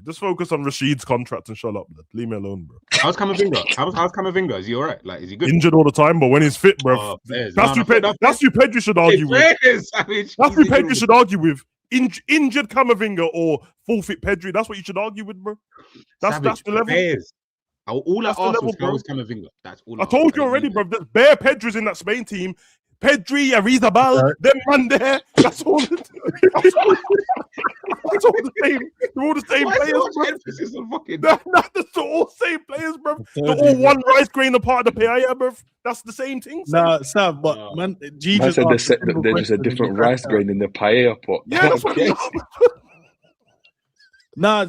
Just focus on Rashid's contract and shut up. Leave me alone, bro. How's Camavinga? How's Camavinga? Is he all right? Like, is he good? Injured all the time, but when he's fit, bro. That's who Pedri should argue with. That's who Pedri should argue with. Injured Camavinga or full fit Pedri. That's what you should argue with, bro. That's the level. All I asked was Camavinga. That's all. I told you already, bro. There's bare Pedris in that Spain team. Pedri, Arizabal, them man there. That's all. That's all the same. They're all the same Why is players, so bro. much emphasis on fucking? They're all same players, bro. They're all one rice grain apart of the paella, bro. That's the same thing. Nah, Sav, but man, G Man just said asked a simple they're just a question and different you rice crashed out. grain in the paella pot. Yeah, that's what we are. Nah,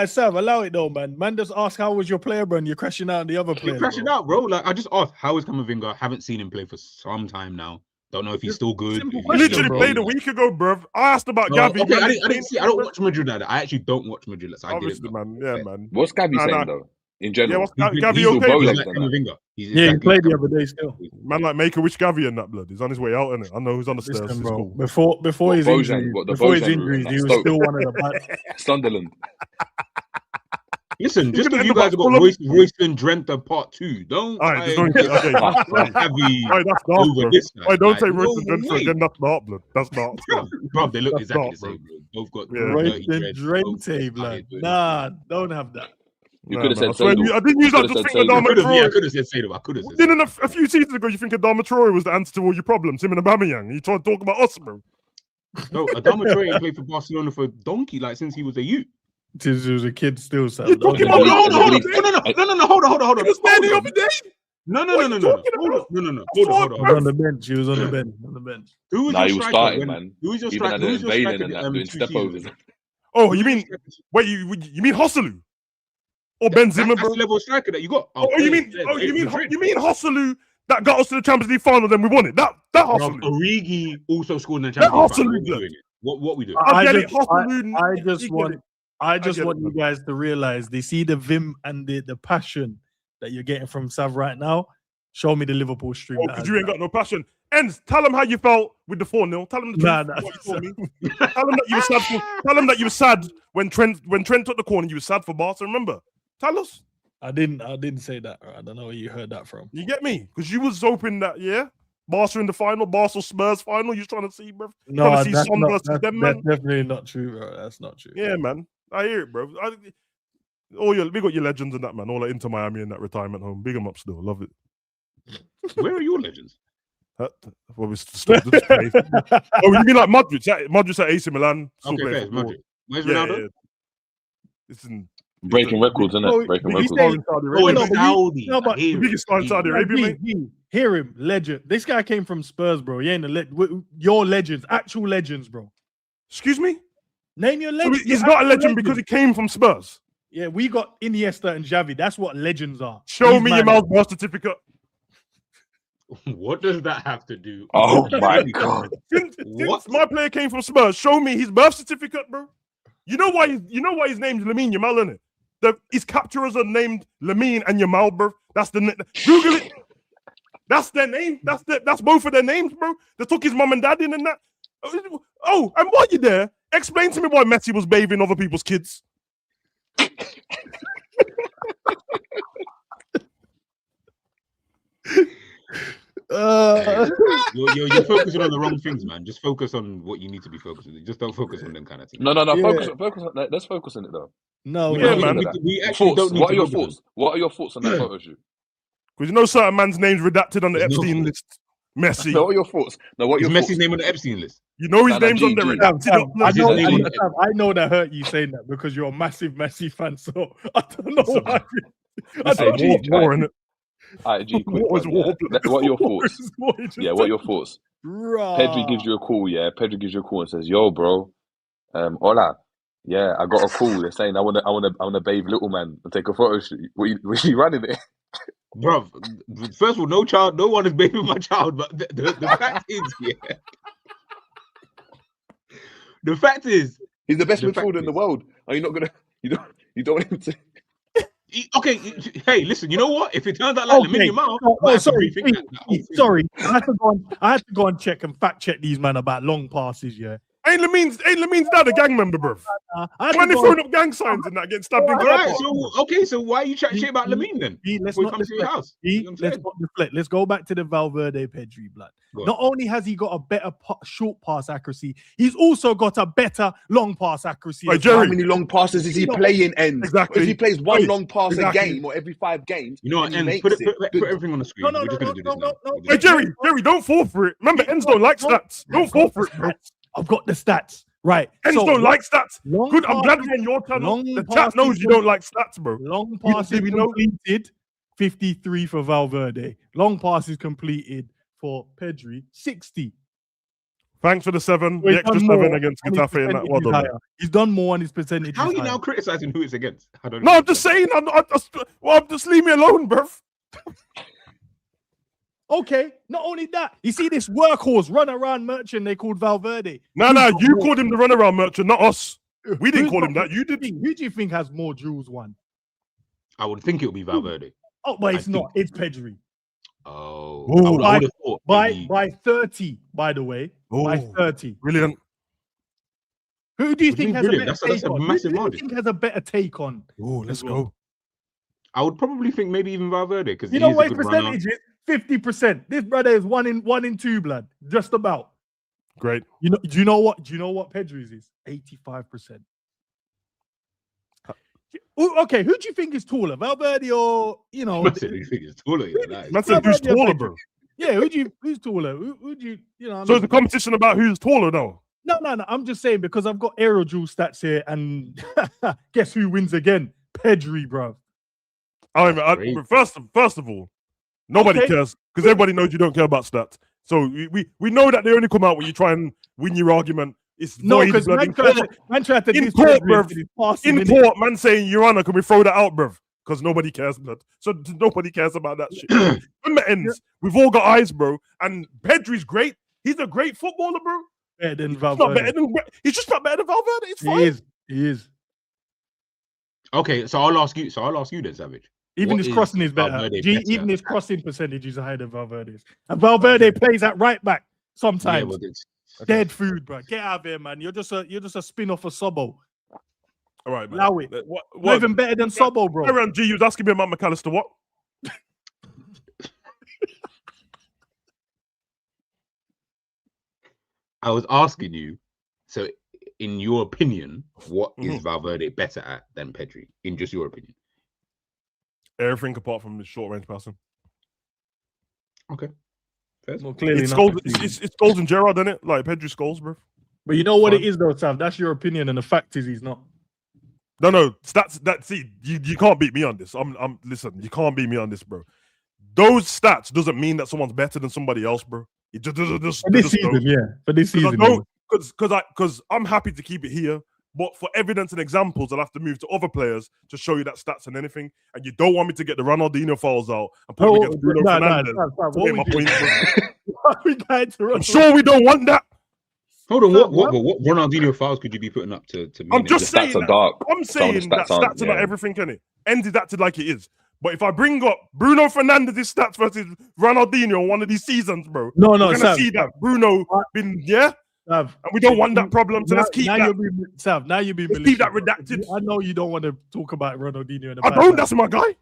Sav, allow it though, man. Man, just ask how was your player, bro, and you're crashing out on the other player. You're crashing out, bro. Like I just asked, how is Camavinga? Haven't seen him play for some time now. Don't know if he's still good. Simple if he's question, Literally bro. played a week ago, bro. I asked about Gavi. Okay, man. I didn't see. I don't watch Madrid now. I actually don't watch Madrid. So I get it. Obviously, man. Yeah, man. What's Gavi Nah, saying nah. though? In Yeah, general, what's Gavi he's all okay, bow bro? legs Like and that. Camavinga. He's Yeah, he exactly played the like other day still. Man, like make a wish Gavi in that blood. He's on his way out, innit? I know who's on the stairs. Listen, It's bro. cool. Before What, his Bojan? injuries, What, the before his Bojan route injuries, and he that? was Stoke? still one of the bad. Sunderland. Listen, just gonna because end you up guys at have got Fulham? Royston Drenthe part 2, don't All right, try just and don't get okay. Gavi All right, that's dark, over bro. this. All right, don't Like, say no Royston Drenthe way. again. That's dark, blood. That's dark. Bro, they look That's exactly dark, the same, bro. Both got Yeah. dirty Royston dreads, both got Drenthe, blood. started doing Nah, don't have that. You Nah, could have man, said I swear, Seydou. I didn't use You that to could've think said of Seydou. Adama I Traore. could have said Seydou. I could have said Didn't Seydou. a few seasons ago you think Adama Traore was the answer to all your problems? Him and Aubameyang. You trying to talk about us, bro? No, Adama Traore ain't played for Barcelona for donkey like since he was a youth. Since he was a kid still, Sav. You're Don't talking have about that. Hold on, No, hold on. He was there the other day. No. What are you talking about? Hold He on. was on the bench. He was on the bench. On the bench. Who was Nah, your he was striker starting, when- man. Who was your Even striker? at Who the was your Valen striker and that, doing 2 step seasons overs. ago? Oh, Who you was mean your striker? wait? You mean Hosselu or Benzema, That's bro? the level of striker that you got. Oh, you mean Hosselu that got us to the Champions League final? Then we won it. That Hosselu. Origi also scored in the That Champions League. Hosselu, final. blood. Doing it. What we do? I get it, just Hosselu, I just get want it, you man. guys to realize they see the vim and the passion that you're getting from Sav right now. Show me the Liverpool stream. Oh, that because has you ain't that. got no passion. Endz, tell him how you felt with the 4-0. Tell him the truth. Nah, What you told me. Tell him that you were sad. Tell him that you were sad when Trent took the corner. You were sad for Barca. Remember? Tell us. I didn't say that. I don't know where you heard that from. You get me? Because you was hoping that Barca in the final, Barca Spurs final. You was trying to see, bro. No, Trying to see that's, Son not, versus that's, them, that's man. definitely not true, bro. That's not true. Yeah, man. I hear it, bro. We got your legends and that, man. All Inter Miami in that retirement home. Big them up still. Love it. Where are your legends? Well, we stopped this place. Oh, you mean like Modric? Modric at AC Milan. Still Okay, playing fair, football. Modric. Where's Yeah, Ronaldo? yeah. It's in Breaking records, isn't Oh, it? Breaking but he's records. saying- Saudi Oh, Arabia. in no, but Saudi. no, but I hear the biggest it. star in Saudi Arabia, mate. Hear him, legend. This guy came from Spurs, bro. He ain't your legends, actual legends, bro. Excuse me? Name your So legends. he's your not a actual legend because he came from Spurs. Yeah, we got Iniesta and Xavi. That's what legends are. Show These me man- your Mal's birth certificate. What does that have to do? Oh my god! Since What? my player came from Spurs, show me his birth certificate, bro. You know why his name's Lamine Yamal, innit? His capturers are named Lamine and Yamal, bro. That's the Google it. That's their name. That's both of their names, bro. They took his mum and dad in and that. Oh, and while you're there, explain to me why Messi was bathing other people's kids. You're focusing on the wrong things, man. Just focus on what you need to be focusing on. Just don't focus on them kind of things. No. Yeah. Focus on that. Let's focus on it though. No, Yeah, no, man. We actually Thoughts. don't need What to are your focus on thoughts? What are your thoughts on that photo shoot? Because you know certain man's name's redacted on the There's no Epstein thought. list. Messi. No, what are your thoughts? No, what are Is your Messi's thoughts? name on the Epstein list? You know his Nah, name's on the G. redacted. Sam, I Is know, his name on- I know that hurt you saying that because you're a massive Messi fan. So I don't know Listen, why. That's Hey, a G, war, innit? Alright, G, quick What was one, war, yeah. blood? What are your thoughts? Yeah, what are your thoughts? Rah. Pedri gives you a call, yeah. Pedri gives you a call and says, "Yo, bro, hola, yeah, I got a call. They're saying I wanna bathe little man and take a photo shoot. Were you running it? Bro, first of all, no one is babying my child, but the fact is, yeah. The fact is, He's the best The fact midfielder in the is- world. Are you not gonna? You don't want him to? okay, hey, listen, you know what? If it turns out like Lamine Yamal, I have to rethink that whole thing. Sorry. I had to go and check and fact check these men about long passes. Yeah, Ain't Lamin's dad a gang member, bro? When they throwing up gang signs and that, getting stabbed in All right, so why are you chatting shit about Lamine then? Let's Before he not comes to your house. let's not deflect. Let's go back to the Valverde Pedri blood. Not only has he got a better short pass accuracy, he's also got a better long pass accuracy. Right, Jerry, how many long passes is he playing? Exactly. If he plays one long pass a game or every 5 games, you know what? Endz, put everything on the screen. We're just gonna do this now. Hey, Jerry, don't fall for it. Remember, Endz don't like stats. Don't fall for it, bro. I've got the stats. Right. Endz don't like stats. Good. I'm glad we're on your channel. The chat knows you don't like stats, bro. Long passes completed, 53 for Valverde. Long passes completed for Pedri, 60. Thanks for the 7. The extra 7 against Getafe and that. Well done. He's done more on his percentage. How are you now criticizing who it's against? I'm just saying. Just leave me alone, bro. Okay, not only that, you see this workhorse run around merchant they called Valverde. No, you called him the runaround merchant, not us. We didn't call him that. You did. Who do you think has more jewels won? I would think it would be Valverde. Oh, but it's not. It's Pedri. Oh, I would have thought by 30, by the way. By 30. Brilliant. Who do you think has a better take on? Massive Who do you think has a better take on? Oh, let's go. I would probably think maybe even Valverde because you know what his percentage is? 50%. This brother is 1 in 2 blood, just about. Great. Do you know what Pedri's is? 85%. Okay, who do you think is taller, Valverde or Man said who think is taller? Man said who's taller, bro? Yeah, who's taller? Who do you? So it's a competition about who's taller now. No. I'm just saying because I've got aerial jewel stats here, and guess who wins again? Pedri, bro. First of all, nobody cares because everybody knows you don't care about stats. So we know that they only come out when you try and win your argument. It's no, because man tried to in court, bruv. Man saying, Your Honor, can we throw that out, bruv? Because nobody cares, blood. So nobody cares about that shit. Remember, Endz, we've all got eyes, bro. And Pedri's great. He's a great footballer, bro. Better than Valverde. He's just not better than Valverde. It's fine. He is. Okay, so I'll ask you then, Savage. Even his crossing is better. Even his crossing percentage is higher than Valverde's. And Valverde plays at right back sometimes. Dead food, bro. Get out of here, man. You're just a spin-off of Sobo. All right, man. Allow it. What? Even better than Sobo, bro. Around G, you was asking me about McAllister. What? I was asking you. So, in your opinion, what is Valverde better at than Pedri? In just your opinion. Everything apart from the short range passing. Okay. Well, clearly it's Scholes and Gerrard, isn't it? Like Pedri Scholes, bro. But you know what it is, though, Sam? That's your opinion, and the fact is he's not. No. See, you can't beat me on this. Listen, you can't beat me on this, bro. Those stats doesn't mean that someone's better than somebody else, bro. It just for this season, yeah. For this season, because I'm happy to keep it here. But for evidence and examples, I'll have to move to other players to show you that stats and anything. And you don't want me to get the Ronaldinho files out and put him against Bruno Fernandes. I'm sure we don't want that. Hold on, what Ronaldinho files could you be putting up to me? I'm just saying stats are dark. I'm saying that stats are not everything, can it? Endz is acted like it is. But if I bring up Bruno Fernandes' stats versus Ronaldinho in one of these seasons, bro, we're going to see that Bruno been, and we don't want that problem, so let's keep that. Now you're being keep that redacted. I know you don't want to talk about Ronaldinho. I don't. That's my guy.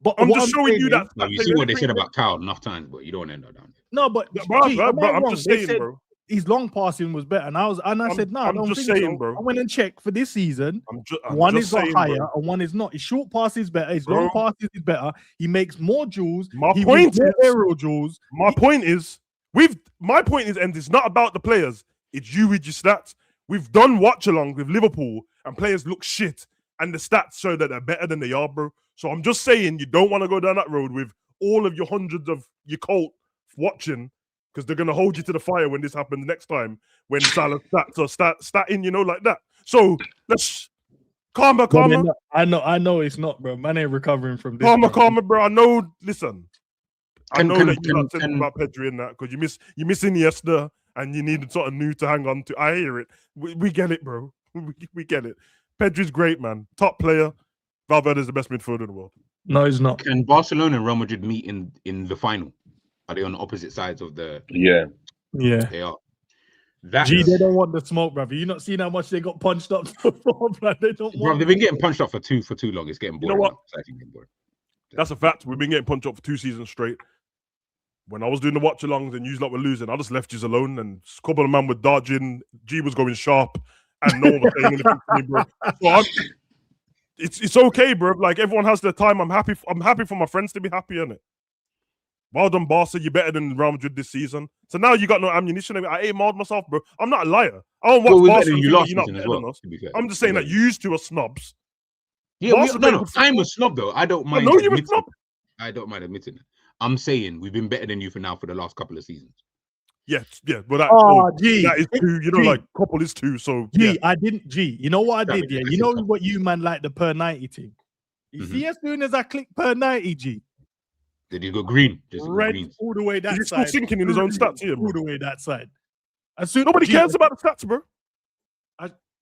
But I'm just showing you that. No, you see what they said about Kyle enough times, but you don't end up down there. No, but I'm just saying, bro. His long passing was better, and I said no. I'm just saying, bro. I went and checked for this season. One is higher, and one is not. His short pass is better. His long passes is better. He makes more jewels. My point is aerial jewels. My point is, and it's not about the players. It's you with your stats. We've done watch along with Liverpool, and players look shit, and the stats show that they're better than they are, bro. So I'm just saying, you don't want to go down that road with all of your hundreds of your cult watching, because they're gonna hold you to the fire when this happens next time. When Salah's stats are statting, like that. So let's calmer. I know it's not, bro. Man ain't recovering from this. Calmer, bro. I know. Listen, I know that you're not saying about Pedri in that because you miss Iniesta. And you needed something new to hang on to. I hear it. We get it, bro. We get it. Pedri's great, man. Top player. Valverde is the best midfielder in the world. No, he's not. Can Barcelona and Real Madrid meet in the final? Are they on the opposite sides of the? Yeah. They are. G, they don't want the smoke, brother. You not seen how much they got punched up before, blood. They don't want. They've been getting punched up for too long. It's getting boring. You know what? It's actually getting boring. That's a fact. We've been getting punched up for 2 seasons straight. When I was doing the watch-alongs and you lot were losing, I just left you alone, and a couple of men were dodging. G was going sharp, and no one was saying anything to me, bro. So it's okay, bro. Like, everyone has their time. I'm happy for my friends to be happy, innit? Well done, Barca. You're better than Real Madrid this season. So now you got no ammunition. I aimed myself, bro. I'm not a liar. I don't watch Barca. You're not better than us. I'm just saying that you used to a snobs. Yeah, I'm a snob though. I don't mind. No, you're a snob. I don't mind admitting it. I'm saying we've been better than you for the last couple of seasons. Yeah, but that, that is 2. You know, G. like couple is 2. So G, yeah. I didn't. G, you know what I did? Yeah, you know what you man like the per 90 team. You see, as soon as I click per 90, G, did he go green? Just red green. all the way that He's side. still sinking in his own stats here, bro. All the way that side. As soon Nobody cares about the stats, bro.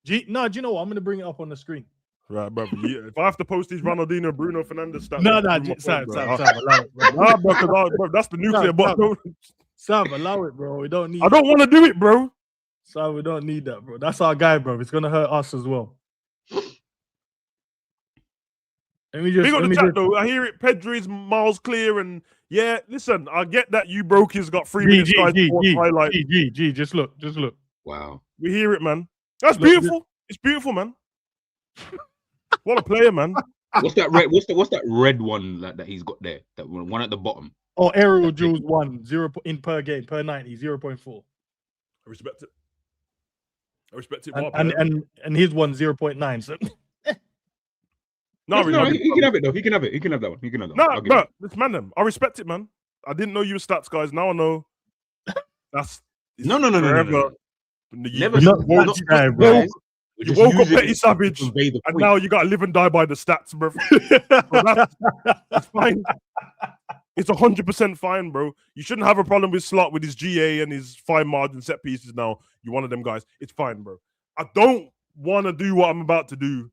Do you know what? I'm gonna bring it up on the screen. Right, bro. Yeah, if I have to post these Ronaldinho, Bruno Fernandes stats, Sam, allow it, bro. Nah, bro, that's the nuclear bomb. Sam, allow it, bro. We don't need. I don't want to do it, bro. Sam, we don't need that, bro. That's our guy, bro. It's gonna hurt us as well. Let me just. Though. I hear it. Pedri's miles clear, and yeah, listen. I get that you broke. He's got 3 minutes. Highlight. G, just look. Wow. We hear it, man. That's beautiful. It's beautiful, man. What a player, man. What's that red? What's that red one that he's got there? That one at the bottom. Oh, aerial duels 1 0 in per game per 90 0.4. I respect it. And his one 0.9. So. No, he can have it though. He can have that one. No, bro, this man, them. I respect it, man. I didn't know you were stats guys. Now I know. That's no. Never bro. You woke up Petty Savage, and now you got to live and die by the stats, bro. So that's fine. It's 100% fine, bro. You shouldn't have a problem with Slot with his GA and his fine margin set pieces. Now you're one of them guys. It's fine, bro. I don't want to do what I'm about to do,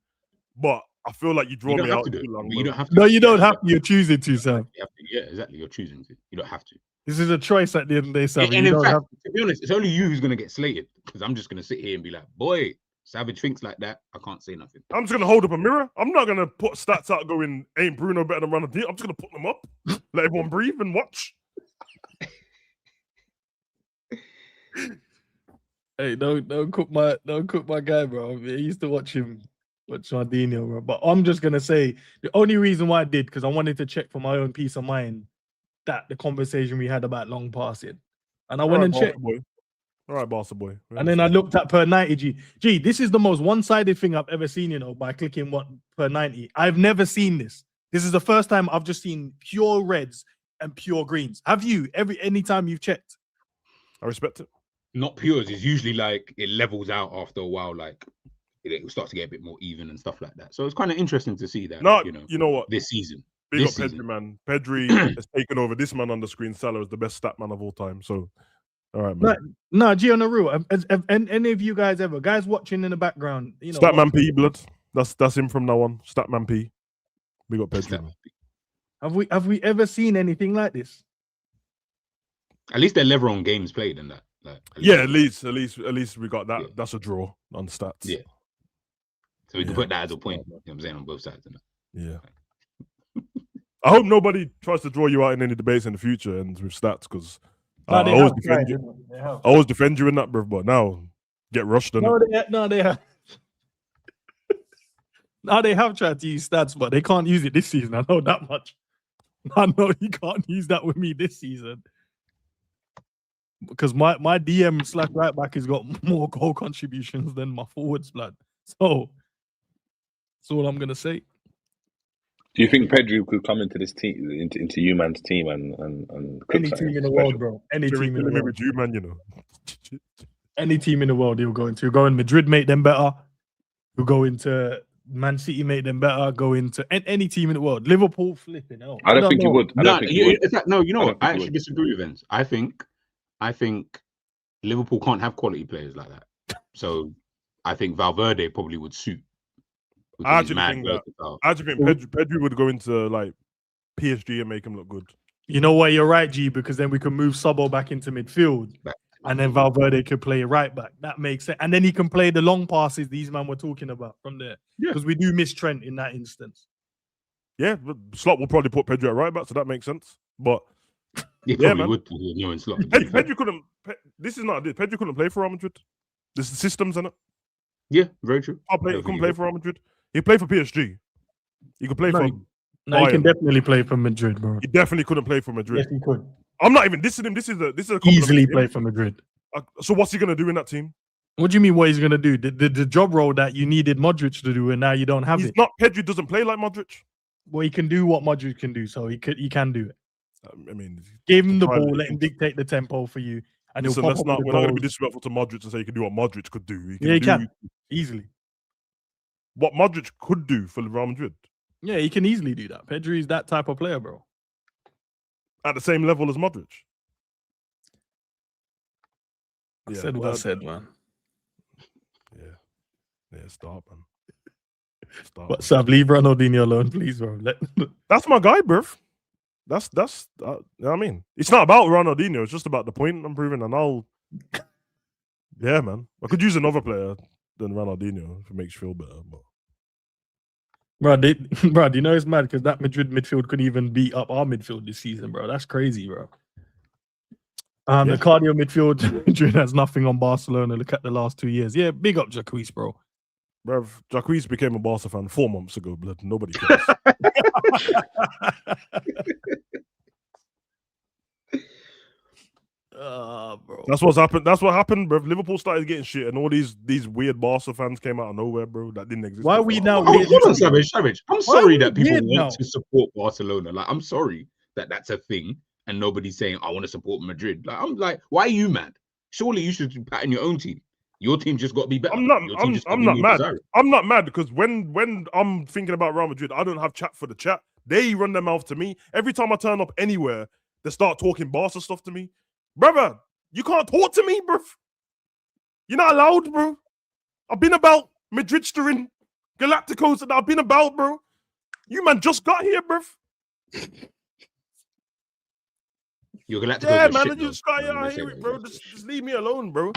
but I feel like you draw me out too long. You don't have to. No, you don't have to. You're choosing to, Sam. Yeah, exactly. You're choosing to. You don't have to. This is a choice at the end of the day, Sam. And in fact, to be honest, it's only you who's going to get slated, because I'm just going to sit here and be like, boy, Savage thinks like that. I can't say nothing. I'm just going to hold up a mirror. I'm not going to put stats out going, ain't Bruno better than Ronaldinho? I'm just going to put them up. Let everyone breathe and watch. Hey, don't cook my guy, bro. I used to watch Ronaldinho, bro. But I'm just going to say, the only reason why I did, because I wanted to check for my own peace of mind, that the conversation we had about long passing. And I went and checked. All right, Barca boy. And then I looked at per 90 G. This is the most one-sided thing I've ever seen, by clicking what per 90. I've never seen this. This is the first time I've just seen pure reds and pure greens. Have you any time you've checked? I respect it. Not pures. It's usually like it levels out after a while, like it starts to get a bit more even and stuff like that. So it's kind of interesting to see that. No, you know what? This season. Big up Pedri, man. Pedri has taken over. This man on the screen, Salah, is the best stat man of all time. So, all right, man. No, G, on the real. Have any of you guys watching in the background? Statman P, blood. That's him from now on. Statman P. We got Pedri. Have we ever seen anything like this? At least they're level on games played and that. At least we got that. Yeah. That's a draw on the stats. Yeah. So we can put that as a point. You know what I'm saying, on both sides. Yeah. I hope nobody tries to draw you out in any debates in the future and with stats, because I always defend you. I always defend you in that, bro. But now get rushed. No, they have. Now they have tried to use stats, but they can't use it this season. I know that much. I know you can't use that with me this season, because my DM / right back has got more goal contributions than my forwards, blood. So that's all I'm gonna say. Do you think Pedri could come into this team, into you man's team, and any team in the world, bro? Any team in the world, with you, man. Any team in the world he'll go into. He'll go in Madrid, make them better. He'll go into Man City, make them better. Go into any team in the world. Liverpool, flipping hell. I don't think he would. No, you know what? I actually disagree with Endz. I think Liverpool can't have quality players like that. So I think Valverde probably would suit. I actually think Pedri would go into like PSG and make him look good. You know what? You're right, G, because then we can move Sabo back into midfield. and then Valverde could play right back. That makes sense. And then he can play the long passes these man were talking about from there. Because we do miss Trent in that instance. Yeah, Slot will probably put Pedri at right back, so that makes sense. But He probably would put no in Slot. Pedri couldn't. This is not it. Pedri couldn't play for Real Madrid. There's the systems in it. Yeah, very true. He couldn't play for Real Madrid. He played for PSG. He could play for. No, he can definitely play for Madrid, bro. He definitely couldn't play for Madrid. Yes, he could. I'm not even dissing him. This is a Easily play for Madrid. So what's he gonna do in that team? What do you mean? What he's gonna do? The job role that you needed Modric to do, and now you don't have it. Not Pedri doesn't play like Modric. Well, he can do what Modric can do, so he can do it. I mean, give him the ball, let him dictate the tempo for you, and we're not going to be disrespectful to Modric and say he can do what Modric could do. He can easily. What Modric could do for Real Madrid. Yeah, he can easily do that. Pedri is that type of player, bro. At the same level as Modric. I said what I said, man. Yeah, stop, man. Stop. But Sav, leave Ronaldinho alone, please, bro. That's my guy, bruv. That's you know what I mean. It's not about Ronaldinho. It's just about the point I'm proving, and yeah, man. I could use another player than Ronaldinho if it makes you feel better. But bro, do you know it's mad because that Madrid midfield couldn't even beat up our midfield this season, bro. That's crazy, bro. The cardio midfield Madrid has nothing on Barcelona. Look at the last 2 years. Yeah, big up Jacques, bro. Bruv, Jacques became a Barca fan 4 months ago, blood. Nobody cares. Bro. That's what's happened. That's what happened, bro. Liverpool started getting shit, and all these weird Barca fans came out of nowhere, bro. That didn't exist. Why are we now? Hold on, Savage. I'm sorry that people want to support Barcelona. Like, I'm sorry that that's a thing, and nobody's saying I want to support Madrid. Like, I'm like, why are you mad? Surely you should be patting your own team. Your team just got to be better. I'm not mad. I'm not mad because when I'm thinking about Real Madrid, I don't have chat for the chat. They run their mouth to me. Every time I turn up anywhere, they start talking Barca stuff to me. Brother, you can't talk to me, bro. You're not allowed, bro. I've been about Madridstering, Galacticos, and I've been about, bro. You man just got here, bro. You're Galacticos. Yeah, man, I just got here. I hear it, bro. Just leave me alone, bro.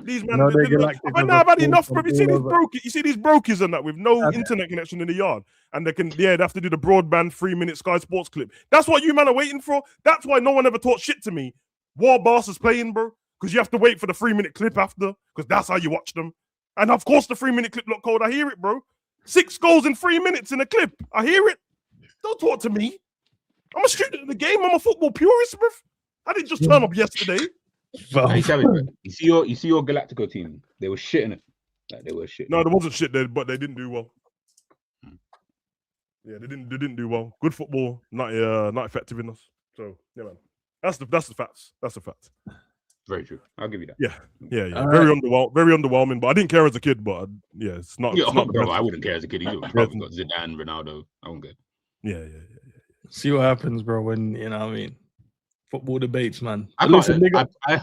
These men, I've had enough, bro. You see these brokies and that with no internet connection in the yard, and they have to do the broadband 3-minute Sky Sports clip. That's what you man are waiting for. That's why no one ever talked shit to me while Barca's playing, bro. Because you have to wait for the 3-minute clip after, because that's how you watch them. And of course, the 3-minute clip look cold. I hear it, bro. 6 goals in 3 minutes in a clip. I hear it. Don't talk to me. I'm a student of the game. I'm a football purist, bro. I didn't just turn up yesterday. Hey, you see your Galactico team? They were shitting it. Like, they were shit. No, there wasn't shit there, but they didn't do well. Yeah, they didn't do well. Good football, not effective enough. So yeah, man, that's the facts. That's the fact. Very true. I'll give you that. Yeah. Very underwhelming. But I didn't care as a kid. But it's not. Yeah, it's not bro, I wouldn't care as a kid either. Probably got Zidane, Ronaldo. I wouldn't care. Yeah. See what happens, bro. When you know what I mean. Football debates, man. I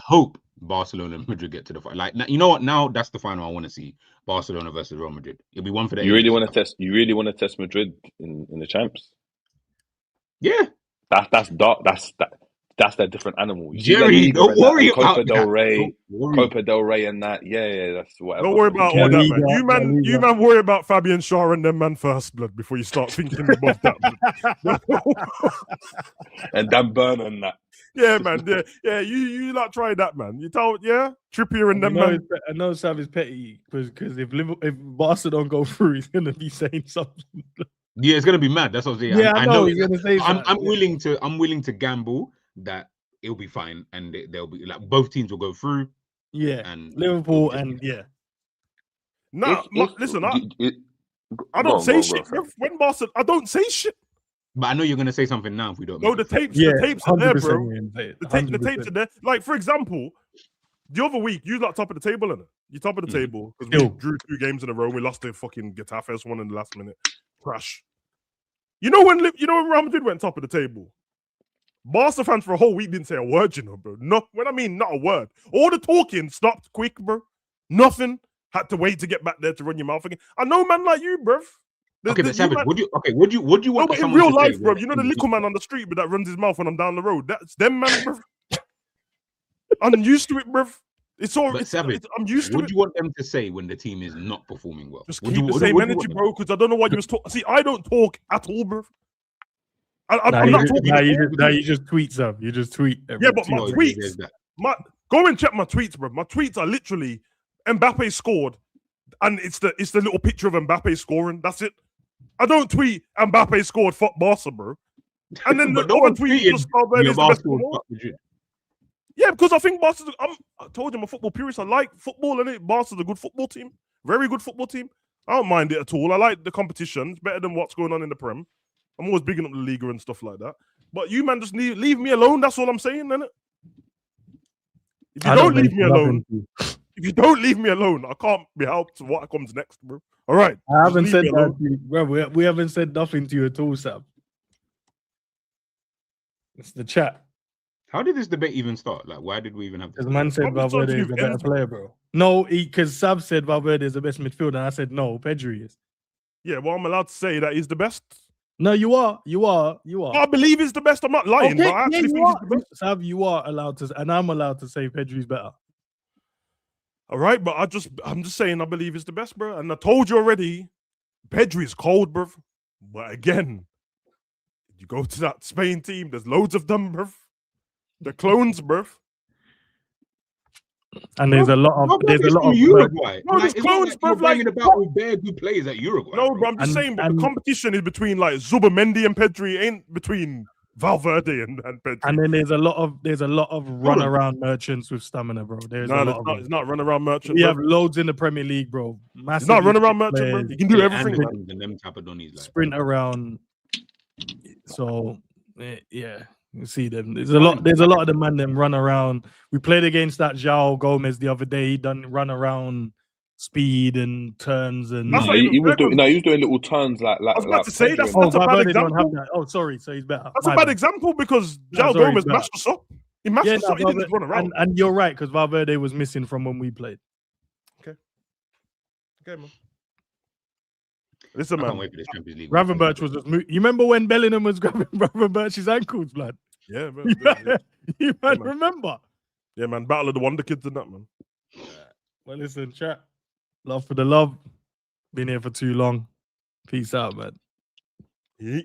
hope Barcelona and Madrid get to the final. Like, you know what? Now that's the final I want to see: Barcelona versus Real Madrid. It'll be one for the. You really want to test Madrid in the champs? Yeah, that's dark. That's a different animal. Jerry, don't worry about Copa del Rey, and that. Yeah, that's whatever. Don't worry about all that, man. You man, worry about Fabian Schär and them man first, blood, before you start thinking about that. And Dan Burn and that. Yeah, man. Yeah. You like try that, man. You told, Trippier and them man. I know Sav is petty because if Barca don't go through, he's gonna be saying something. Yeah, it's gonna be mad. That's what I'm saying. Yeah, I know he's gonna say something. I'm willing to gamble that it'll be fine and they'll be like both teams will go through. Yeah, and Liverpool and No, listen, I don't say shit. When Barca, I don't say shit. But I know you're gonna say something now if we don't. No, the tapes are there, bro. The tapes are there. Like, for example, the other week you like top of the table, innit? You top of the table because we drew 2 games in a row. We lost the fucking Getafe one in the last minute. Crash. You know when Real Madrid went top of the table? Barca fans for a whole week didn't say a word, bro. No, when I mean not a word. All the talking stopped quick, bro. Nothing. Had to wait to get back there to run your mouth again. I know man like you, bro. But Savage, would you want in real life, bro? You know the little man on the street, but that runs his mouth when I'm down the road. That's them, man, bro. I'm used to it, bruv. It's all. But Savage, I'm used to what it. do you want them to say when the team is not performing well? Just What keep do you- the what same do you energy, want them- bro. Because I don't know what you was talking. See, I don't talk at all, bruv. I'm Nah, not you talking. you just tweet stuff. You just tweet. Yeah, but my No, tweets. there's that. Go and check my tweets, bro. My tweets are literally Mbappe scored, and it's the little picture of Mbappe scoring. That's it. I don't tweet Mbappe scored for Barca, bro. And then But the no other one tweet tweeted just Valverde is the best Barca player. fuck Madrid. Yeah, because I think Barca's. I told you I'm a football purist. I like football, and Barca's a good football team, very good football team. I don't mind it at all. I like the competition. It's better than what's going on in the Prem. I'm always bigging up the Liga and stuff like that. But you, man, just leave me alone. That's all I'm saying, innit? If you don't leave me alone, if you don't leave me alone, I can't be helped to what comes next, bro. All right. I haven't leave said me that alone. to you, bro. We haven't said nothing to you at all, Sam. It's the chat. How did this debate even start? Like, why did we even have this? Because man said I'm just trying to Valverde is give a better Endz, player, bro. No, because Sab said Valverde is the best midfielder, and I said no, Pedri is. Yeah, well, I'm allowed to say that he's the best. No, you are. I believe he's the best. I'm not lying, but I actually think he's the best. Sab, you are allowed to, and I'm allowed to say Pedri's better. All right, but I'm just saying I believe he's the best, bro. And I told you already, Pedri's cold, bro. But again, you go to that Spain team, there's loads of them, bro. They're clones, bro. And there's a lot of Uruguay. No, there's clones, bro. Like about with bare good players at Uruguay. No, bro, I'm just saying, but the competition is between like Zubamendi and Pedri, ain't between Valverde and Pedri. And then there's a lot of run around merchants with stamina, bro. There's a lot of it's not run around merchant. We have loads in the Premier League, bro. It's not run around merchant, bro. You can do everything. And them type of donnies, like. Sprint around. So yeah. You see them. There's a lot of the man them run around. We played against that João Gomez the other day. He done run around speed and turns and he was doing little turns like I was about to say that's a bad example. Oh, sorry, so he's better. That's a bad example because João Gomez mashed us up. He mashed us up. He didn't just run around. And you're right, because Valverde was missing from when we played. Okay, man. Listen, man. I can't wait for this Champions League. Gravenberch was just. You remember when Bellingham was grabbing Gravenberch's ankles, blood? Yeah, man. You remember? Yeah, man. Battle of the Wonder Kids and that, man. Well, listen, chat. Love for the love. Been here for too long. Peace out, man. Yeet.